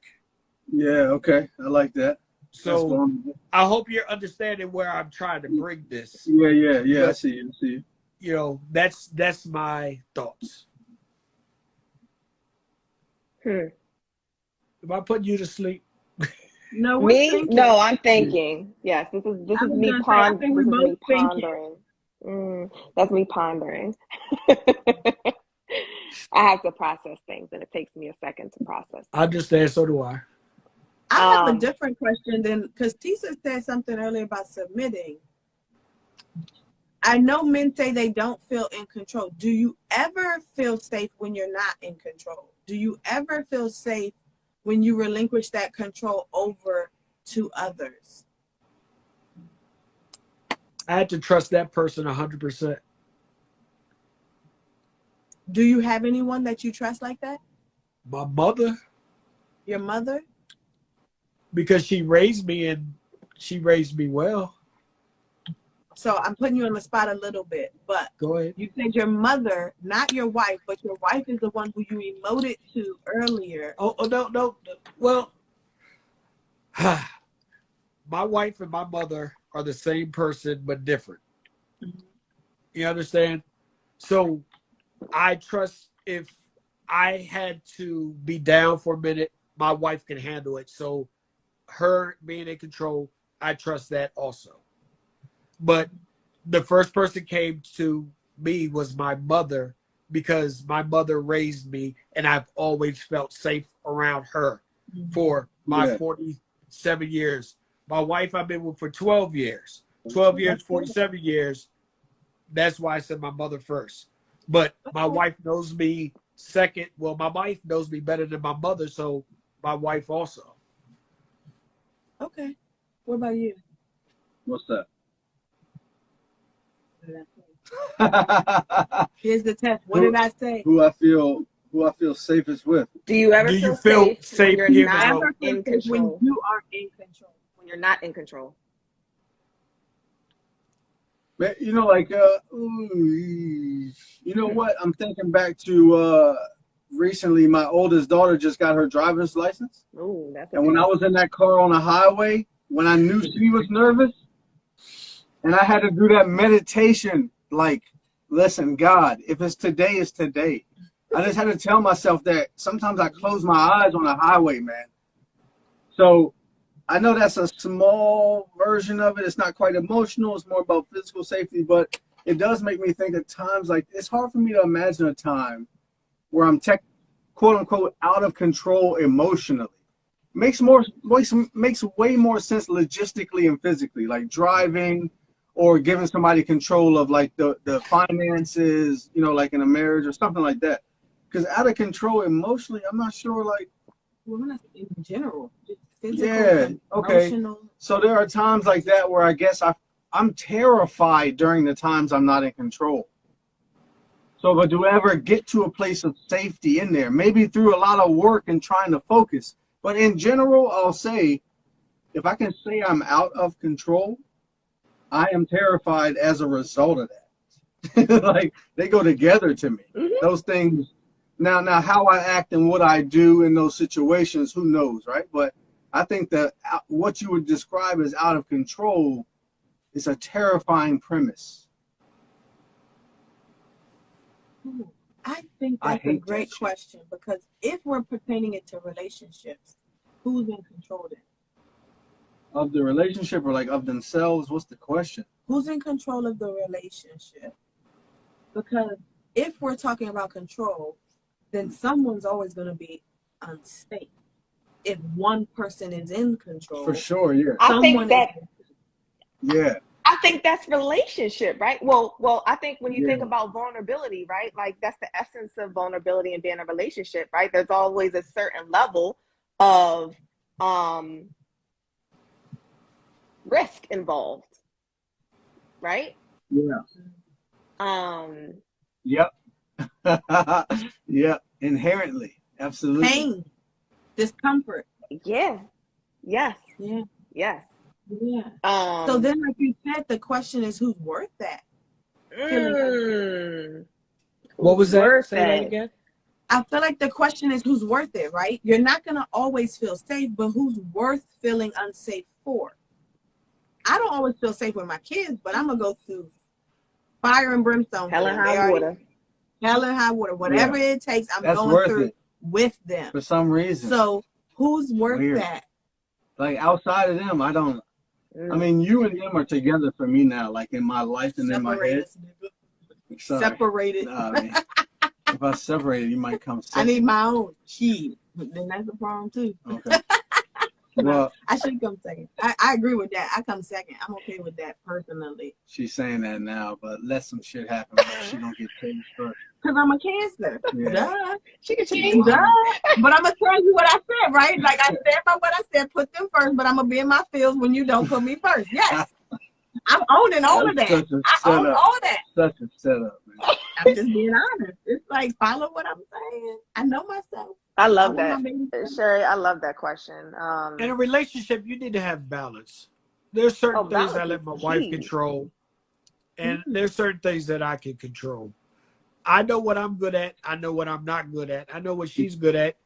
Yeah, okay. I like that. That's So vulnerable. I hope you're understanding where I'm trying to bring this. Yeah. But, I see you. I see you. You know, that's my thoughts. Hmm. Am I putting you to sleep? No, we're Me? thinking. No, I'm thinking. Yes, this I is was me gonna say, I think we this is both me thinking. pondering. That's me pondering. I have to process things, and it takes me a second to process I things. understand. So do I. I have a Um, different question than because Tisa said something earlier about submitting. I know men say they don't feel in control. Do you ever feel safe when you're not in control? Do you ever feel safe when you relinquish that control over to others? I had to trust that person 100%. Do you have anyone that you trust like that? My mother, Your mother? because she raised me and she raised me well. So I'm putting you on the spot a little bit, but Go ahead. you said your mother, not your wife, but your wife is the one who you emoted to earlier. Oh no. Well, my wife and my mother are the same person but different. You understand? So I trust if I had to be down for a minute, my wife can handle it. So her being in control, I trust that also. But the first person came to me was my mother because my mother raised me and I've always felt safe around her for my 47 years. My wife I've been with for 12 years. 12 years, 47 years. That's why I said my mother first. But my wife knows me second. Well, my wife knows me better than my mother, so my wife also. Okay. What about you? What's that? Here's the test. What did I say? Who I feel safest with. do you ever Do you feel feel safe when safe you're giving not up? Ever feel in safe when control? you are in control? When you're not in control. You know, like, you know what? I'm thinking back to recently, my oldest daughter just got her driver's license. Ooh, that's a And when I test. was in that car on the highway, when I knew she was nervous, and I had to do that meditation, like, listen, God, if it's today, it's today. I just had to tell myself that sometimes I close my eyes on the highway, man. So I know that's a small version of it. It's not quite emotional. It's more about physical safety, but it does make me think of times like it's hard for me to imagine a time where I'm quote unquote out of control emotionally. Makes way more sense logistically and physically, like driving or giving somebody control of like the finances, you know, like in a marriage or something like that. Because out of control emotionally, I'm not sure like Well, not in general. Just physical, yeah, okay. emotional. So there are times like that where I guess I'm terrified during the times I'm not in control. So, but do I ever get to a place of safety in there? Maybe through a lot of work and trying to focus. But in general, I'll say, if I can say I'm out of control, I am terrified as a result of that. Like they go together to me. Mm-hmm. Those things. Now, how I act and what I do in those situations, who knows, right? But I think that what you would describe as out of control is a terrifying premise. I think that's a great question because if we're pertaining it to relationships, who's in control then? Of the relationship or like of themselves? What's the question? Who's in control of the relationship? Because if we're talking about control, then someone's always going to be unsafe. If one person is in control, For sure, yeah. I think that's relationship, right? Well, I think when you think about vulnerability, right? Like that's the essence of vulnerability and being a relationship, right? There's always a certain level of risk involved, right? Yeah. Um, Yep. Yep. Inherently. Absolutely. Pain, discomfort. yeah, yes, Yeah. yes. Yeah. So Um, then, like you said, the question is who's worth that? Feeling mm, What who's was that? worth Say that that? again. I feel like the question is who's worth it, right? You're not going to always feel safe, but who's worth feeling unsafe for? I don't always feel safe with my kids, but I'm going to go through fire and brimstone for Hell and them. high They already water. hell and high water, whatever Yeah. it takes, I'm That's going worth through it with them. for some reason. So who's worth Weird. that? Like outside of them, I don't. I mean, you and them are together for me now, like in my life and in my Separate head. us, nigga. Sorry. Separated. Nah, man. If I separated, you might come I second. need my own key. Then that's a problem too. Okay. No, Well, I should come second. I agree with that. I come second. I'm okay with that personally. she's saying that now, but let some shit happen where she don't get changed first. Because I'm a Cancer. Yeah. Duh. She can change. Duh. But I'm going to tell you what I said, right? Like I said by what I said, put them first, but I'm going to be in my feels when you don't put me first. Yes. I'm owning all of that. That's such a I own setup. all that. Such a setup, man. I'm just being honest. It's like, follow what I'm saying. I know myself. I I love want that. my baby. Sherry, I love that question. In a relationship, you need to have balance. There's certain things balance I let is my wife key. control, and there's certain things that I can control. I know what I'm good at. I know what I'm not good at. I know what she's good at.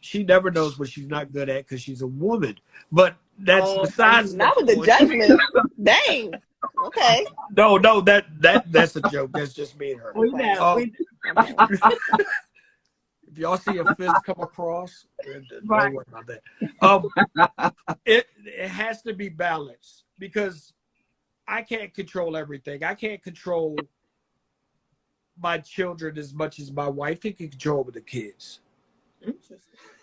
She never knows what she's not good at because she's a woman. But that's besides the Not with the point. judgment. Dang. Okay. No, that's a joke. That's just me and her. We know. If y'all see a fist come across, don't Right. worry about that. It has to be balanced because I can't control everything. I can't control my children as much as my wife can control the kids.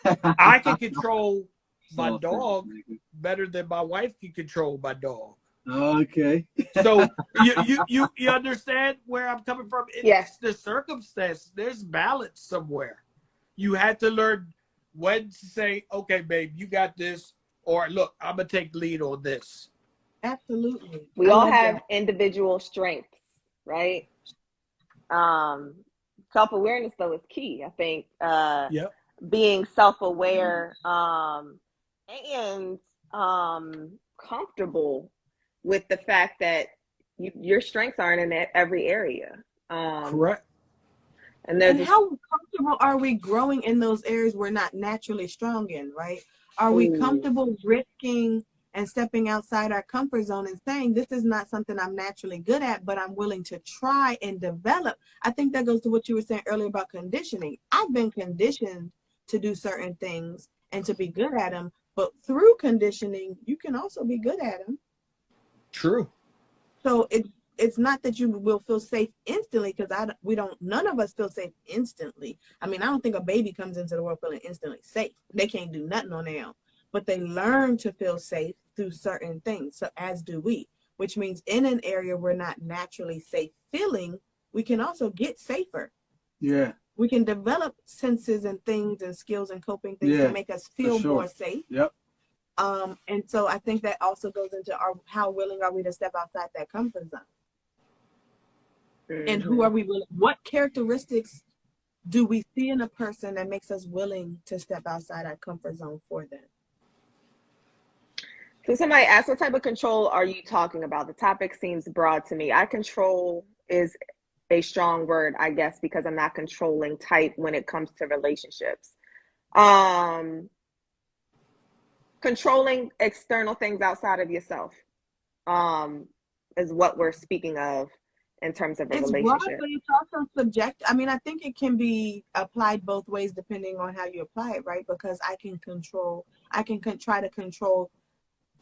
I can control my dog better than my wife can control my dog. Okay. So you understand where I'm coming from? Yes. The circumstance. There's balance somewhere. You had to learn when to say, okay, babe, you got this, or look, I'm gonna take lead on this. Absolutely. We I all love have that. individual strengths, right? Self-awareness though is key. I think Yep. being self-aware and comfortable with the fact that your strengths aren't in every area. Correct. And there's And how comfortable are we growing in those areas we're not naturally strong in, right? Are we comfortable risking and stepping outside our comfort zone and saying, this is not something I'm naturally good at, but I'm willing to try and develop? I think that goes to what you were saying earlier about conditioning. I've been conditioned to do certain things and to be good at them, but through conditioning, you can also be good at them. True. So it's not that you will feel safe instantly, because none of us feel safe instantly. I mean, I don't think a baby comes into the world feeling instantly safe. They can't do nothing on their own, but they learn to feel safe through certain things. So as do we, which means in an area we're not naturally safe feeling, we can also get safer. Yeah. We can develop senses and things and skills and coping things to make us feel more safe. Yep. And so I think that also goes into how willing are we to step outside that comfort zone? And who are we willing? What characteristics do we see in a person that makes us willing to step outside our comfort zone for them? So somebody asked, what type of control are you talking about? The topic seems broad to me. Control is a strong word, I guess, because I'm not controlling type when it comes to relationships. Controlling external things outside of yourself is what we're speaking of in terms of a relationship. Broad, but it's also subjective. I mean, I think it can be applied both ways depending on how you apply it, right? Because I can try to control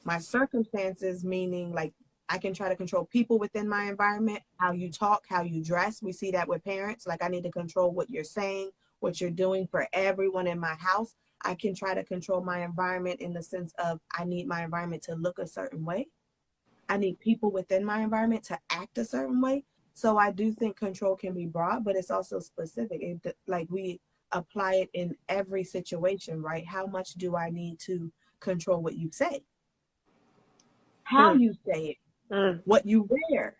my circumstances, meaning like I can try to control people within my environment, how you talk, how you dress. We see that with parents. Like I need to control what you're saying, what you're doing for everyone in my house. I can try to control my environment in the sense of I need my environment to look a certain way. I need people within my environment to act a certain way. So I do think control can be broad, but it's also specific. Like we apply it in every situation, right? How much do I need to control what you say? How you say it? What you wear?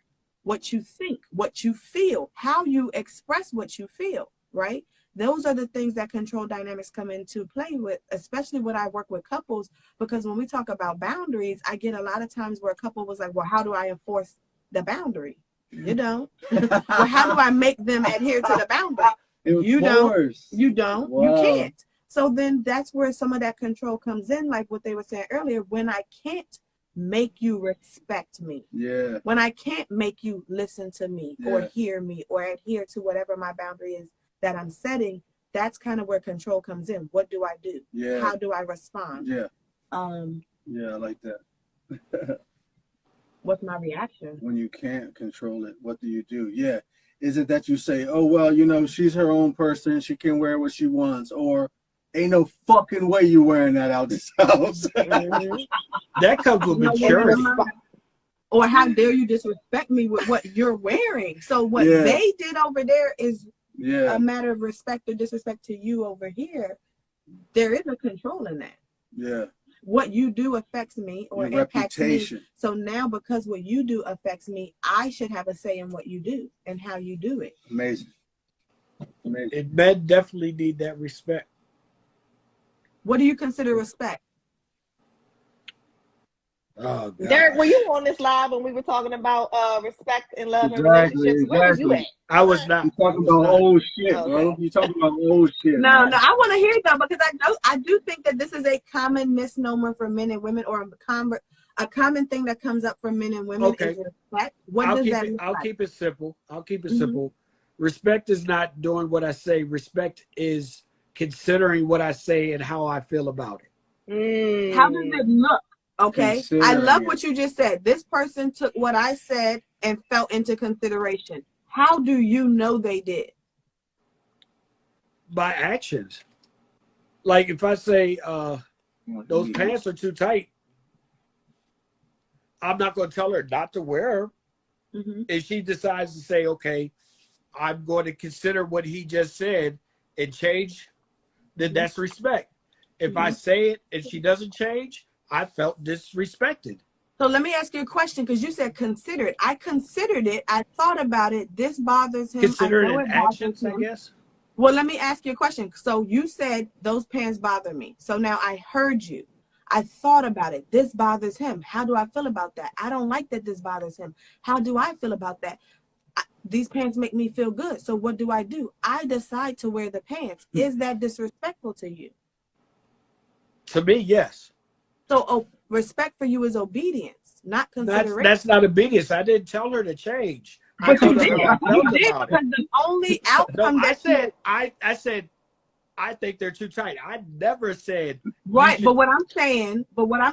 what you think, what you feel, how you express what you feel, right? Those are the things that control dynamics come into play with, especially when I work with couples, because when we talk about boundaries, I get a lot of times where a couple was like, well, how do I enforce the boundary? You don't. Well, how do I make them adhere to the boundary? You don't. You don't. Wow. You can't. So then that's where some of that control comes in, like what they were saying earlier, when I can't make you respect me. Yeah. When I can't make you listen to me or hear me or adhere to whatever my boundary is that I'm setting, that's kind of where control comes in. What do I do? Yeah. How do I respond? Yeah. Yeah, I like that. What's my reaction? When you can't control it, what do you do? Yeah. Is it that you say, oh, well, you know, she's her own person. She can wear what she wants. Or ain't no fucking way you wearing that out this house. That comes with maturity. Or how dare you disrespect me with what you're wearing? So what they did over there is a matter of respect or disrespect to you over here. There is a control in that. Yeah. What you do affects me or your impacts reputation. Me. So now because what you do affects me, I should have a say in what you do and how you do it. Amazing. Amazing. Men definitely need that respect. What do you consider respect? Oh, Derek, were you on this live when we were talking about respect and love and relationships? Where was you at? I was not. You talking about old shit, bro. You talking about old shit. No, I want to hear it though, because I do think that this is a common misnomer for men and women, or a common thing that comes up for men and women is respect. What does that mean? I'll keep it simple. Simple. Respect is not doing what I say. Respect is considering what I say and how I feel about it. How does it look? Okay, I love what you just said. This person took what I said and felt into consideration. How do you know they did? By actions. Like if I say those pants are too tight, I'm not going to tell her not to wear them. If she decides to say, okay, I'm going to consider what he just said and change, then that's respect. If I say it and she doesn't change, I felt disrespected. So let me ask you a question, because you said consider it. I considered it. I thought about it. This bothers him. Consider it in actions, I guess. Well, let me ask you a question. So you said those pants bother me. So now I heard you. I thought about it. This bothers him. How do I feel about that? I don't like that this bothers him. How do I feel about that? These pants make me feel good. So what do? I decide to wear the pants. Is that disrespectful to you? To me, yes. So respect for you is obedience, not consideration. That's not obedience. I didn't tell her to change. But you did. You did, because the only outcome I said, I think they're too tight. I never said right. But what I'm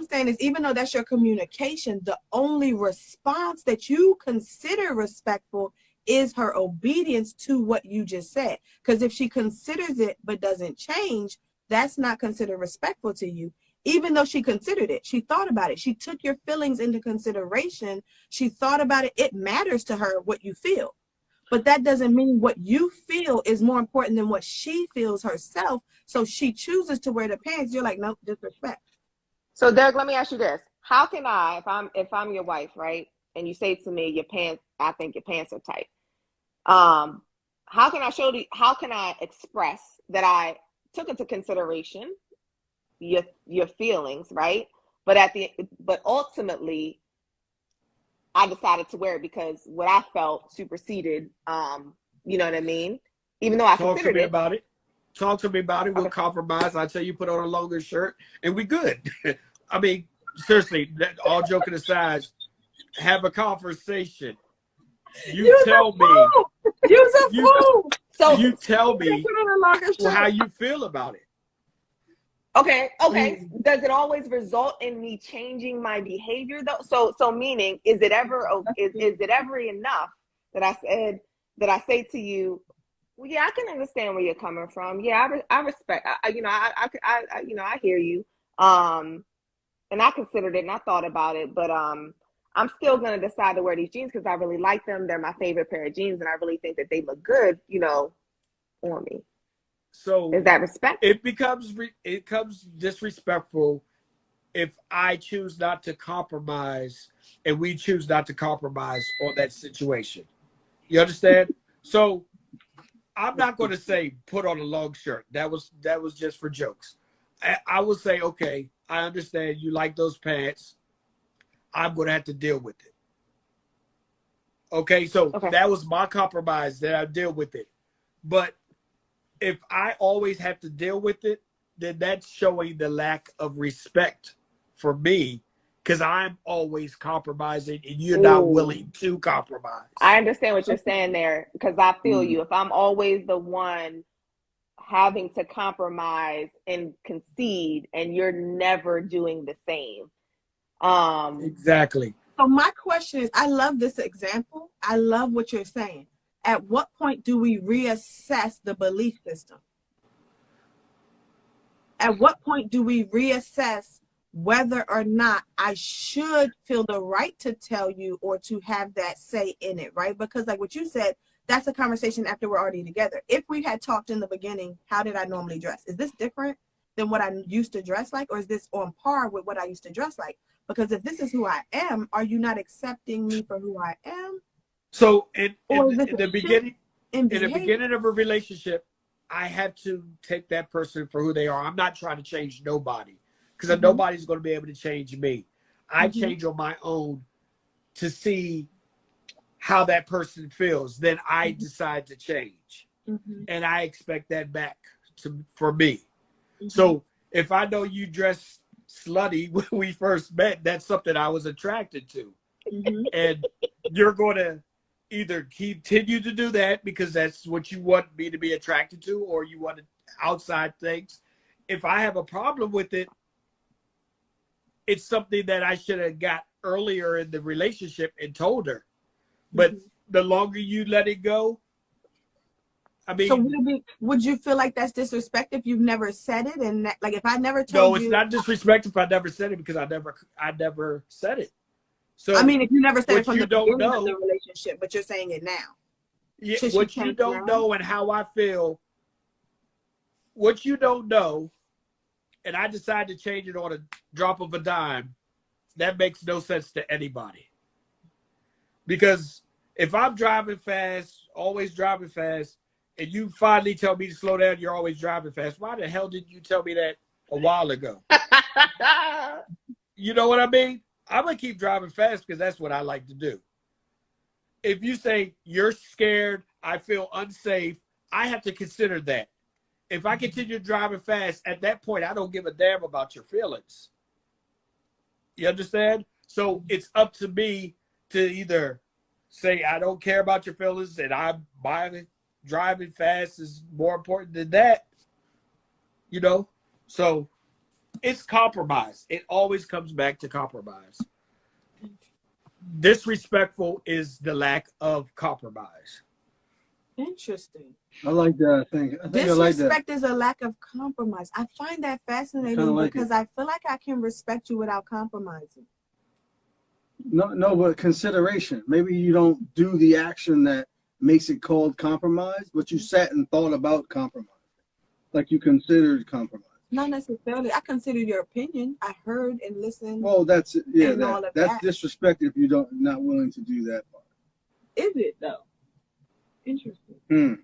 saying is, even though that's your communication, the only response that you consider respectful is her obedience to what you just said. Because if she considers it but doesn't change, that's not considered respectful to you. Even though she considered it, she thought about it. She took your feelings into consideration. She thought about it. It matters to her what you feel. But that doesn't mean what you feel is more important than what she feels herself. So she chooses to wear the pants. You're like, no, disrespect. So Derek, let me ask you this. How can I, if I'm your wife, right? And you say to me, I think your pants are tight. How can I express that I took into consideration your feelings, right? But ultimately I decided to wear it because what I felt superseded, you know what I mean? Even though I considered it. Talk to me about it. We'll Okay. compromise. I tell you, put on a longer shirt and we good. I mean, seriously, all joking aside, have a conversation. You tell me. So you tell me how you feel about it. Okay. Does it always result in me changing my behavior though? So meaning, is it ever enough that I say to you, well, yeah, I can understand where you're coming from. Yeah, I respect. I hear you. And I considered it and I thought about it, but I'm still gonna decide to wear these jeans because I really like them. They're my favorite pair of jeans, and I really think that they look good, on me. So is that respect? It becomes disrespectful if I choose not to compromise and we choose not to compromise on that situation. You understand? So I'm not going to say put on a long shirt. That was just for jokes. I will say, okay, I understand you like those pants. I'm going to have to deal with it. Okay, so Okay. that was my compromise, that I deal with it. But if I always have to deal with it, then that's showing the lack of respect for me, because I'm always compromising and you're not willing to compromise. I understand what you're saying there, because I feel Mm. you. If I'm always the one having to compromise and concede and you're never doing the same. Exactly. So my question is, I love this example. I love what you're saying. At what point do we reassess the belief system? At what point do we reassess whether or not I should feel the right to tell you or to have that say in it, right? Because like what you said, that's a conversation after we're already together. If we had talked in the beginning, how did I normally dress? Is this different than what I used to dress like? Or is this on par with what I used to dress like? Because if this is who I am, are you not accepting me for who I am? So in the beginning of a relationship, I have to take that person for who they are. I'm not trying to change nobody, because nobody's going to be able to change me. I change on my own to see how that person feels. Then I decide to change, and I expect that back for me. So if I know you dress slutty when we first met, that's something I was attracted to, and you're going to either continue to do that because that's what you want me to be attracted to, or you want outside things. If I have a problem with it, it's something that I should have got earlier in the relationship and told her. But the longer you let it go, I mean, so would you feel like that's disrespect if you've never said it? And that, like, if I never no, told it's you, not disrespect if I never said it, because I never said it. So I mean, if you never said it from the beginning know, of the relationship, but you're saying it now. Yeah, what you don't know and how I feel, what you don't know, and I decide to change it on a drop of a dime, that makes no sense to anybody. Because if I'm driving fast, always driving fast, and you finally tell me to slow down, you're always driving fast, why the hell didn't you tell me that a while ago? You know what I mean? I'm going to keep driving fast because that's what I like to do. If you say you're scared, I feel unsafe, I have to consider that. If I continue driving fast, at that point, I don't give a damn about your feelings. You understand? So it's up to me to either say I don't care about your feelings and driving fast is more important than that. You know? So it's compromise. It always comes back to compromise. Disrespectful is the lack of compromise. Interesting. I like that. I think Disrespect is a lack of compromise. I find that fascinating because I feel like I can respect you without compromising. No, but consideration. Maybe you don't do the action that makes it called compromise, but you sat and thought about compromise, like you considered compromise. Not necessarily. I consider your opinion. I heard and listened. Well, that's that. disrespect if you not willing to do that part. Is it though? Interesting.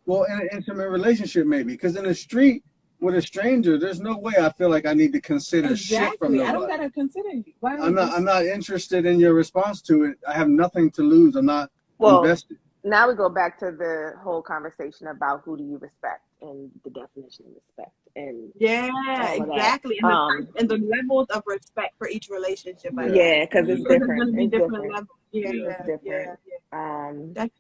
Well, in an intimate relationship, maybe, because in the street with a stranger, there's no way I feel like I need to consider shit from nobody. I don't gotta consider you. I'm not interested in your response to it. I have nothing to lose. I'm not invested. Now we go back to the whole conversation about who do you respect and the definition of respect. And exactly. And the levels of respect for each relationship. Yeah, because it's different. It's different levels. It's different. That's